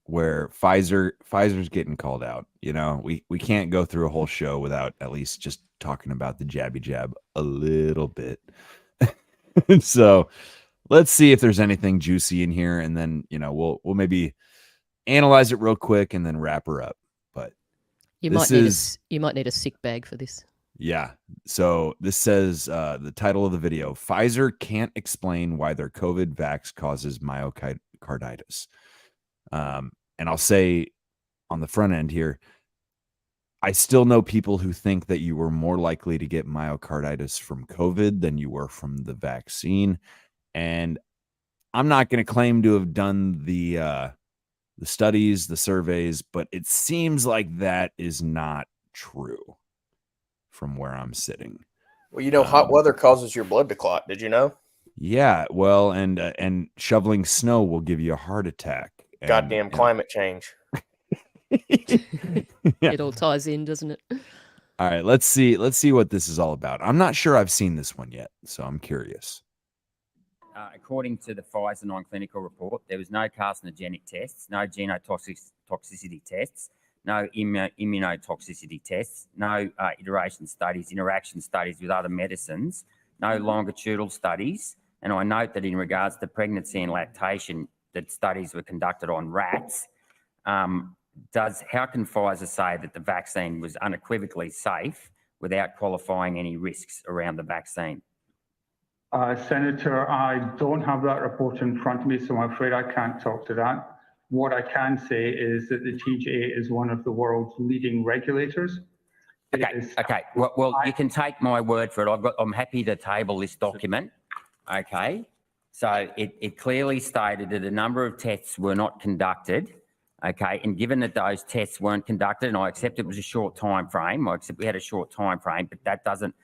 where Pfizer's getting called out. We can't go through a whole show without at least just talking about the jabby jab a little bit. So let's see if there's anything juicy in here, and then we'll maybe analyze it real quick and then wrap her up. But you might need a sick bag for this. Yeah. So this says the title of the video: Pfizer can't explain why their COVID vax causes myocarditis. And I'll say on the front end here, I still know people who think that you were more likely to get myocarditis from COVID than you were from the vaccine. And I'm not going to claim to have done the studies, the surveys, but it seems like that is not true from where I'm sitting. Well, hot weather causes your blood to clot. Did you know? Yeah. Well, and shoveling snow will give you a heart attack. Goddamn climate change. It all ties in, doesn't it? All right. Let's see what this is all about. I'm not sure I've seen this one yet, so I'm curious. According to the Pfizer non-clinical report, there was no carcinogenic tests, no genotoxicity tests, no immunotoxicity tests, no interaction studies with other medicines, no longitudinal studies. And I note that in regards to pregnancy and lactation, that studies were conducted on rats. How can Pfizer say that the vaccine was unequivocally safe without qualifying any risks around the vaccine? Senator, I don't have that report in front of me, so I'm afraid I can't talk to that. What I can say is that the TGA is one of the world's leading regulators. Okay. Well, you can take my word for it. I'm happy to table this document. Okay. So it clearly stated that a number of tests were not conducted. Okay. And given that those tests weren't conducted, and I accept it was a short time frame, I accept we had a short time frame, but that doesn't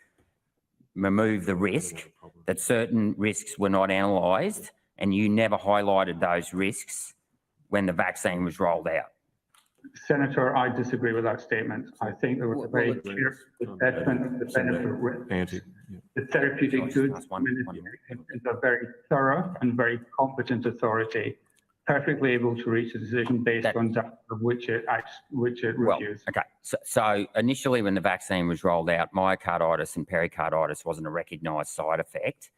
remove the risk that certain risks were not analysed, and you never highlighted those risks when the vaccine was rolled out. Senator, I disagree with that statement. I think there was a very clear assessment of the benefit risk. The Therapeutic Goods Ministry is a very thorough and very competent authority, perfectly able to reach a decision based on data which it reviews. Okay, so initially when the vaccine was rolled out, myocarditis and pericarditis wasn't a recognised side effect.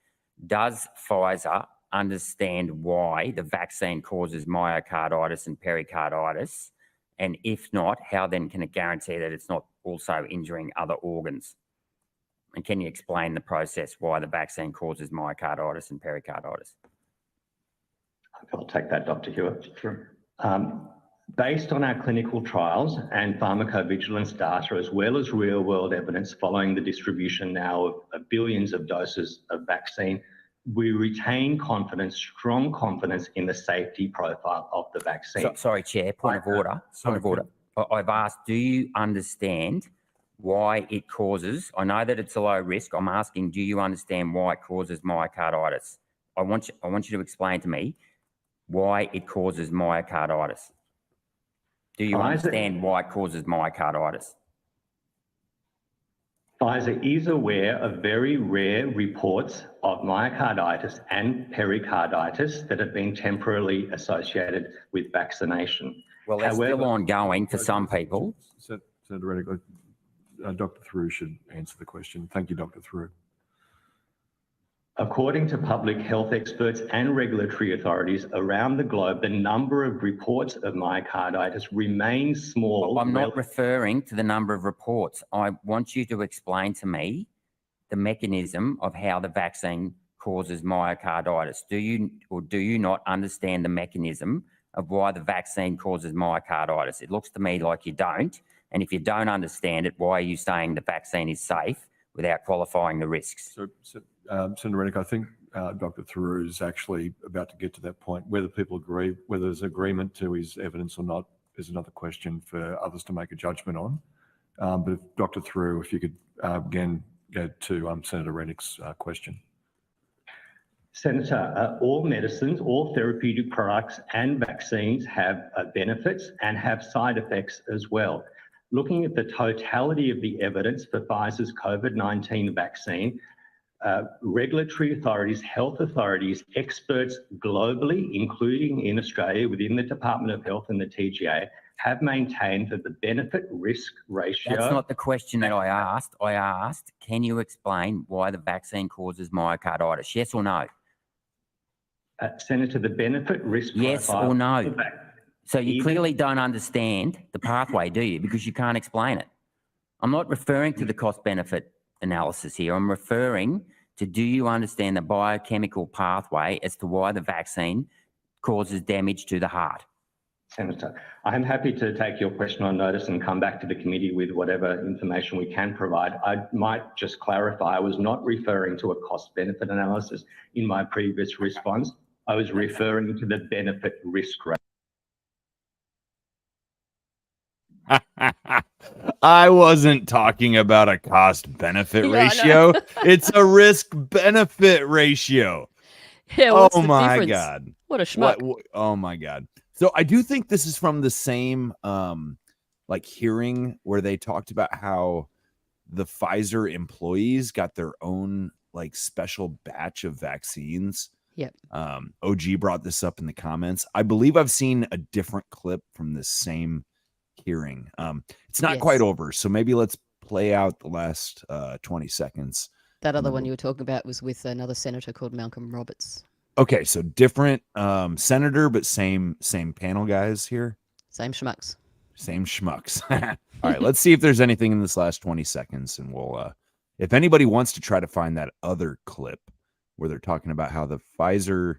Does Pfizer understand why the vaccine causes myocarditis and pericarditis, And if not, how then can it guarantee that it's not also injuring other organs? And can you explain the process why the vaccine causes myocarditis and pericarditis? I'll take that, Dr. Hewitt. Sure. Based on our clinical trials and pharmacovigilance data, as well as real-world evidence following the distribution now of billions of doses of vaccine, we retain confidence, strong confidence in the safety profile of the vaccine. Sorry, Chair, point of order. I've asked, do you understand why it causes, I know that it's a low risk, I'm asking, do you understand why it causes myocarditis? I want you to explain to me why it causes myocarditis. Do you understand why it causes myocarditis? Pfizer is aware of very rare reports of myocarditis and pericarditis that have been temporarily associated with vaccination. Well, that's still ongoing for some people. Senator Reddick, Dr. Through should answer the question. Thank you, Dr. Through. According to public health experts and regulatory authorities around the globe, the number of reports of myocarditis remains small. I'm not referring to the number of reports. I want you to explain to me the mechanism of how the vaccine causes myocarditis. Do you or do you not understand the mechanism of why the vaccine causes myocarditis? It looks to me like you don't. And if you don't understand it, why are you saying the vaccine is safe without qualifying the risks? Senator Reddick, I think Dr. Thoreau is actually about to get to that point. Whether people agree, whether there's agreement to his evidence or not, is another question for others to make a judgment on. But if Dr. Thoreau, if you could again go to Senator Reddick's question. Senator, all medicines, all therapeutic products and vaccines have benefits and have side effects as well. Looking at the totality of the evidence for Pfizer's COVID-19 vaccine, regulatory authorities, health authorities, experts globally, including in Australia within the Department of Health and the TGA, have maintained that the benefit-risk ratio... That's not the question that I asked. I asked, can you explain why the vaccine causes myocarditis? Yes or no? Senator, the benefit-risk yes profile... or no? So you clearly don't understand the pathway, do you? Because you can't explain it. I'm not referring to the cost-benefit analysis here. I'm referring to, do you understand the biochemical pathway as to why the vaccine causes damage to the heart? Senator, I'm happy to take your question on notice and come back to the committee with whatever information we can provide. I might just clarify, I was not referring to a cost-benefit analysis in my previous response. I was referring to the benefit-risk rate. I wasn't talking about a cost-benefit ratio. It's a risk-benefit ratio. Yeah, what's oh the my difference? God. What a schmuck. Oh my God. So I do think this is from the same like hearing where they talked about how the Pfizer employees got their own like special batch of vaccines. Yep. OG brought this up in the comments. I believe I've seen a different clip from this same hearing. It's not quite over, so maybe let's play out the last 20 seconds. That other one you were talking about was with another senator called Malcolm Roberts. Okay, so different senator, but same panel guys here. Same schmucks. Same schmucks. All right, let's see if there's anything in this last 20 seconds, and we'll if anybody wants to try to find that other clip where they're talking about how the Pfizer,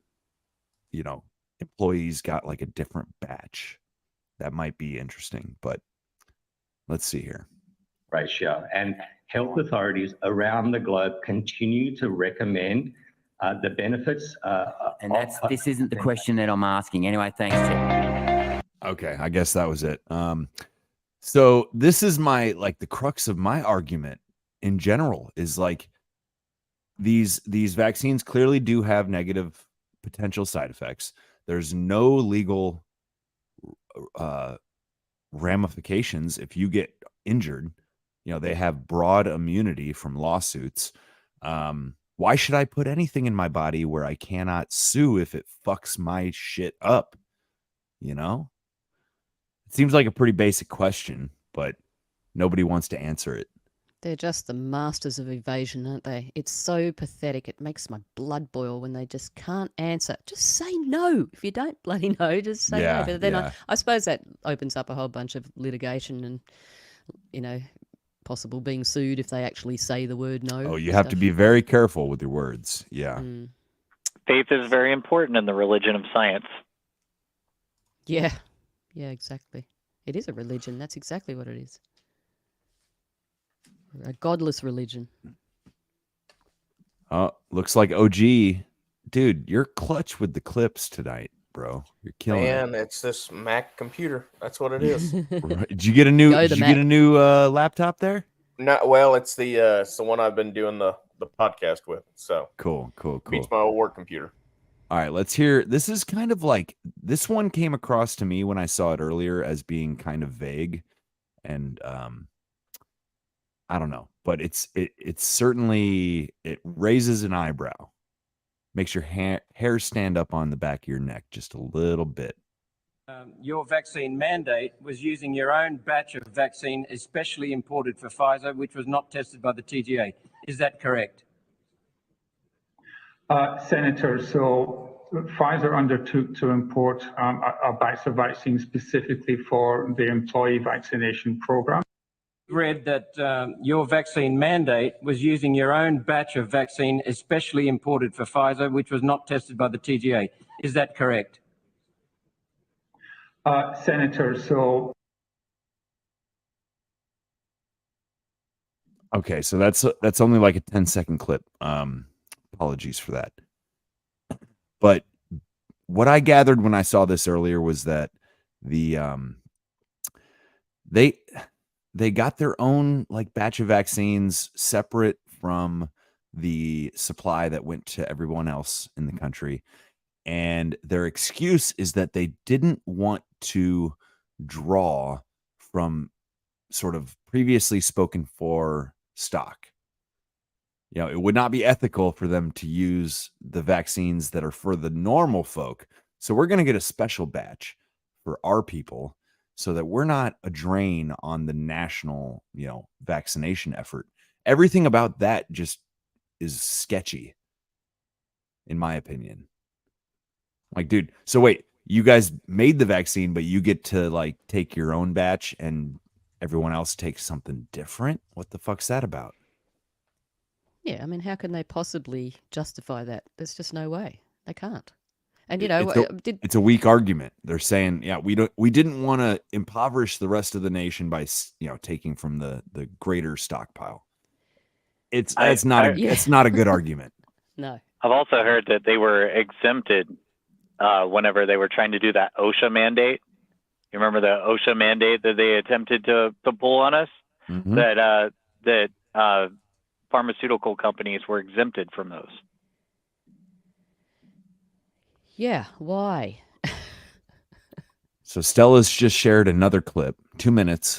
employees got like a different batch. That might be interesting, but let's see here. Ratio, and health authorities around the globe continue to recommend the benefits. And this isn't the question that I'm asking. Anyway, thanks, Chair. Okay, I guess that was it. So this is the crux of my argument in general is like these vaccines clearly do have negative potential side effects. There's no legal ramifications if you get injured. They have broad immunity from lawsuits. Why should I put anything in my body where I cannot sue if it fucks my shit up? It seems like a pretty basic question, but nobody wants to answer it. They're just the masters of evasion, aren't they? It's so pathetic. It makes my blood boil when they just can't answer. Just say no. If you don't bloody know, just say no. Yeah, But then yeah. I suppose that opens up a whole bunch of litigation and, possible being sued if they actually say the word no. Oh, you and have to stuff. be very careful with your words. Yeah. Faith is very important in the religion of science. Yeah. Yeah, exactly. It is a religion. That's exactly what it is. A godless religion. Oh, looks like OG. Dude, you're clutch with the clips tonight, bro. You're killing it. Man, it's this Mac computer. That's what it is. Right. Did you get a new laptop there? No, well, it's the one I've been doing the podcast with. So Cool. beats my old work computer. All right, let's hear. This is kind of like, this one came across to me when I saw it earlier as being kind of vague, and I don't know, but it's certainly, it raises an eyebrow, makes your hair stand up on the back of your neck just a little bit. Your vaccine mandate was using your own batch of vaccine, especially imported for Pfizer, which was not tested by the TGA. Is that correct? Senator, so Pfizer undertook to import a batch of vaccine specifically for the employee vaccination program. Read that your vaccine mandate was using your own batch of vaccine, especially imported for Pfizer, which was not tested by the TGA. Is that correct? Senator, so. Okay, so that's only like a 10-second clip. Apologies for that. But what I gathered when I saw this earlier was that the they got their own like batch of vaccines separate from the supply that went to everyone else in the country. And their excuse is that they didn't want to draw from sort of previously spoken for stock. You know, it would not be ethical for them to use the vaccines that are for the normal folk. So we're going to get a special batch for our people so that we're not a drain on the national, vaccination effort. Everything about that just is sketchy, in my opinion. Like, dude, so wait, you guys made the vaccine, but you get to like take your own batch and everyone else takes something different? What the fuck's that about? Yeah, I mean, how can they possibly justify that? There's just no way. They can't. And it's a weak argument. They're saying, yeah, we didn't want to impoverish the rest of the nation by taking from the greater stockpile. It's not a good argument. No. I've also heard that they were exempted whenever they were trying to do that OSHA mandate. You remember the OSHA mandate that they attempted to pull on us? Mm-hmm. That pharmaceutical companies were exempted from those. Yeah, why? So Stella's just shared another clip, 2 minutes,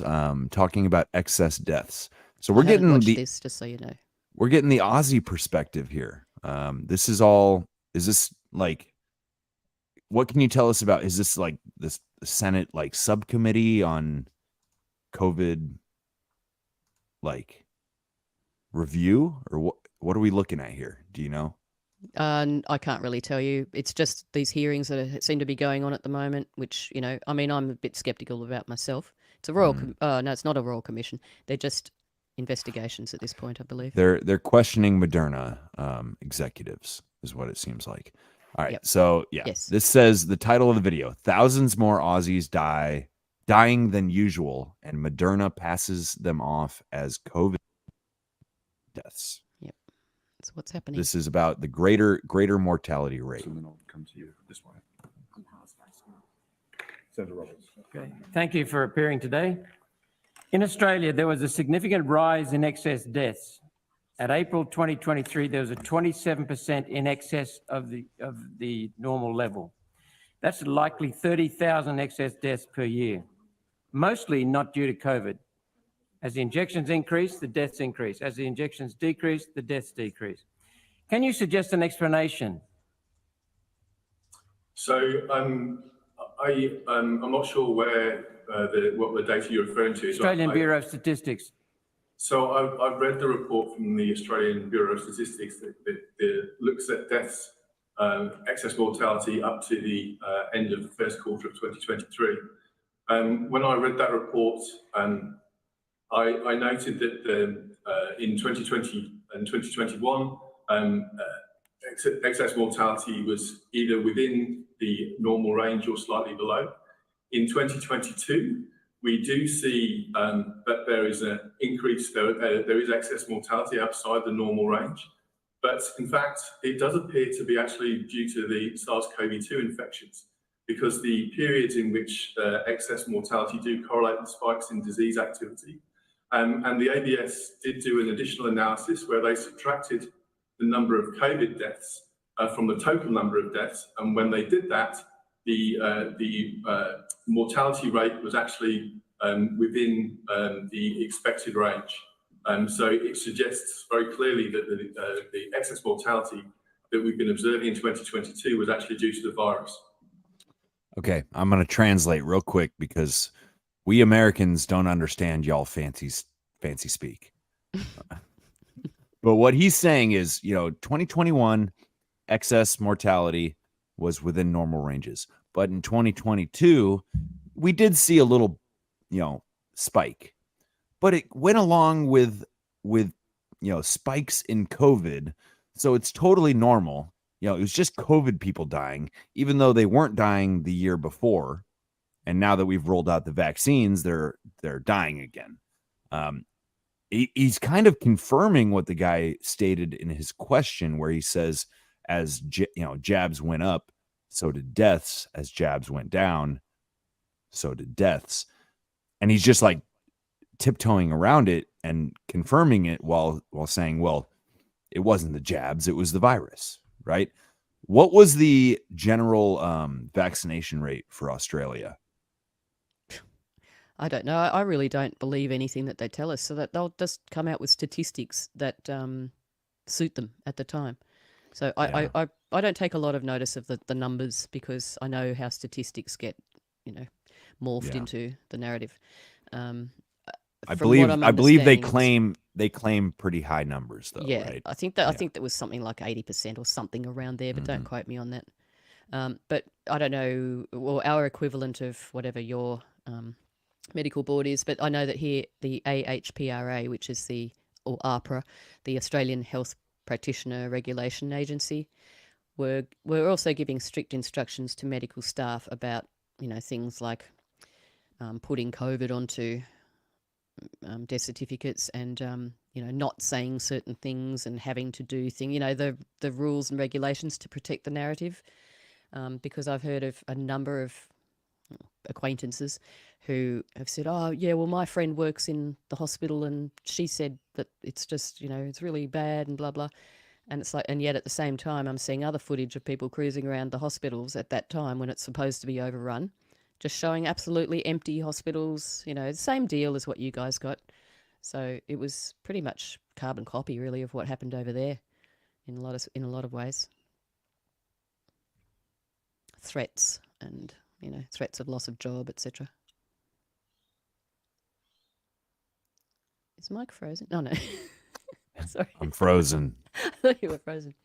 talking about excess deaths. So we're getting this, just so you know. We're getting the Aussie perspective here. Is this like, what can you tell us about? Is this like this Senate like subcommittee on COVID like review, or what are we looking at here? Do you know? I can't really tell you. It's just these hearings that seem to be going on at the moment, which, I mean, I'm a bit skeptical about myself. It's a royal, no, it's not a royal commission. They're just investigations at this point, I believe. They're questioning Moderna executives, is what it seems like. All right, so yeah, This says the title of the video: thousands more Aussies dying than usual, and Moderna passes them off as COVID deaths. Yep, that's what's happening. This is about the greater mortality rate. So then I'll come to you this way. Senator Roberts. Okay. Thank you for appearing today. In Australia, there was a significant rise in excess deaths. At April 2023, there was a 27% in excess of the normal level. That's likely 30,000 excess deaths per year, mostly not due to COVID. As the injections increase, the deaths increase. As the injections decrease, the deaths decrease. Can you suggest an explanation? So I'm not sure where what the data you're referring to. Australian Bureau of Statistics. So I've read the report from the Australian Bureau of Statistics that looks at deaths, excess mortality up to the end of the first quarter of 2023. When I read that report, I noted that in 2020 and 2021, excess mortality was either within the normal range or slightly below. In 2022, we do see that there is an increase, there is excess mortality outside the normal range. But in fact, it does appear to be actually due to the SARS-CoV-2 infections, because the periods in which excess mortality do correlate with spikes in disease activity. And the ABS did do an additional analysis where they subtracted the number of COVID deaths from the total number of deaths. And when they did that, the mortality rate was actually within the expected range. So it suggests very clearly that the excess mortality that we've been observing in 2022 was actually due to the virus. Okay, I'm going to translate real quick because we Americans don't understand y'all fancy speak. But what he's saying is, 2021 excess mortality was within normal ranges. But in 2022, we did see a little, spike. But it went along with spikes in COVID. So it's totally normal. It was just COVID people dying, even though they weren't dying the year before. And now that we've rolled out the vaccines, they're dying again. He's kind of confirming what the guy stated in his question, where he says, as jabs went up, so did deaths. As jabs went down, so did deaths. And he's just like tiptoeing around it and confirming it while saying, well, it wasn't the jabs, it was the virus, right? What was the general vaccination rate for Australia? I don't know. I really don't believe anything that they tell us, so that they'll just come out with statistics that suit them at the time. So I don't take a lot of notice of the numbers, because I know how statistics get, morphed into the narrative. I believe they claim pretty high numbers though. Yeah, right? I think that was something like 80% or something around there, but don't quote me on that. But I don't know, well, our equivalent of whatever your medical board is, but I know that here the AHPRA, which is or AHPRA, the Australian Health Practitioner Regulation Agency, we're also giving strict instructions to medical staff about things like putting COVID onto death certificates and not saying certain things and having to do things, the rules and regulations to protect the narrative, because I've heard of a number of acquaintances who have said, oh yeah, well, my friend works in the hospital and she said that it's just it's really bad and blah blah. And it's like, and yet at the same time, I'm seeing other footage of people cruising around the hospitals at that time when it's supposed to be overrun, just showing absolutely empty hospitals, the same deal as what you guys got. So it was pretty much carbon copy, really, of what happened over there in a lot of ways. Threats and, threats of loss of job, etc. Is Mike frozen? Oh, no. Sorry. I'm frozen. I thought you were frozen.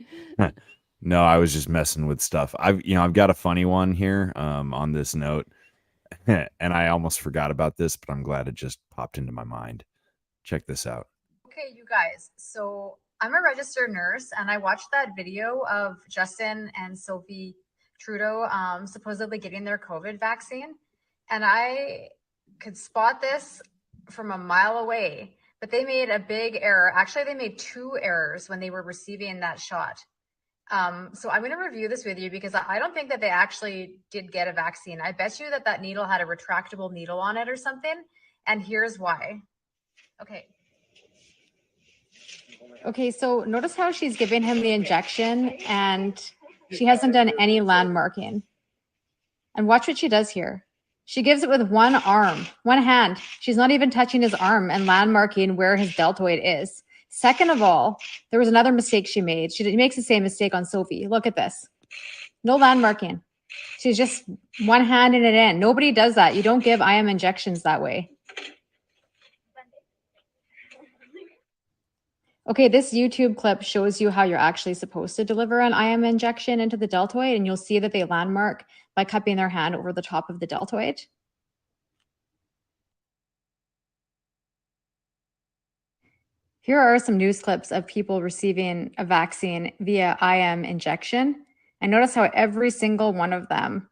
No, I was just messing with stuff. I've got a funny one here on this note, and I almost forgot about this, but I'm glad it just popped into my mind. Check this out. Okay, you guys. So I'm a registered nurse, and I watched that video of Justin and Sophie Trudeau supposedly getting their COVID vaccine, and I could spot this from a mile away. But they made a big error. Actually, they made two errors when they were receiving that shot. So I'm going to review this with you because I don't think that they actually did get a vaccine. I bet you that needle had a retractable needle on it or something. And here's why. Okay, so notice how she's giving him the injection and she hasn't done any landmarking. And watch what she does here. She gives it with one arm, one hand. She's not even touching his arm and landmarking where his deltoid is. Second of all, there was another mistake she made. She makes the same mistake on Sophie. Look at this. No landmarking. She's just one handing it in. Nobody does that. You don't give IM injections that way. Okay, this YouTube clip shows you how you're actually supposed to deliver an IM injection into the deltoid, and you'll see that they landmark by cupping their hand over the top of the deltoid. Here are some news clips of people receiving a vaccine via IM injection. And notice how every single one of them,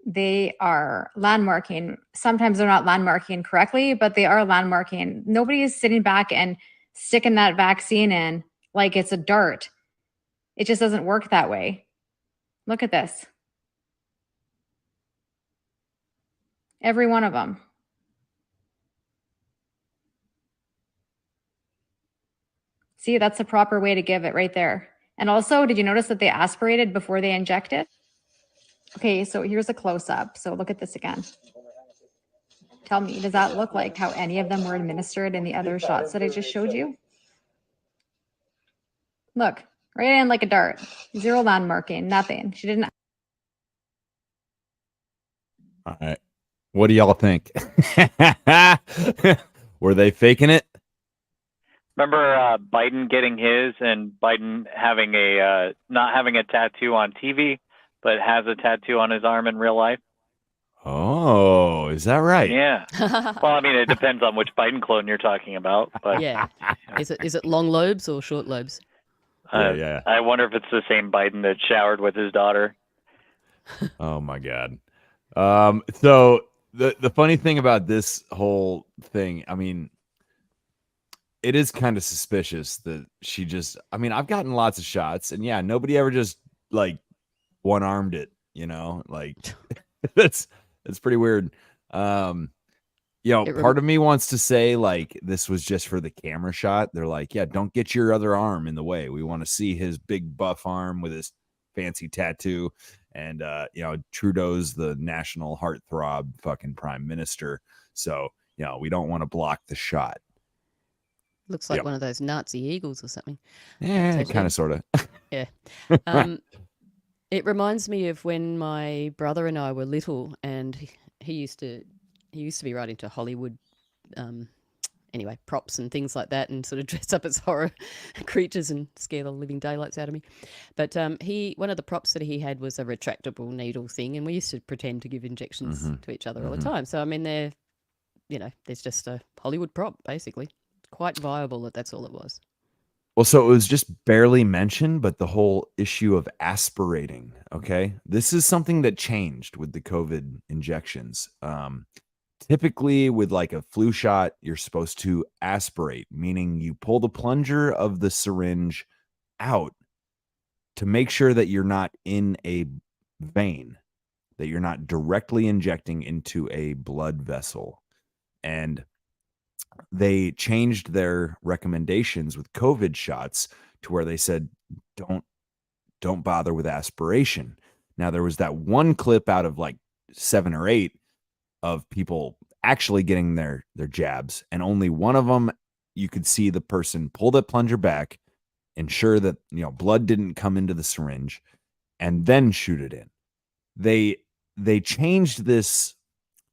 they are landmarking. Sometimes they're not landmarking correctly, but they are landmarking. Nobody is sitting back and sticking that vaccine in like it's a dart. It just doesn't work that way. Look at this. Every one of them. See, that's the proper way to give it right there. And also, did you notice that they aspirated before they injected? Okay, so here's a close-up. So look at this again. Tell me, does that look like how any of them were administered in the other shots that I just showed you? Look, right in like a dart. Zero landmarking, nothing. She didn't. All right. What do y'all think? Were they faking it? Remember Biden getting his and Biden having a not having a tattoo on TV, but has a tattoo on his arm in real life? Oh, is that right? Yeah. Well, I mean, it depends on which Biden clone you're talking about, but Yeah. Is it long lobes or short lobes? Yeah. I wonder if it's the same Biden that showered with his daughter. Oh my God. So the funny thing about this whole thing, I mean, it is kind of suspicious that she just, I mean, I've gotten lots of shots and yeah, nobody ever just like one-armed it, you know, like that's pretty weird. Part of me wants to say like this was just for the camera shot. They're like, yeah, don't get your other arm in the way. We want to see his big buff arm with his fancy tattoo. And Trudeau's the national heartthrob fucking prime minister. So, we don't want to block the shot. Looks like one of those Nazi eagles or something. Yeah, kind of, sort of. Yeah. It reminds me of when my brother and I were little, and he used to be right into Hollywood, props and things like that, and sort of dress up as horror creatures and scare the living daylights out of me. But one of the props that he had was a retractable needle thing, and we used to pretend to give injections to each other all the time. So I mean, there's just a Hollywood prop basically. Quite viable that's all it was. Well, so it was just barely mentioned, but the whole issue of aspirating, okay? This is something that changed with the COVID injections. Typically with like a flu shot, you're supposed to aspirate, meaning you pull the plunger of the syringe out to make sure that you're not in a vein, that you're not directly injecting into a blood vessel. And they changed their recommendations with COVID shots to where they said, don't bother with aspiration. Now, there was that one clip out of like 7 or 8 of people actually getting their jabs. And only one of them, you could see the person pull that plunger back, ensure that, blood didn't come into the syringe, and then shoot it in. They changed this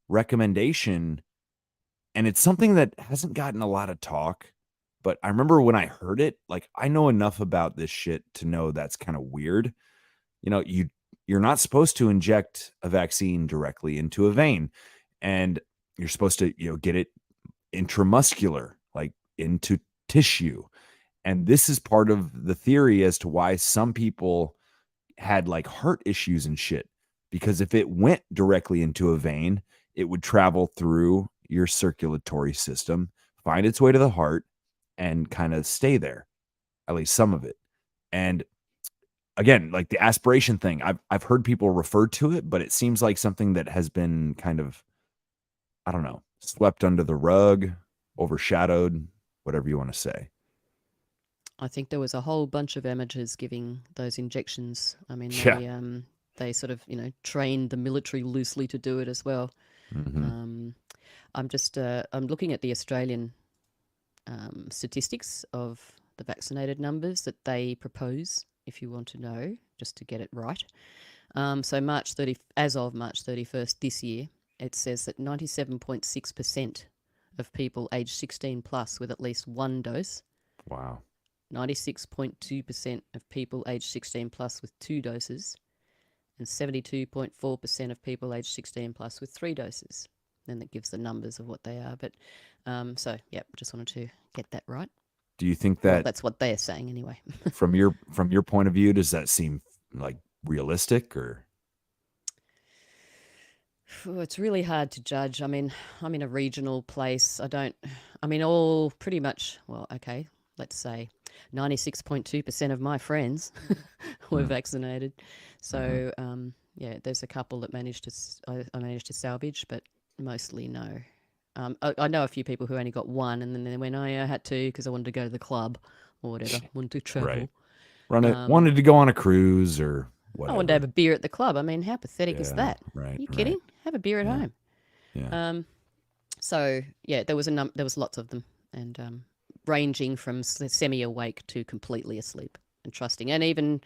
recommendation. And it's something that hasn't gotten a lot of talk, but I remember when I heard it, like I know enough about this shit to know that's kind of weird. You're not supposed to inject a vaccine directly into a vein, and you're supposed to, get it intramuscular, like into tissue. And this is part of the theory as to why some people had like heart issues and shit, because if it went directly into a vein, it would travel through your circulatory system, find its way to the heart, and kind of stay there, at least some of it. And again, like the aspiration thing, I've heard people refer to it, but it seems like something that has been kind of, I don't know, swept under the rug, overshadowed, whatever you want to say. I think there was a whole bunch of amateurs giving those injections. I mean, they sort of, trained the military loosely to do it as well. I'm looking at the Australian statistics of the vaccinated numbers that they propose, if you want to know, just to get it right. So as of March 31st this year, it says that 97.6% of people aged 16 plus with at least one dose 96.2% of people aged 16 plus with 2 doses, and 72.4% of people aged 16 plus with 3 doses. Then that gives the numbers of what they are. But so, yeah, just wanted to get that right. Do you think Well, that that's what they're saying anyway. from your point of view, does that seem like realistic or? It's really hard to judge. I mean, I'm in a regional place. All pretty much, well, okay, let's say 96.2% of my friends were vaccinated. So, yeah, there's a couple that I managed to salvage, but mostly no. I know a few people who only got one, and then they went, I had to because I wanted to go to the club or whatever, wanted to travel. Right. Wanted to go on a cruise or whatever. I wanted to have a beer at the club. I mean, how pathetic is that? Right. Are you kidding? Have a beer at home. Yeah. So yeah, there was lots of them, and ranging from semi-awake to completely asleep and trusting. And even,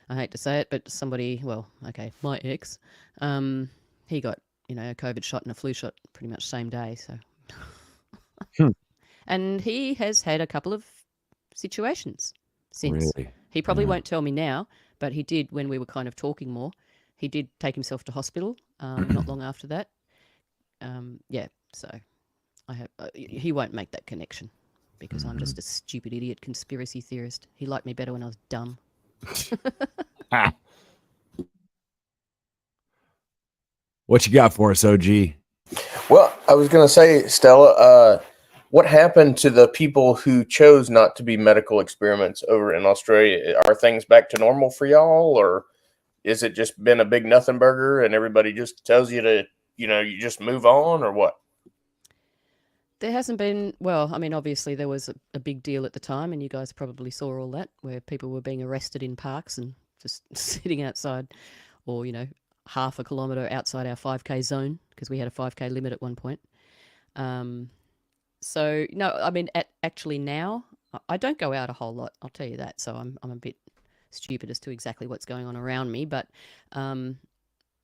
I hate to say it, but somebody, well, okay, my ex, he got a COVID shot and a flu shot pretty much same day. So, and he has had a couple of situations since. Really? He probably won't tell me now, but he did when we were kind of talking more. He did take himself to hospital not long after that. Yeah, so I hope he won't make that connection because I'm just a stupid idiot conspiracy theorist. He liked me better when I was dumb. What you got for us, OG? Well, I was going to say, Stella, what happened to the people who chose not to be medical experiments over in Australia? Are things back to normal for y'all, or is it just been a big nothing burger and everybody just tells you to, you just move on, or what? There hasn't been, well, I mean, obviously there was a big deal at the time, and you guys probably saw all that, where people were being arrested in parks and just sitting outside or, half a kilometre outside our 5K zone, because we had a 5K limit at one point. So, no, I mean, actually now, I don't go out a whole lot, I'll tell you that. So I'm a bit stupid as to exactly what's going on around me, but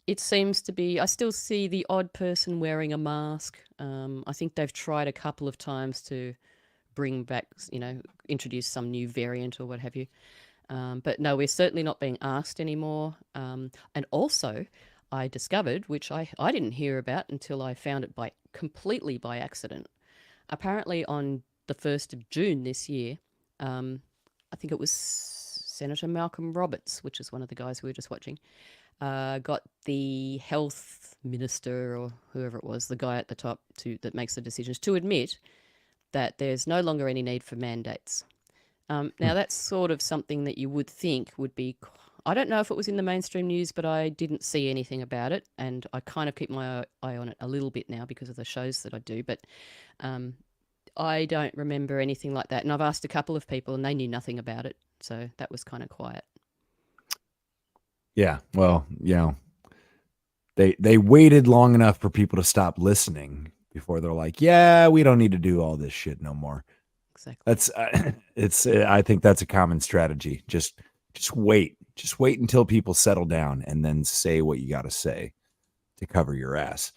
it seems to be, I still see the odd person wearing a mask. I think they've tried a couple of times to bring back, introduce some new variant or what have you. But no, we're certainly not being asked anymore. And also, I discovered, which I didn't hear about until I found it completely by accident. Apparently on the 1st of June this year, I think it was Senator Malcolm Roberts, which is one of the guys we were just watching, got the health minister or whoever it was, the guy at the top that makes the decisions, to admit that there's no longer any need for mandates. Now, that's sort of something that you would think would be, I don't know if it was in the mainstream news, but I didn't see anything about it. And I kind of keep my eye on it a little bit now because of the shows that I do. But I don't remember anything like that. And I've asked a couple of people and they knew nothing about it. So that was kind of quiet. Yeah, well, they waited long enough for people to stop listening before they're like, yeah, we don't need to do all this shit no more. Exactly. I think that's a common strategy. Just wait. Just wait until people settle down and then say what you got to say to cover your ass.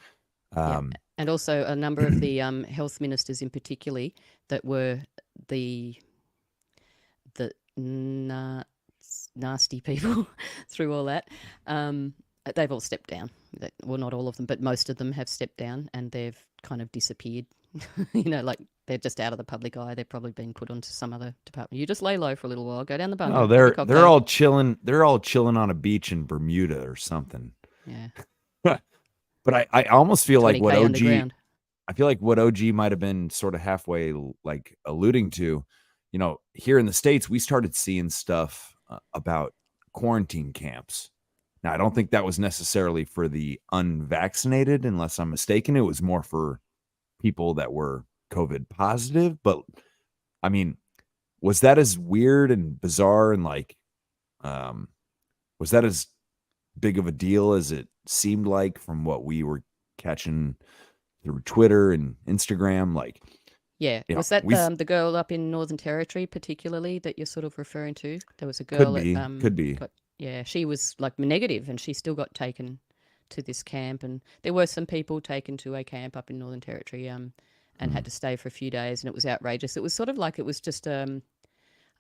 And also a number of the health ministers in particular that were the nasty people through all that, they've all stepped down. Well, not all of them, but most of them have stepped down and they've kind of disappeared. Like they're just out of the public eye. They've probably been put onto some other department. You just lay low for a little while, go down the bunker. Oh, they're all chilling. They're all chilling on a beach in Bermuda or something. Yeah. But I almost feel like what OG, underground. I feel like what OG might have been sort of halfway like alluding to, here in the States, we started seeing stuff about quarantine camps. Now, I don't think that was necessarily for the unvaccinated, unless I'm mistaken. It was more for people that were COVID positive. But I mean, was that as weird and bizarre and was that as big of a deal as it seemed like from what we were catching through Twitter and Instagram? Yeah. Was that the girl up in Northern Territory particularly that you're sort of referring to? There was a girl could be. Yeah, she was negative and she still got taken to this camp, and there were some people taken to a camp up in Northern Territory and had to stay for a few days, and it was outrageous. It was sort of like it was just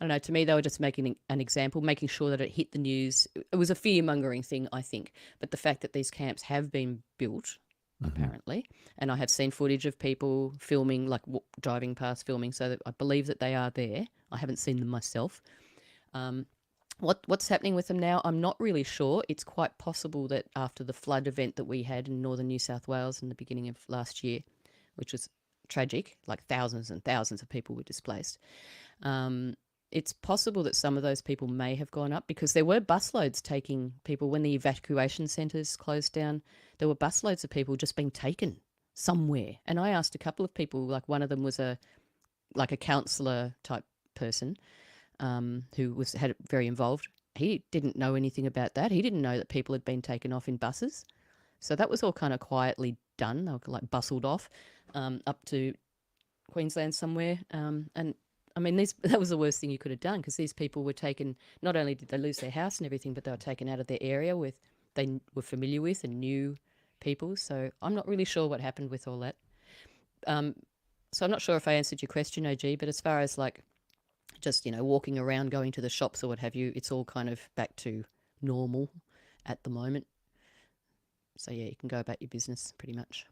I don't know. To me, they were just making an example, making sure that it hit the news. It was a fear-mongering thing, I think. But the fact that these camps have been built, apparently, and I have seen footage of people filming, like driving past filming, so that I believe that they are there. I haven't seen them myself. What's happening with them now, I'm not really sure. It's quite possible that after the flood event that we had in northern New South Wales in the beginning of last year, which was tragic, like thousands and thousands of people were displaced, it's possible that some of those people may have gone up because there were busloads taking people when the evacuation centres closed down. There were busloads of people just being taken somewhere. And I asked a couple of people, like one of them was a counsellor type person who had very involved. He didn't know anything about that. He didn't know that people had been taken off in buses. So that was all kind of quietly done. They were like bustled off up to Queensland somewhere. And I mean, that was the worst thing you could have done because these people were taken, not only did they lose their house and everything, but they were taken out of their area they were familiar with and knew people. So I'm not really sure what happened with all that. So I'm not sure if I answered your question, OG, but as far as like just, walking around, going to the shops or what have you, it's all kind of back to normal at the moment. So yeah, you can go about your business pretty much.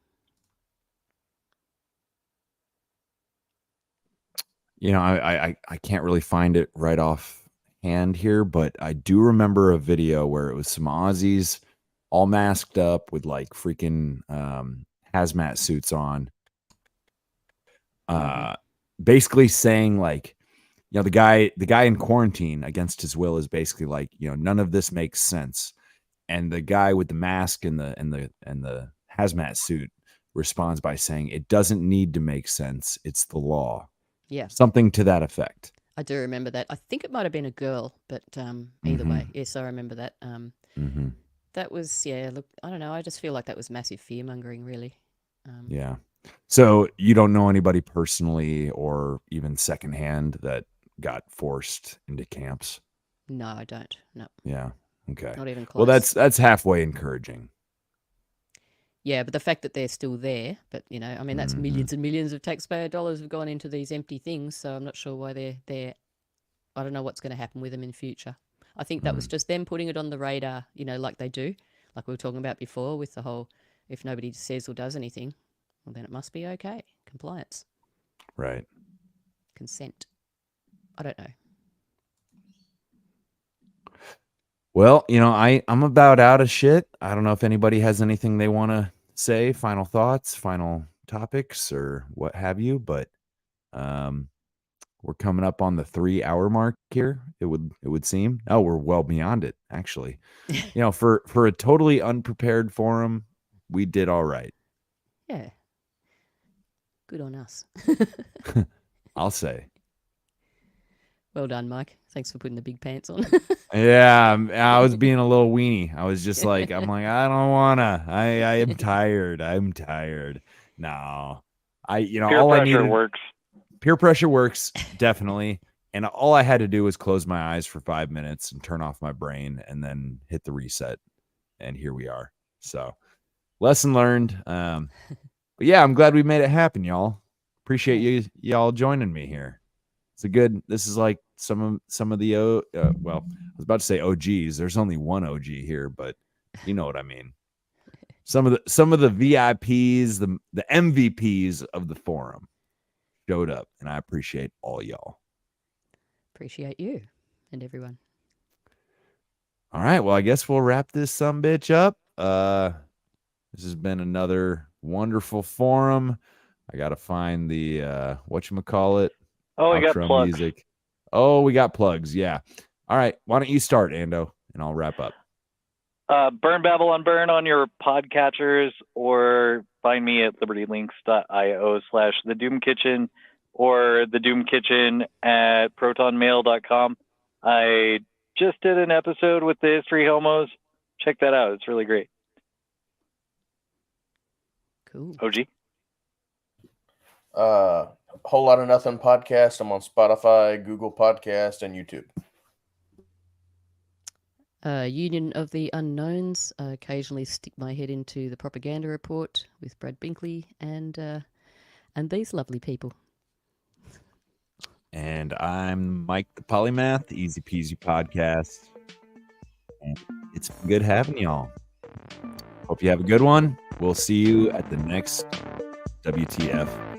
I can't really find it right off hand here, but I do remember a video where it was some Aussies all masked up with like freaking hazmat suits on. Basically saying like, the guy in quarantine against his will is basically like, none of this makes sense. And the guy with the mask and the hazmat suit responds by saying it doesn't need to make sense. It's the law. Yeah. Something to that effect. I do remember that. I think it might have been a girl, but either way, yes, I remember that. That was, look, I don't know. I just feel like that was massive fear-mongering, really. Yeah. So you don't know anybody personally or even secondhand that got forced into camps? No, I don't. No. Yeah. Okay. Not even close. Well, that's halfway encouraging. Yeah, but the fact that they're still there, but I mean, that's millions and millions of taxpayer dollars have gone into these empty things. So I'm not sure why they're there. I don't know what's going to happen with them in future. I think that was just them putting it on the radar, like they do, like we were talking about before with the whole, if nobody says or does anything, well, then it must be okay. Compliance. Right. Consent. I don't know. Well, I'm about out of shit. I don't know if anybody has anything they want to say, final thoughts, final topics, or what have you, but we're coming up on the 3-hour mark here. It would seem. Oh, we're well beyond it, actually. For a totally unprepared forum, we did all right. Yeah. Good on us. I'll say. Well done, Mike. Thanks for putting the big pants on. Yeah, I was being a little weenie. I was just like, I don't wanna. I am tired. I'm tired. No, Peer all I pressure needed. works. Peer pressure works, definitely. And all I had to do was close my eyes for 5 minutes and turn off my brain and then hit the reset. And here we are. So lesson learned. But yeah, I'm glad we made it happen, y'all. Appreciate y'all joining me here. This is like some of the I was about to say OGs. There's only one OG here, but you know what I mean. Some of the VIPs, the MVPs of the forum showed up, and I appreciate all y'all. Appreciate you and everyone. All right, well, I guess we'll wrap this sumbitch up. This has been another wonderful forum. I gotta find the whatchamacallit. Oh, we got outro plugs. music. Oh, we got plugs. Yeah. All right. Why don't you start, Ando, and I'll wrap up. Burn Babylon Burn on your podcatchers, or find me at libertylinks.io/the Doom Kitchen or the Doom Kitchen at protonmail.com. I just did an episode with the History Homos. Check that out. It's really great. Cool. OG? Whole Lot of Nothing podcast. I'm on Spotify, Google Podcast, and YouTube. Union of the Unknowns. Occasionally stick my head into the Propaganda Report with Brad Binkley and these lovely people. And I'm Mike the Polymath, Easy Peasy Podcast. And it's been good having y'all. Hope you have a good one. We'll see you at the next WTF